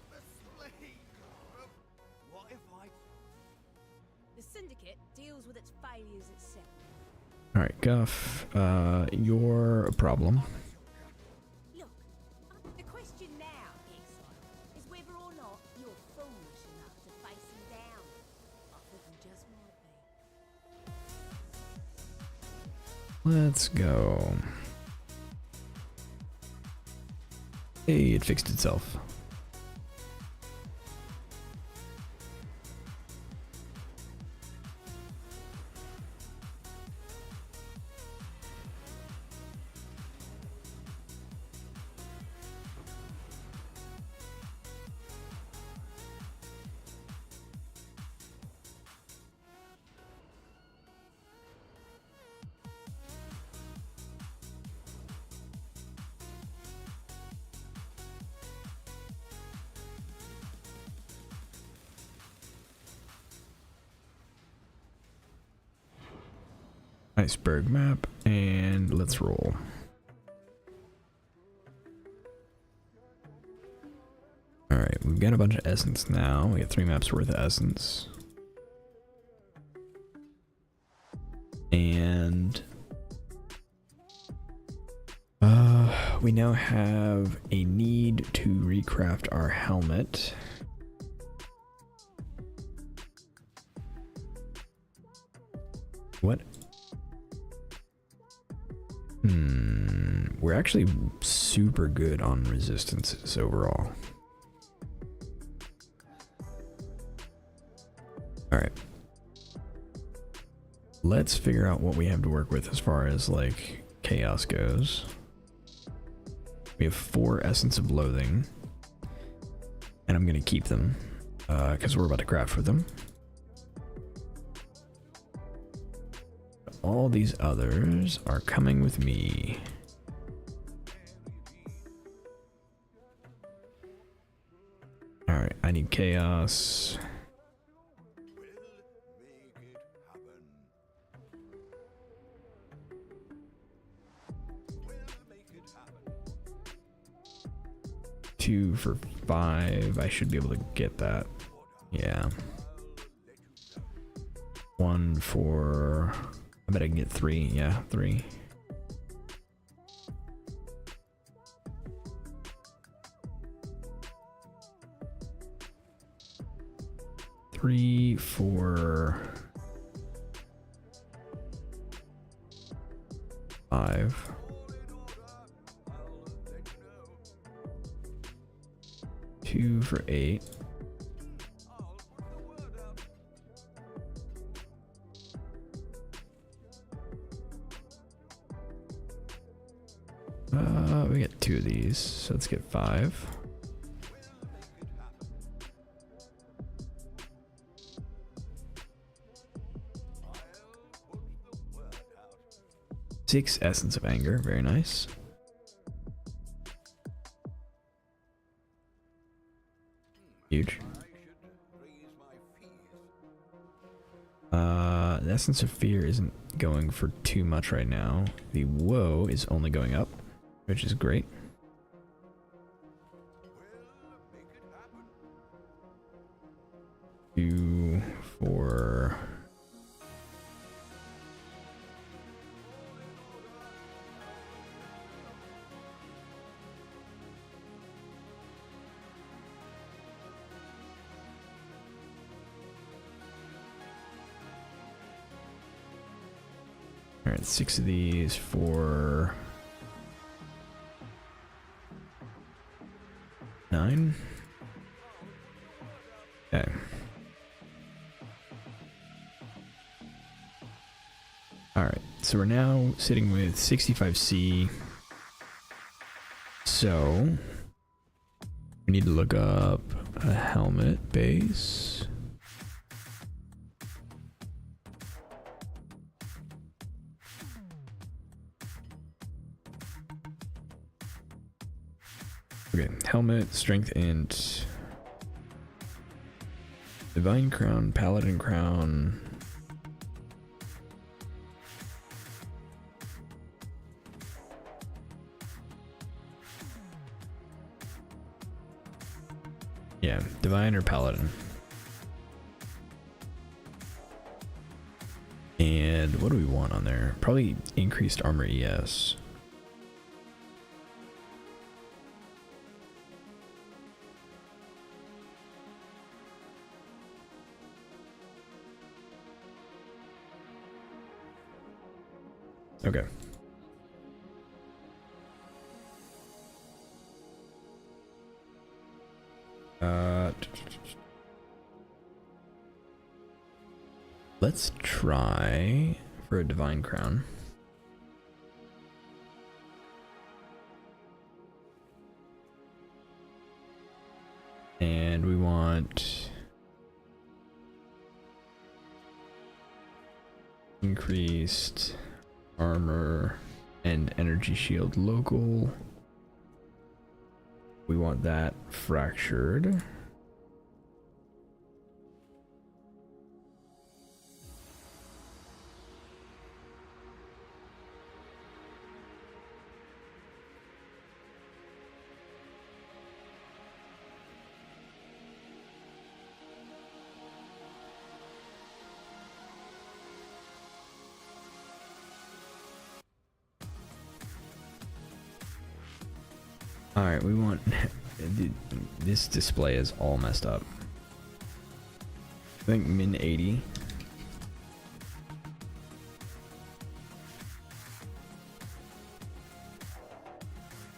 the spleen of... What if I... The Syndicate deals with its failures itself. Alright, Guff, you're a problem. Look, the question now, Exile, is whether or not you're foolish enough to face him down. I think you just might be. Let's go. Hey, it fixed itself. Iceberg map, and let's roll. Alright, we've got a bunch of essence now. We got 3 maps worth of essence. And we now have a need to recraft our helmet. What? We're actually super good on resistances overall. Alright. Let's figure out what we have to work with as far as like chaos goes. We have 4 Essence of Loathing. And I'm gonna keep them. Because we're about to craft with them. All these others are coming with me. Alright, I need chaos. We'll make it happen. We'll make it happen. 2 for 5. I should be able to get that. Yeah. 1 for... I bet I can get 3. Yeah, 3. 3, 4, 5. 2 for 8. We get 2 of these, so let's get 5. Six Essence of Anger, very nice. Huge. The Essence of Fear isn't going for too much right now. The Woe is only going up, which is great. Two, four. All right, 6 of these for 9. Okay. All right, so we're now sitting with 65C. So we need to look up a helmet base. Okay, helmet, strength, and divine crown, paladin crown. Yeah, divine or paladin. And what do we want on there? Probably increased armor ES. Okay. Let's try for a divine crown. And we want increased armor and energy shield local. We want that fractured. Alright, we want... This display is all messed up. I think min 80.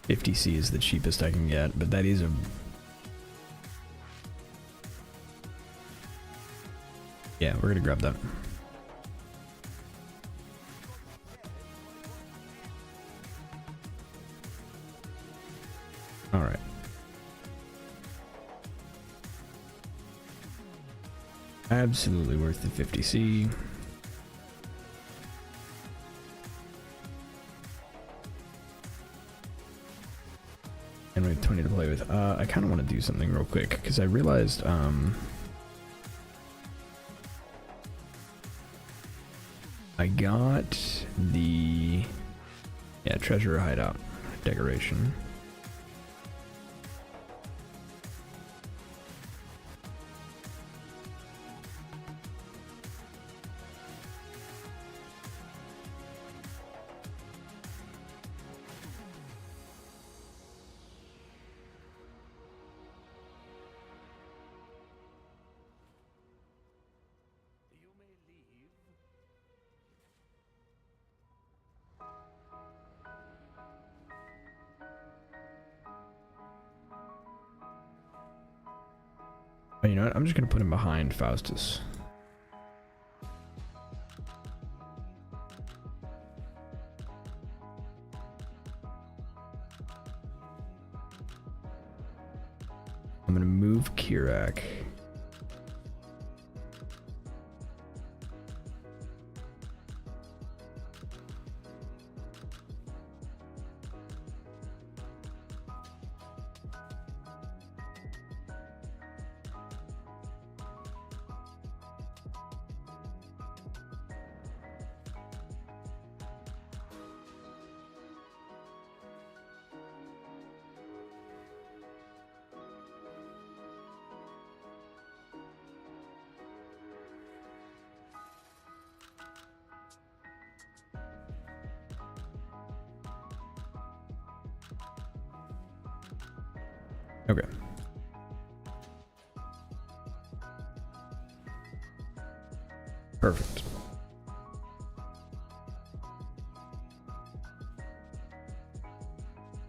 $50C is the cheapest I can get, but that is a... Yeah, we're gonna grab that. Alright. Absolutely worth the 50C. And we have 20 to play with. I kind of want to do something real quick because I realized I got the treasure hideout decoration. Oh, you know what? I'm just gonna put him behind Faustus. I'm gonna move Kirak. Okay. Perfect.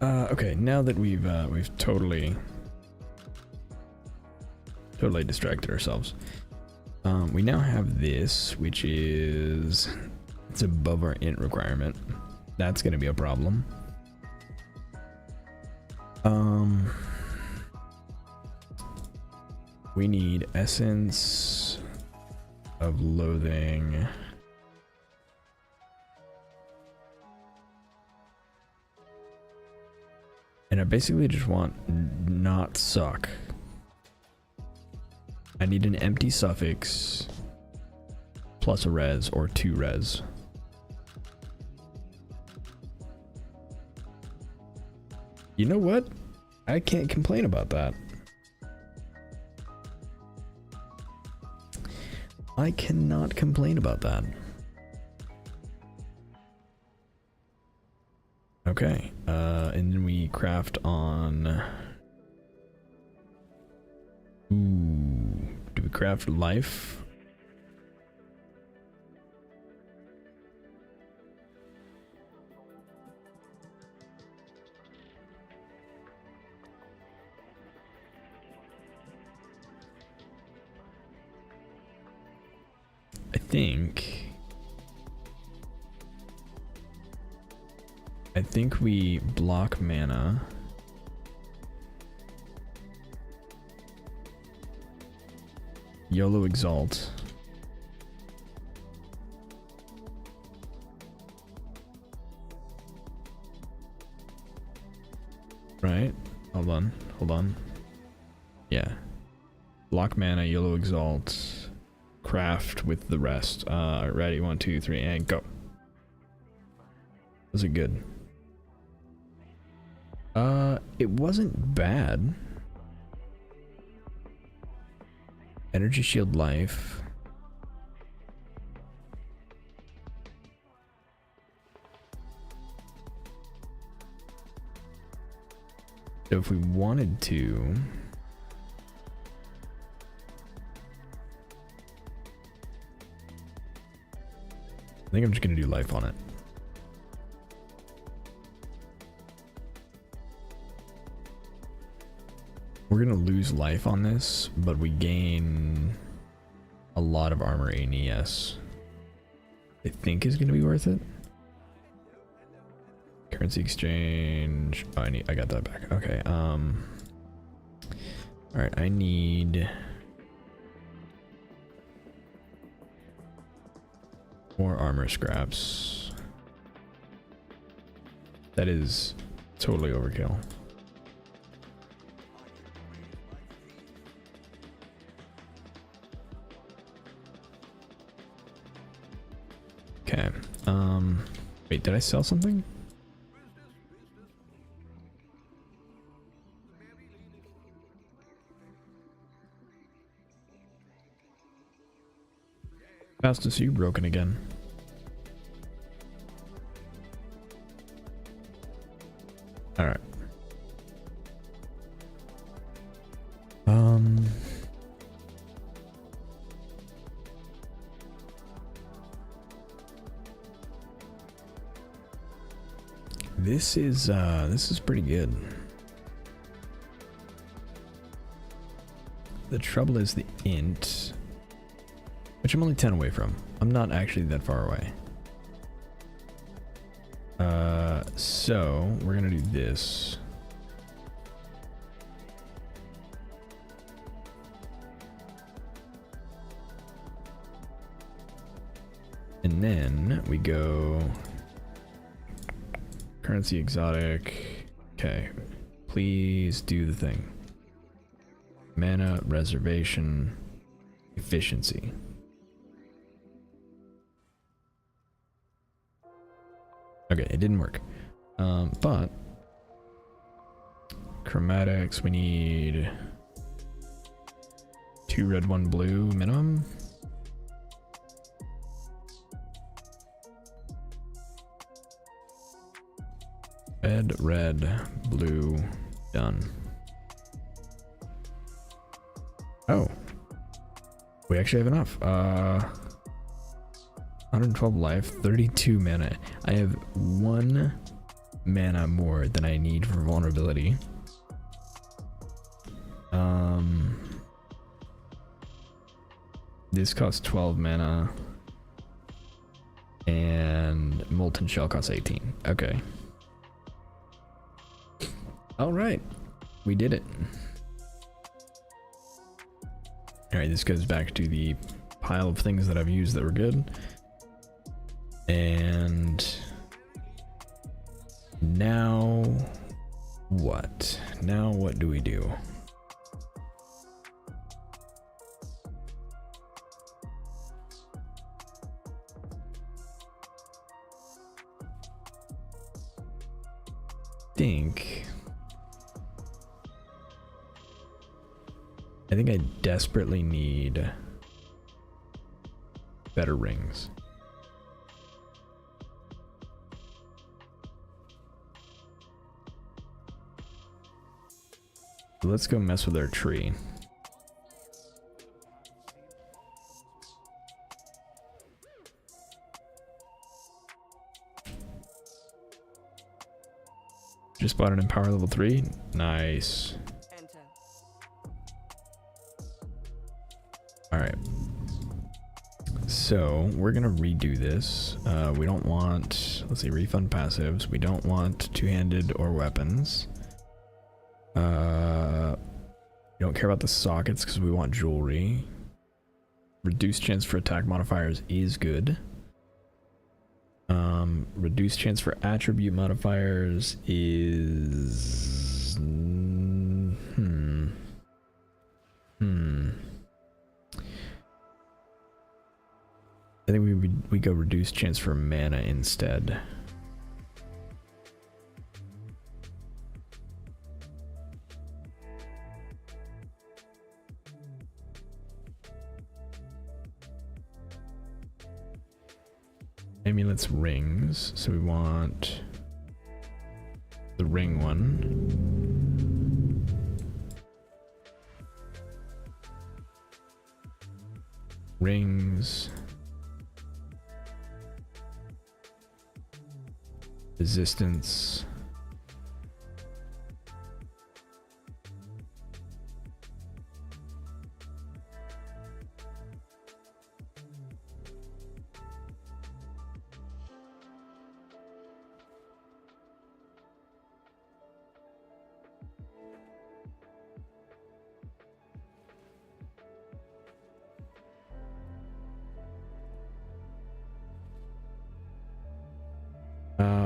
Okay, now that we've totally distracted ourselves, we now have this, which is it's above our int requirement. That's gonna be a problem. We need essence of loathing. And I basically just want not suck. I need an empty suffix plus a res or 2 res. You know what? I can't complain about that. I cannot complain about that. Okay, and then we craft on... Ooh, do we craft life? I think we block mana. YOLO Exalt. Right? Hold on. Yeah. Block mana, YOLO Exalt. Craft with the rest. Ready, 1, 2, 3, and go. Was it good? It wasn't bad. Energy shield life. So if we wanted to, I think I'm just gonna do life on it. We're gonna lose life on this, but we gain a lot of armor ANES. I think is gonna be worth it. Currency exchange. Oh, I got that back. Okay. All right. I need more armor scraps. That is totally overkill. Okay. Wait, did I sell something? Faustus, you broken again. All right. This is pretty good. The trouble is the int, which I'm only 10 away from. I'm not actually that far away. So we're gonna do this. And then we go currency exotic. Okay, please do the thing. Mana reservation efficiency. Okay, it didn't work. But chromatics, we need 2 red, 1 blue minimum. Red, blue, done. Oh, we actually have enough. 112 life, 32 mana. I have 1 mana more than I need for vulnerability. This costs 12 mana, and molten shell costs 18. Okay. All right, we did it. All right, this goes back to the pile of things that I've used that were good. And now what? Now what do we do? I think I desperately need better rings. Let's go mess with our tree. Just bought an Empower level 3. Nice. Enter. Alright. So we're gonna redo this. We don't want, let's see, refund passives. We don't want two-handed or weapons. We don't care about the sockets because we want jewelry. Reduced chance for attack modifiers is good. Reduced chance for attribute modifiers is I think we go reduced chance for mana instead. Amulets rings, so we want the ring one. Rings. Resistance.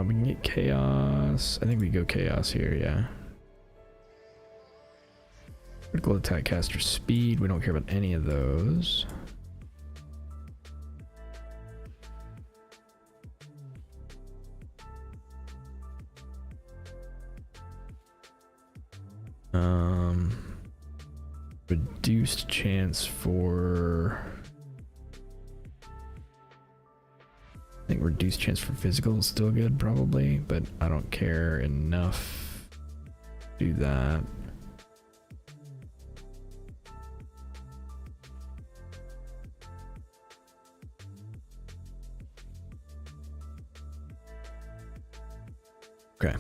We can get chaos. I think we go chaos here, yeah. Critical attack caster speed. We don't care about any of those. Reduced chance for, I think reduced chance for physical is still good probably, but I don't care enough to do that. Okay.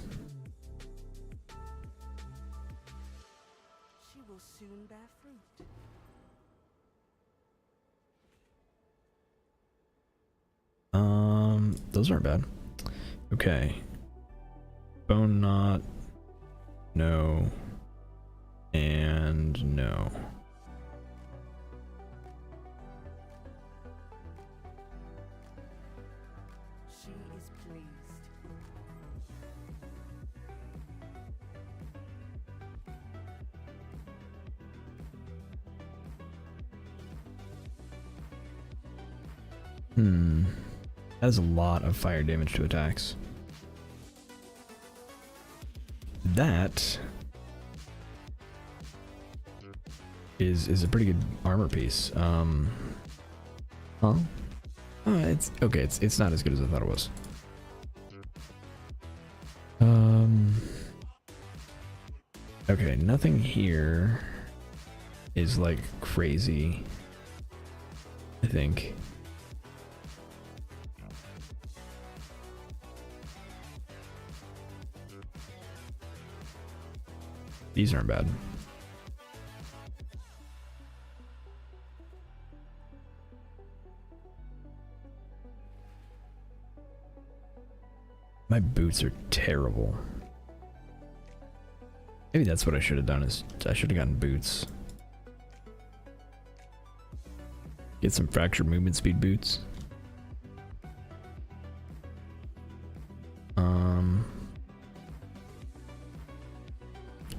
She will soon bear fruit. those aren't bad. Okay. Bone knot. No. And no. She is pleased. That is a lot of fire damage to attacks. That is a pretty good armor piece. Huh? It's okay. It's not as good as I thought it was. Okay, nothing here is like crazy, I think. These aren't bad. My boots are terrible. Maybe that's what I should have done, is I should have gotten boots. Get some fracture movement speed boots.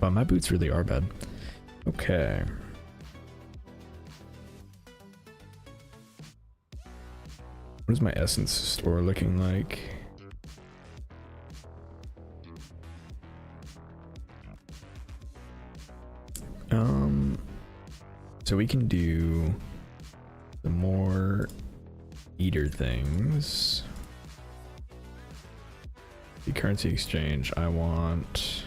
Wow, my boots really are bad. Okay. What is my essence store looking like? So we can do the more eater things. The currency exchange, I want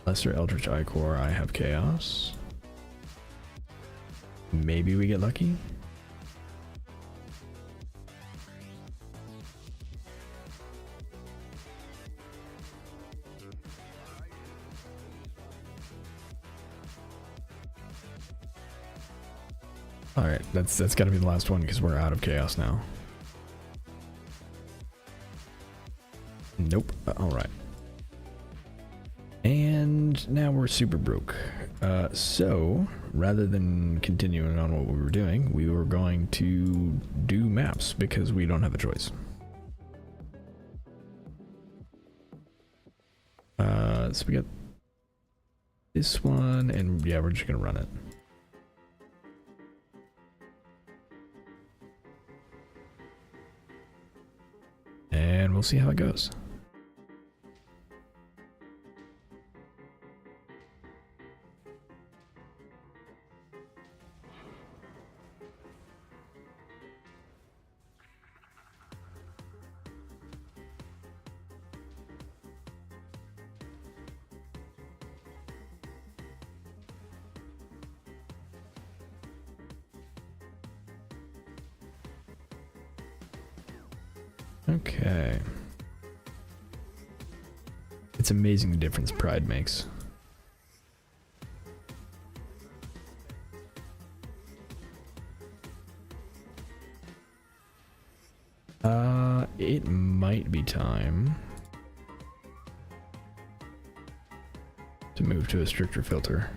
lesser eldritch ichor, I have chaos. Maybe we get lucky. Alright, that's gotta be the last one because we're out of chaos now. Nope. Alright. And now we're super broke. So, rather than continuing on what we were doing, we were going to do maps because we don't have a choice. So we got this one, and yeah, we're just gonna run it. And we'll see how it goes. Okay. It's amazing the difference pride makes. It might be time to move to a stricter filter.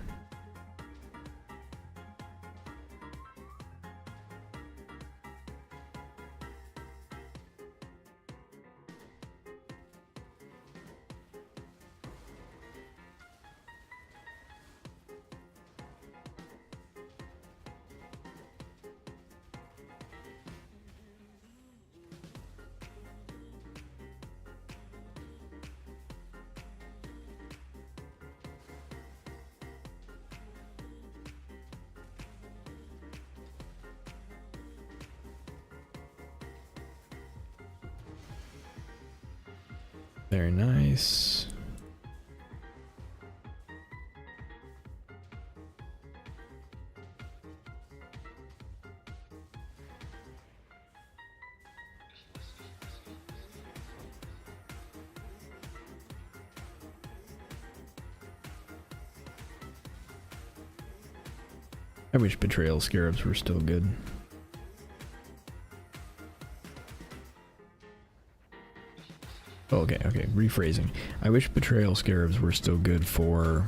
Very nice. I wish betrayal scarabs were still good. Oh, okay, okay. Rephrasing. I wish betrayal scarabs were still good for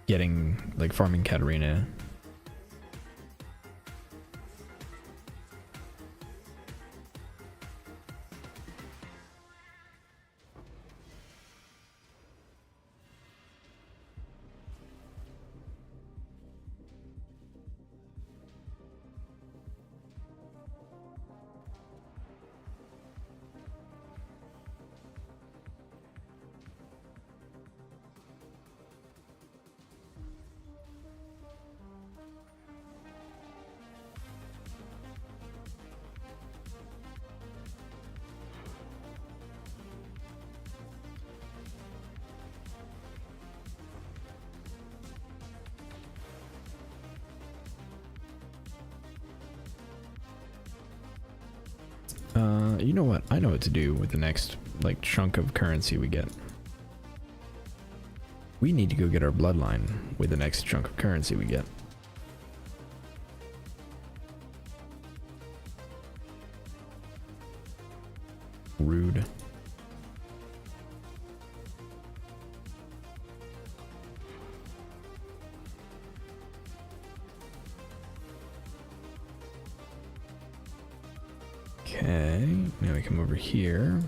getting, like, farming Katarina. You know what? I know what to do with the next, like, chunk of currency we get. We need to go get our bloodline with the next chunk of currency we get. Rude. Okay, now we come over here.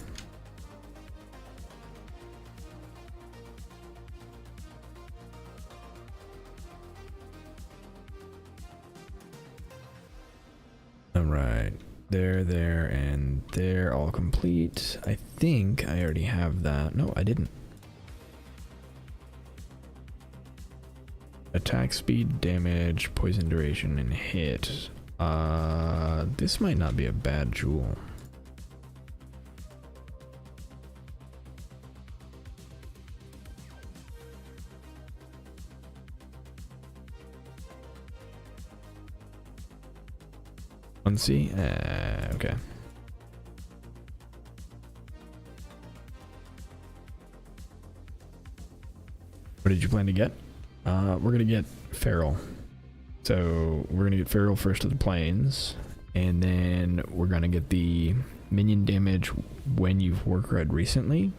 Alright, there, and there, all complete. I think I already have that. No, I didn't. Attack speed, damage, poison duration, and hit. This might not be a bad jewel. One C? Okay. What did you plan to get? We're gonna get Feral. So we're gonna get Feral first to the plains, and then we're gonna get the minion damage when you've Warcried recently,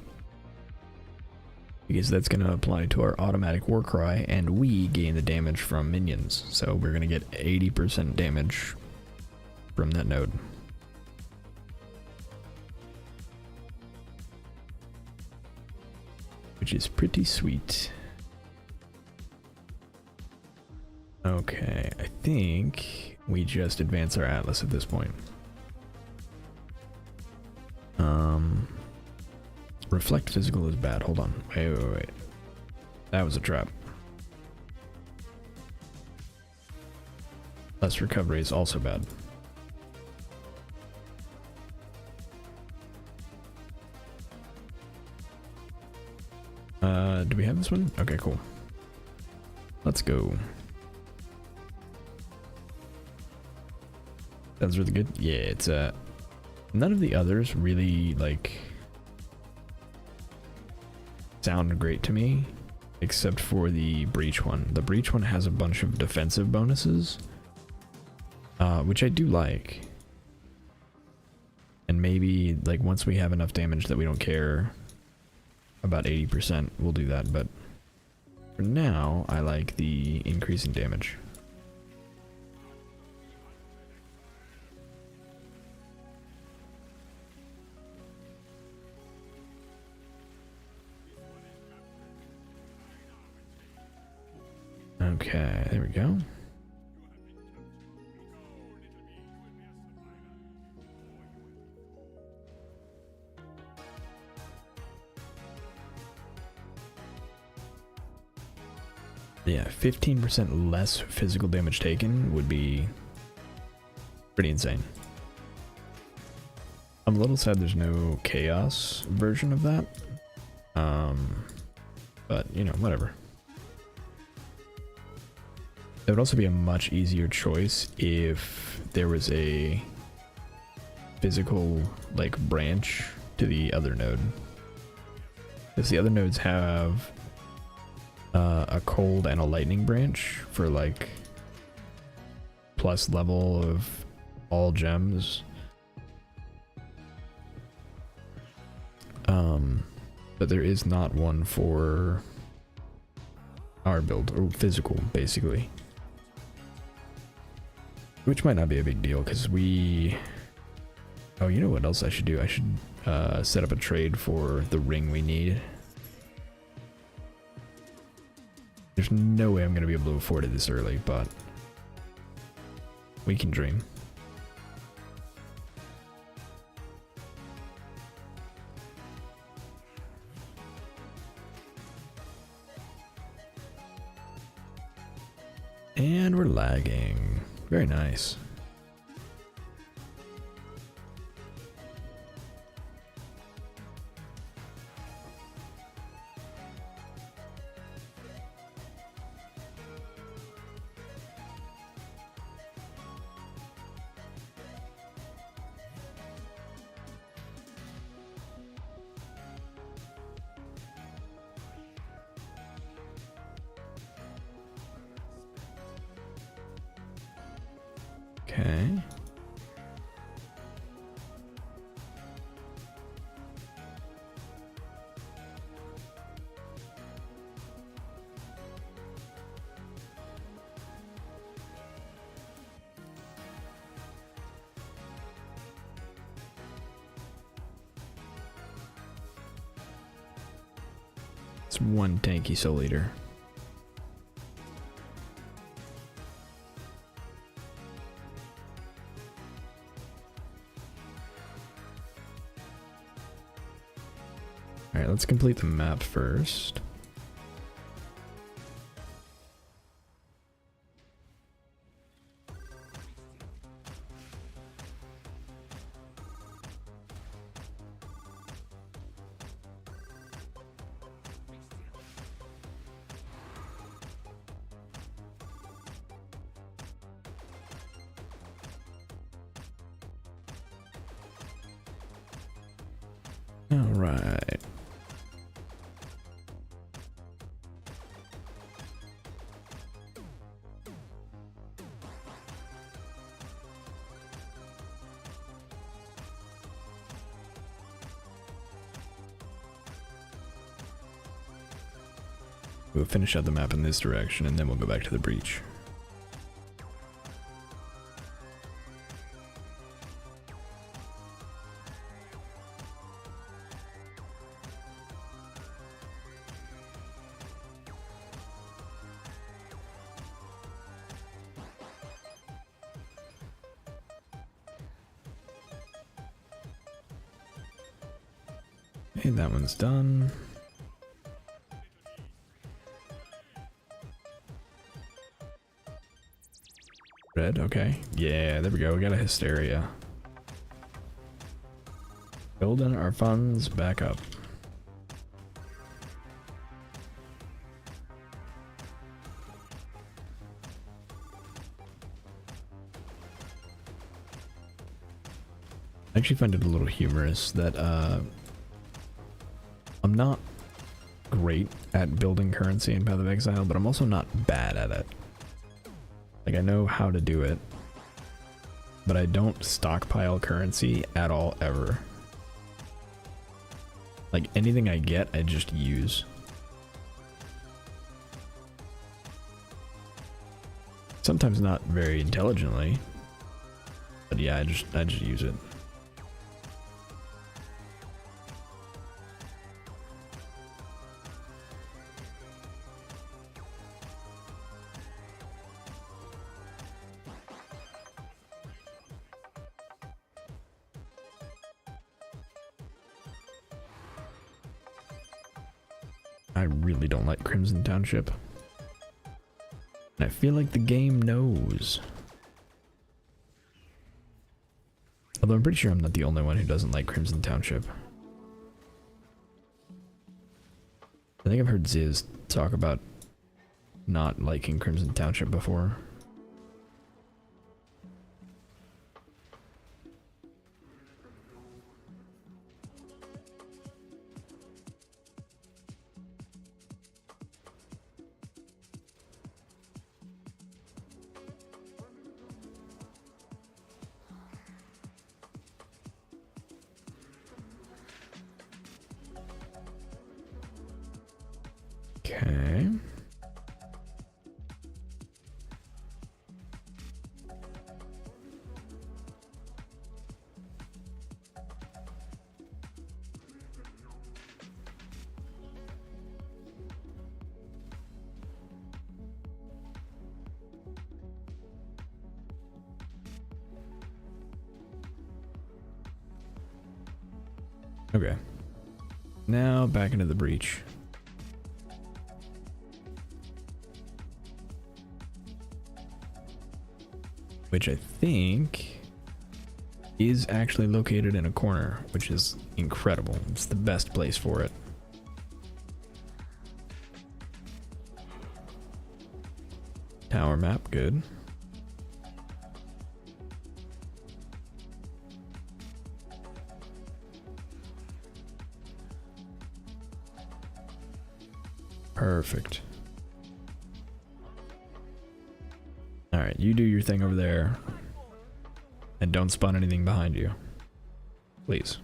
because that's gonna apply to our automatic Warcry, and we gain the damage from minions. So we're gonna get 80% damage from that node. Which is pretty sweet. Okay, I think we just advance our Atlas at this point. Reflect physical is bad. Hold on. Wait. That was a trap. Less recovery is also bad. Do we have this one? Okay, cool. Let's go. Sounds really good. Yeah, it's none of the others really like sound great to me, except for the breach one. The breach one has a bunch of defensive bonuses, which I do like. And maybe like once we have enough damage that we don't care about 80%, we'll do that. But for now, I like the increase in damage. Okay, there we go. Yeah, 15% less physical damage taken would be pretty insane. I'm a little sad there's no chaos version of that. But, you know, whatever. It would also be a much easier choice if there was a physical, like, branch to the other node. Because the other nodes have a cold and a lightning branch for, like, plus level of all gems. But there is not one for our build, or physical, basically. Which might not be a big deal, because we... Oh, you know what else I should do? I should set up a trade for the ring we need. There's no way I'm going to be able to afford it this early, but we can dream. And we're lagging. Very nice. Okay. It's one tanky soul eater. Alright, let's complete the map first. Alright. We'll finish out the map in this direction and then we'll go back to the breach. Okay, that one's done. Red, okay. Yeah, there we go. We got a hysteria. Building our funds back up. I actually find it a little humorous that I'm not great at building currency in Path of Exile, but I'm also not bad at it. Like, I know how to do it, but I don't stockpile currency at all, ever. Like, anything I get, I just use. Sometimes not very intelligently, but yeah, I just use it. I really don't like Crimson Township. And I feel like the game knows. Although I'm pretty sure I'm not the only one who doesn't like Crimson Township. I think I've heard Ziz talk about not liking Crimson Township before. Okay. Okay. Now back into the breach. Which I think is actually located in a corner, which is incredible. It's the best place for it. Tower map, good. Perfect. Alright, you do your thing over there. And don't spawn anything behind you. Please.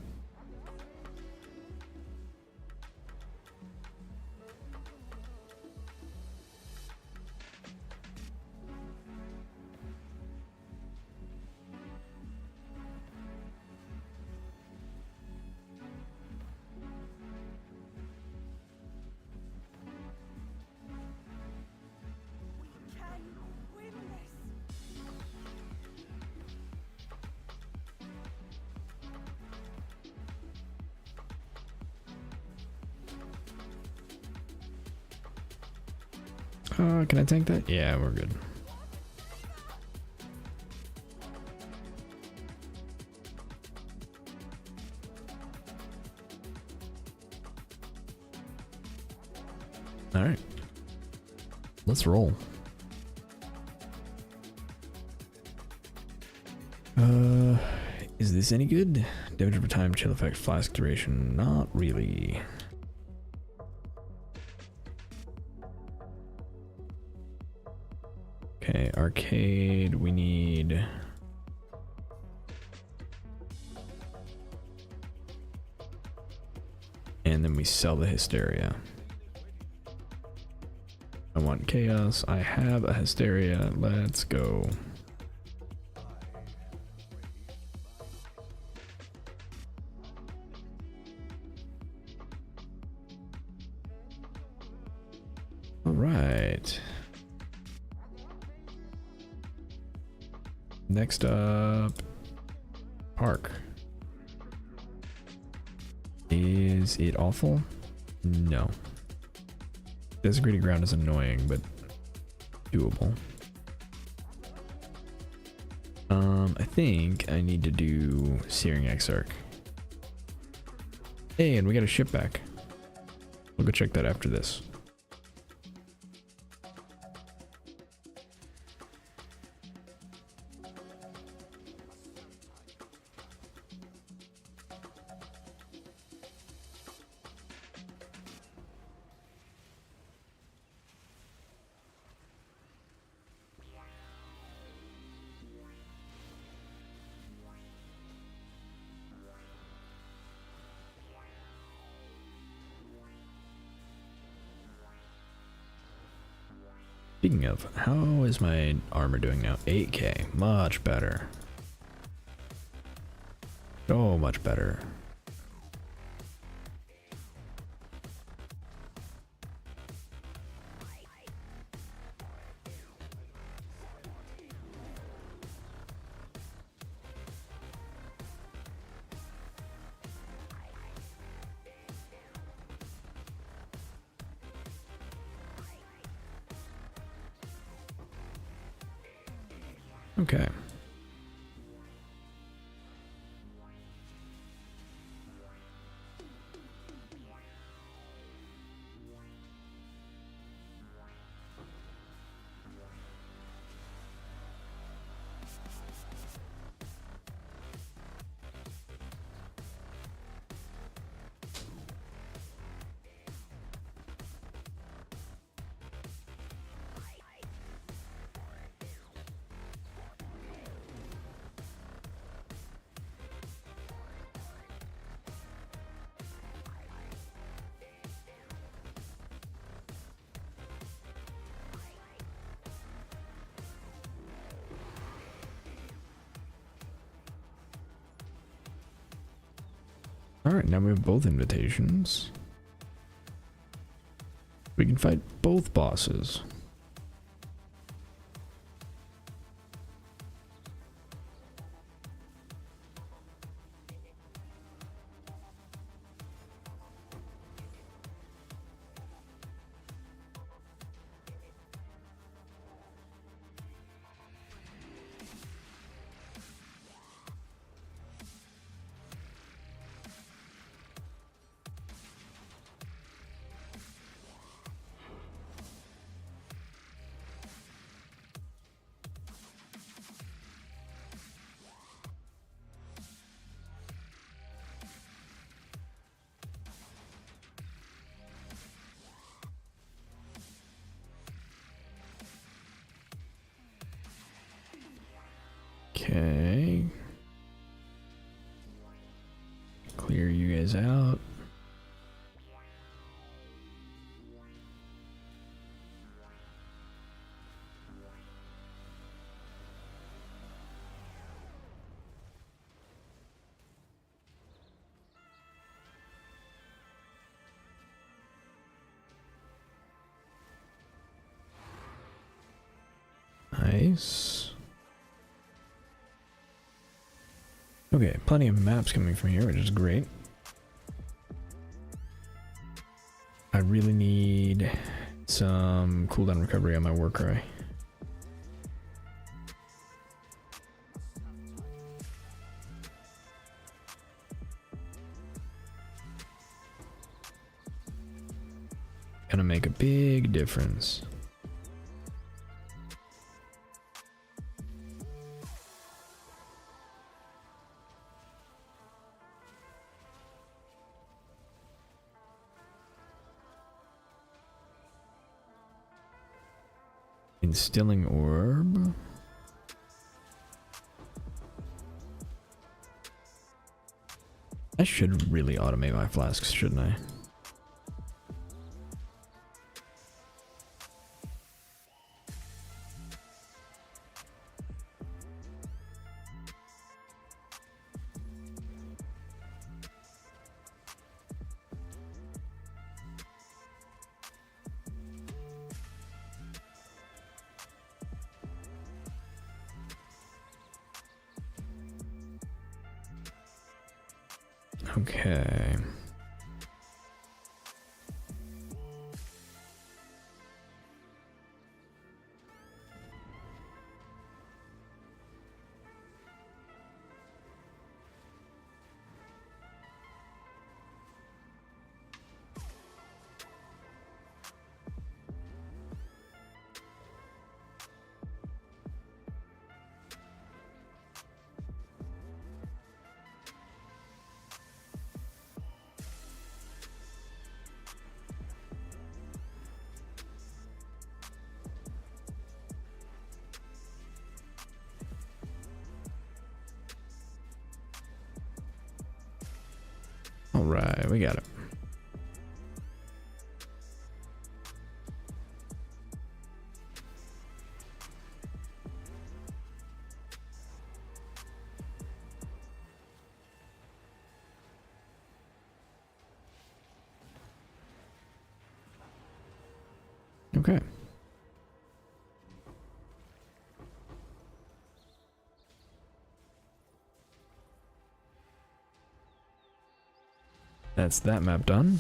Can win this. Can I tank that? Yeah, we're good. Alright. Let's roll. Is this any good? Damage over time, chill effect, flask duration. Not really. Okay, arcade, we need... And then we sell the hysteria. I want chaos. I have a hysteria. Let's go. All right. Next up, park. Is it awful? No. Desecrated ground is annoying, but doable. I think I need to do Searing Exarch. Hey, and we got a ship back. We'll go check that after this. Speaking of, how is my armor doing now? 8k, much better. So much better. Okay. Alright, now we have both invitations. We can fight both bosses. Okay. Clear you guys out. Nice. Okay, plenty of maps coming from here, which is great. I really need some cooldown recovery on my war cry. Gonna make a big difference. Instilling orb. I should really automate my flasks, shouldn't I? Okay. All right, we got it. Okay. That's that map done.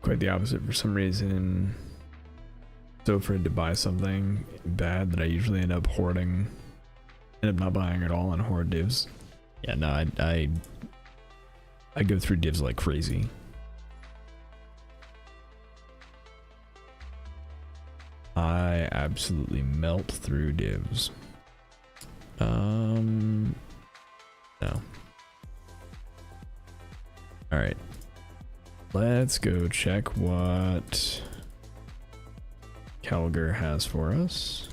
Quite the opposite for some reason. So afraid to buy something bad that I usually end up hoarding. End up not buying at all and hoard divs. Yeah, no, I go through divs like crazy. I absolutely melt through divs. No. Alright. Let's go check what Calgar has for us.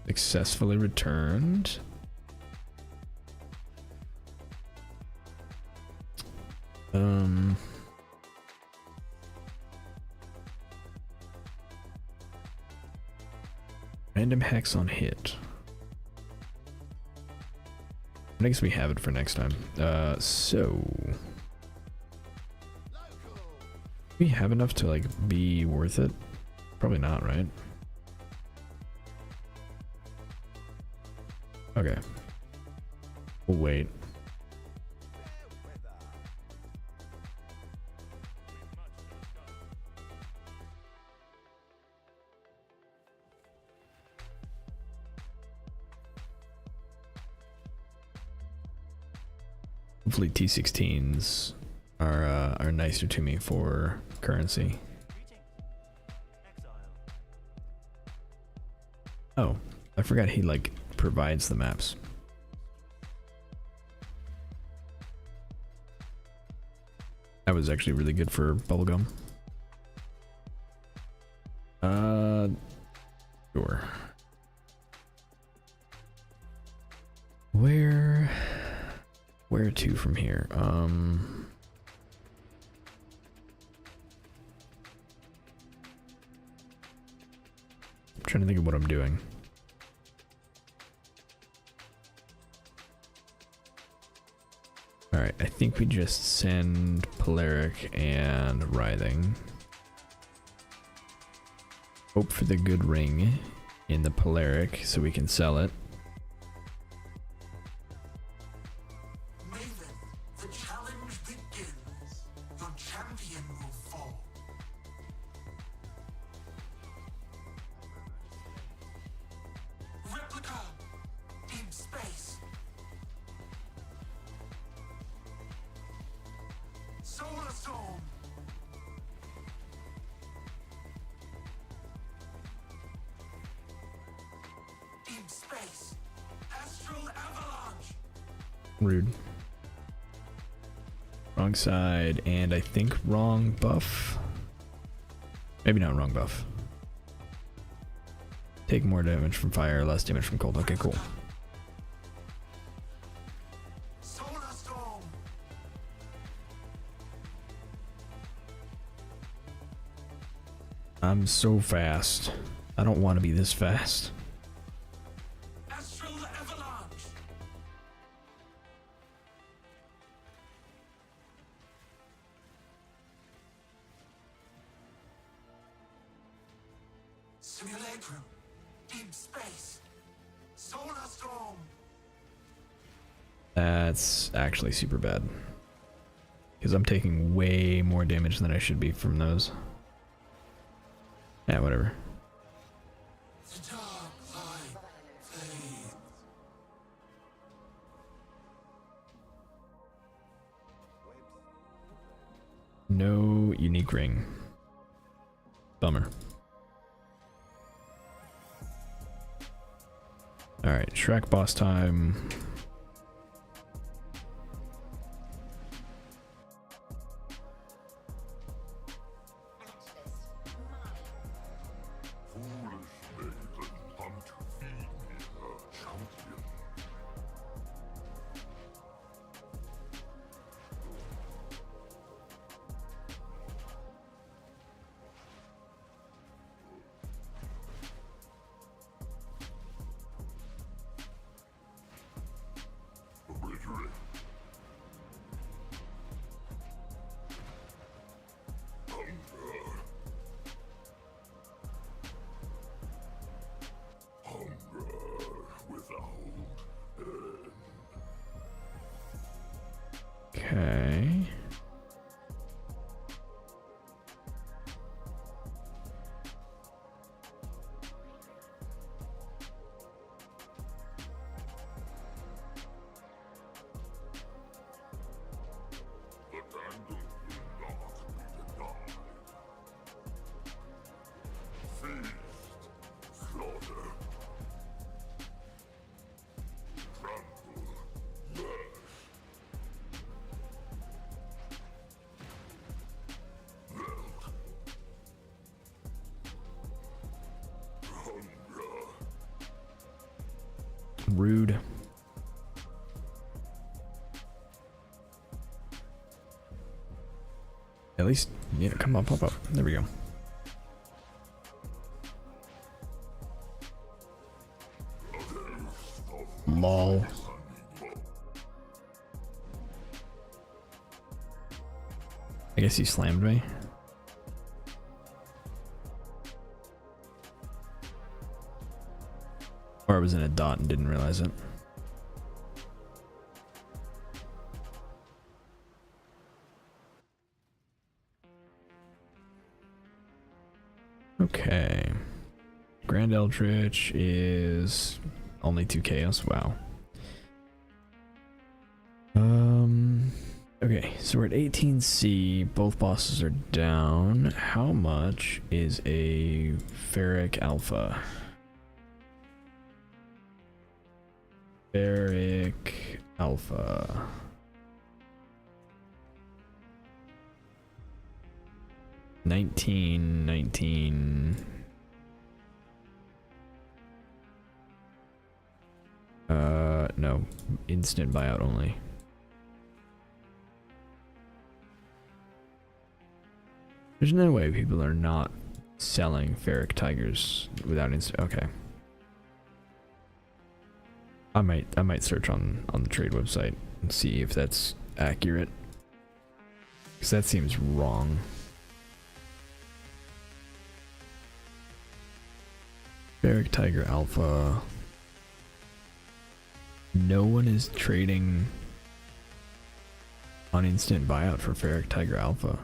Successfully returned. Um. Random hex on hit. I guess we have it for next time. So we have enough to like be worth it? Probably not, right? Okay. We'll wait. Hopefully T16s are nicer to me for currency. Oh, I forgot he like provides the maps. That was actually really good for bubblegum. Sure. Where to from here? I'm trying to think of what I'm doing. Alright, I think we just send Polaric and Writhing. Hope for the good ring in the Polaric so we can sell it. Maven, the challenge begins. Your champion will fall. Replica, deep space. Solar storm. Deep space. Astral avalanche. Rude. Wrong side, and I think wrong buff. Maybe not wrong buff. Take more damage from fire, less damage from cold. Okay, cool. Solar storm. I'm so fast. I don't want to be this fast. Astral avalanche. Simulacrum. Deep space. Solar storm. That's actually super bad. Because I'm taking way more damage than I should be from those. Yeah, whatever. The dark light fades. No unique ring. Bummer. Alright, Shrek boss time. Okay. Rude. At least, yeah, come on, pop up. There we go. Lol. I guess he slammed me. Or I was in a dot and didn't realize it. Okay. Grand Eldritch is only 2 chaos. Wow. Okay, so we're at 18C. Both bosses are down. How much is a Ferric Alpha? Ferric Alpha. $19. No. Instant buyout only. There's no way people are not selling Ferric Tigers without instant. Okay. I might search on the trade website and see if that's accurate. Because that seems wrong. Ferric Tiger Alpha. No one is trading on instant buyout for Ferric Tiger Alpha.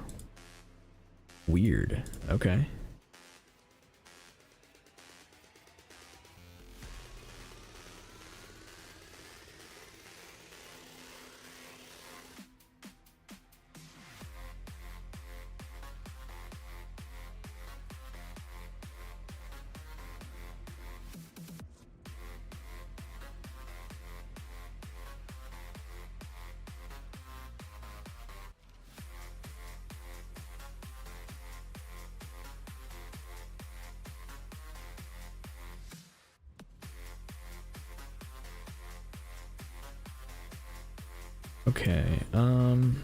Weird. Okay. Okay, do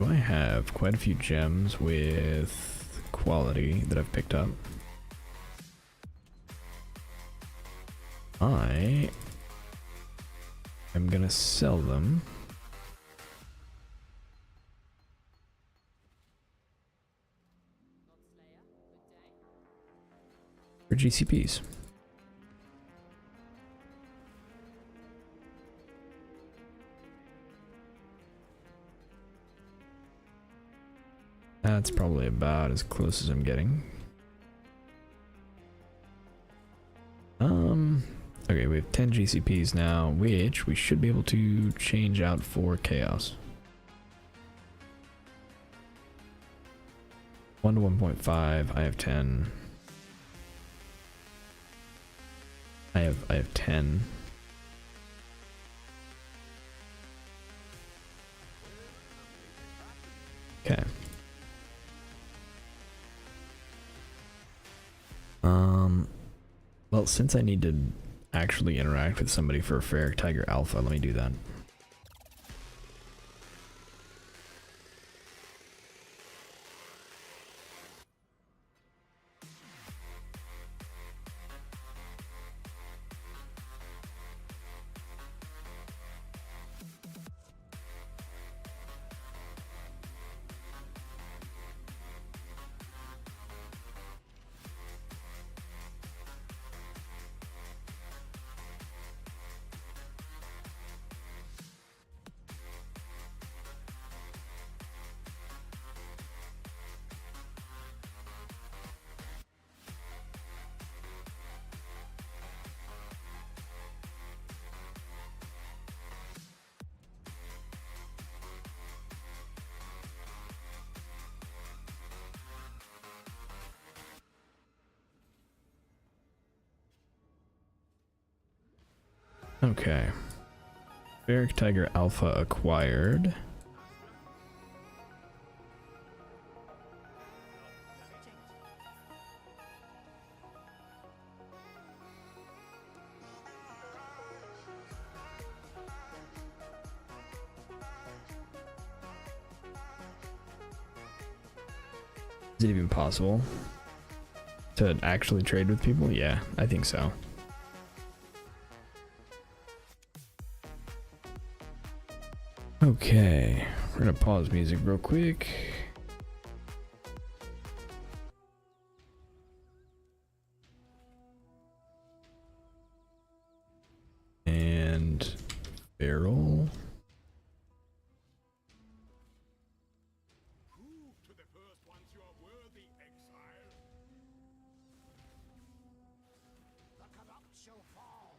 I have quite a few gems with quality that I've picked up? I am gonna sell them. For GCPs. That's probably about as close as I'm getting. Okay, we have 10 GCPs now, which we should be able to change out for chaos. 1 to 1.5, I have 10. I have 10. Okay. Well, since I need to actually interact with somebody for Ferric Tiger Alpha, let me do that. Okay. Ferric Tiger Alpha acquired. Is it even possible to actually trade with people? Yeah, I think so. Okay, we're gonna pause music real quick. And barrel. Prove to the first ones you are worthy, Exile. The corrupt shall fall.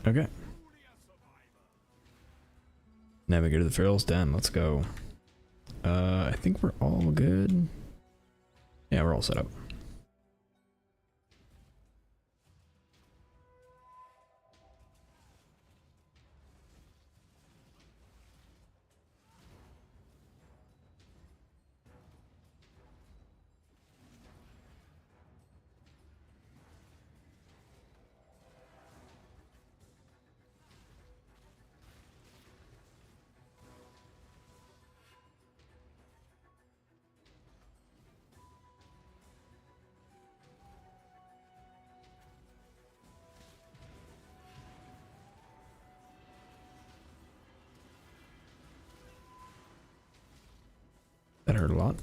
Okay. Navigator the Feral's done. Let's go. I think we're all good. Yeah, we're all set up. That hurt a lot.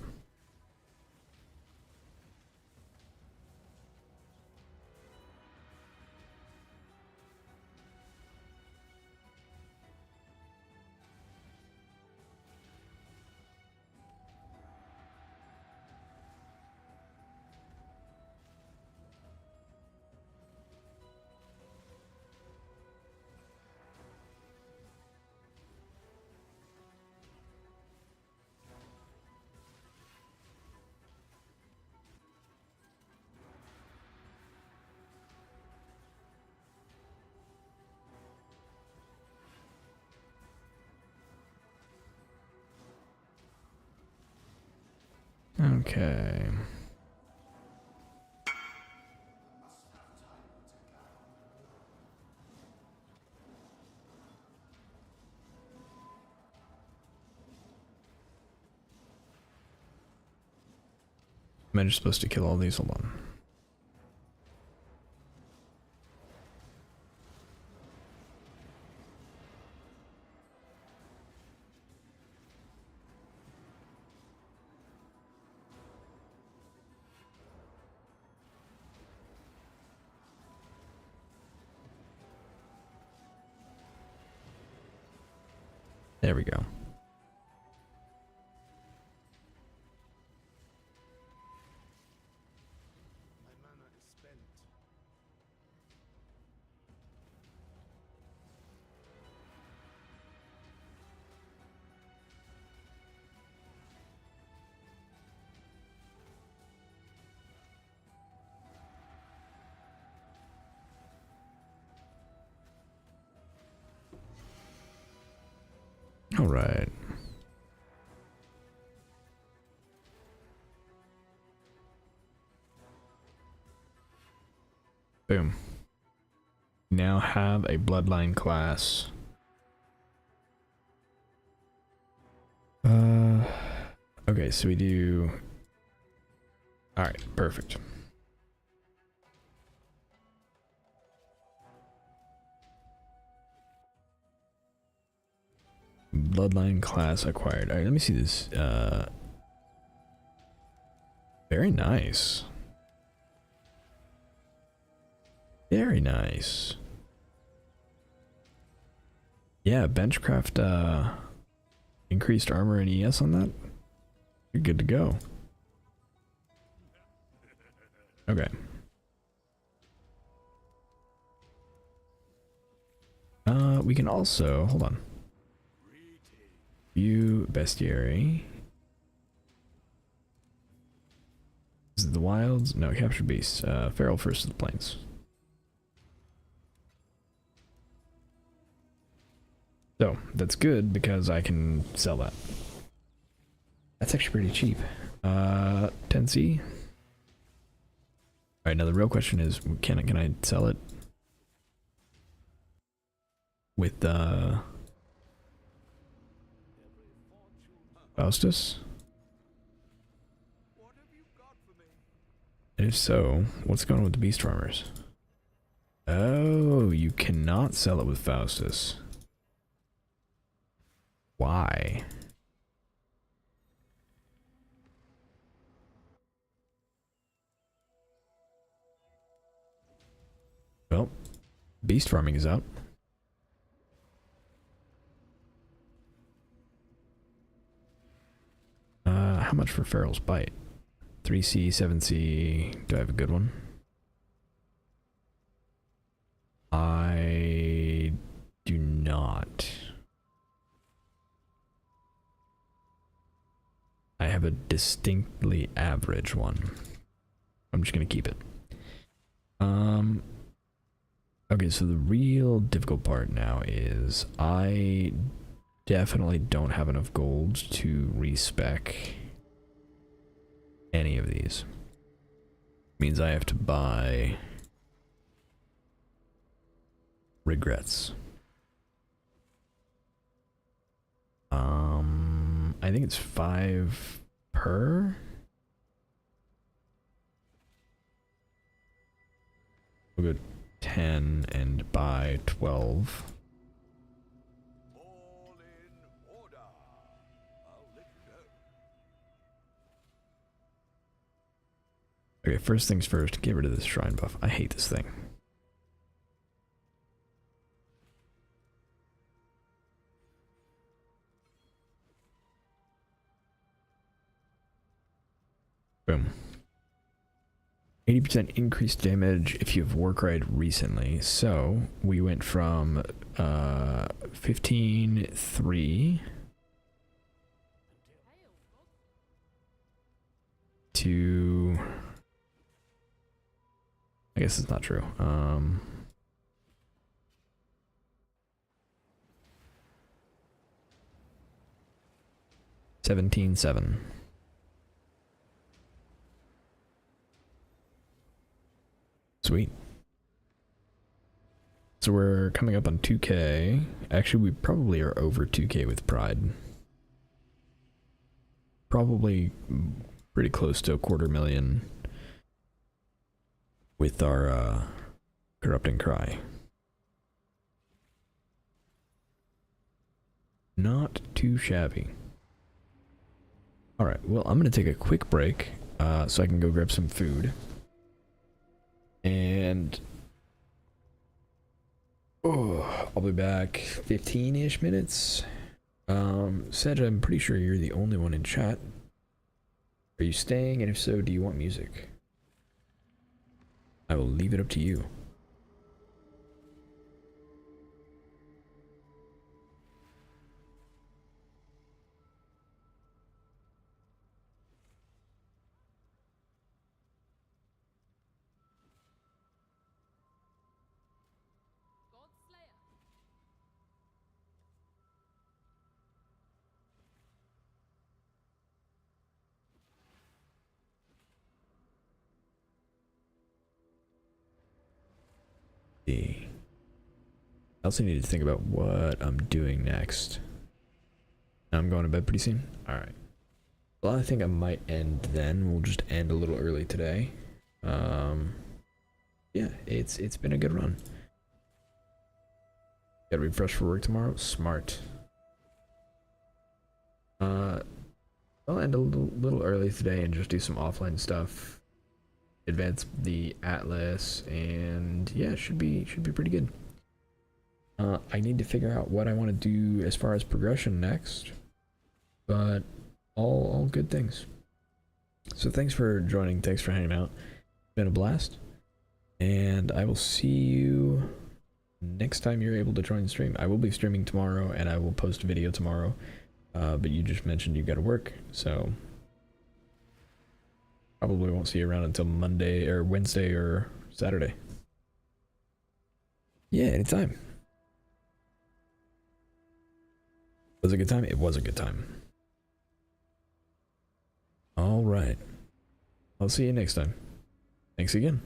Okay. Am I just supposed to kill all these? Hold on. There we go. My mana is spent. All right. Boom. Now have a bloodline class. Okay, so we do. All right, perfect. Bloodline class acquired. All right, let me see this. Very nice. Very nice. Yeah, benchcraft increased armor and ES on that. You're good to go. Okay. We can also hold on. View bestiary. Is it the wilds? No, captured beasts. Feral first of the plains. So that's good because I can sell that. That's actually pretty cheap. 10C. Alright, now the real question is, can I sell it with Faustus? What have you got for me? And if so, what's going on with the beast farmers? Oh, you cannot sell it with Faustus. Why? Well, beast farming is out. How much for Feral's Bite? 3C, 7C. Do I have a good one? I do not. I have a distinctly average one. I'm just gonna keep it. Okay, so the real difficult part now is I definitely don't have enough gold to respec any of these. Means I have to buy regrets. I think it's 5 per. We'll go 10 and buy 12. All in order. I'll let you know. Okay, first things first, get rid of this shrine buff. I hate this thing. Boom. 80% increased damage if you have Warcry recently. So we went from 15.3 to, I guess it's not true. 17.7. Sweet. So we're coming up on 2K. Actually, we probably are over 2K with Pride. Probably pretty close to 250,000 with our Corrupting Cry. Not too shabby. Alright, well, I'm going to take a quick break so I can go grab some food. And I'll be back 15-ish minutes. Said I'm pretty sure you're the only one in chat. Are you staying? And if so, do you want music? I will leave it up to you. I also need to think about what I'm doing next. I'm going to bed pretty soon. Alright. Well, I think I might end then. We'll just end a little early today. Yeah, it's been a good run. Gotta refresh for work tomorrow. Smart. I'll end a little early today and just do some offline stuff. Advance the Atlas, and yeah, should be pretty good. I need to figure out what I want to do as far as progression next, but all good things. So thanks for joining, thanks for hanging out. It's been a blast, and I will see you next time you're able to join the stream. I will be streaming tomorrow, and I will post a video tomorrow, but you just mentioned you gotta work, so probably won't see you around until Monday or Wednesday or Saturday. Yeah, anytime. Was it a good time? It was a good time. Alright. I'll see you next time. Thanks again.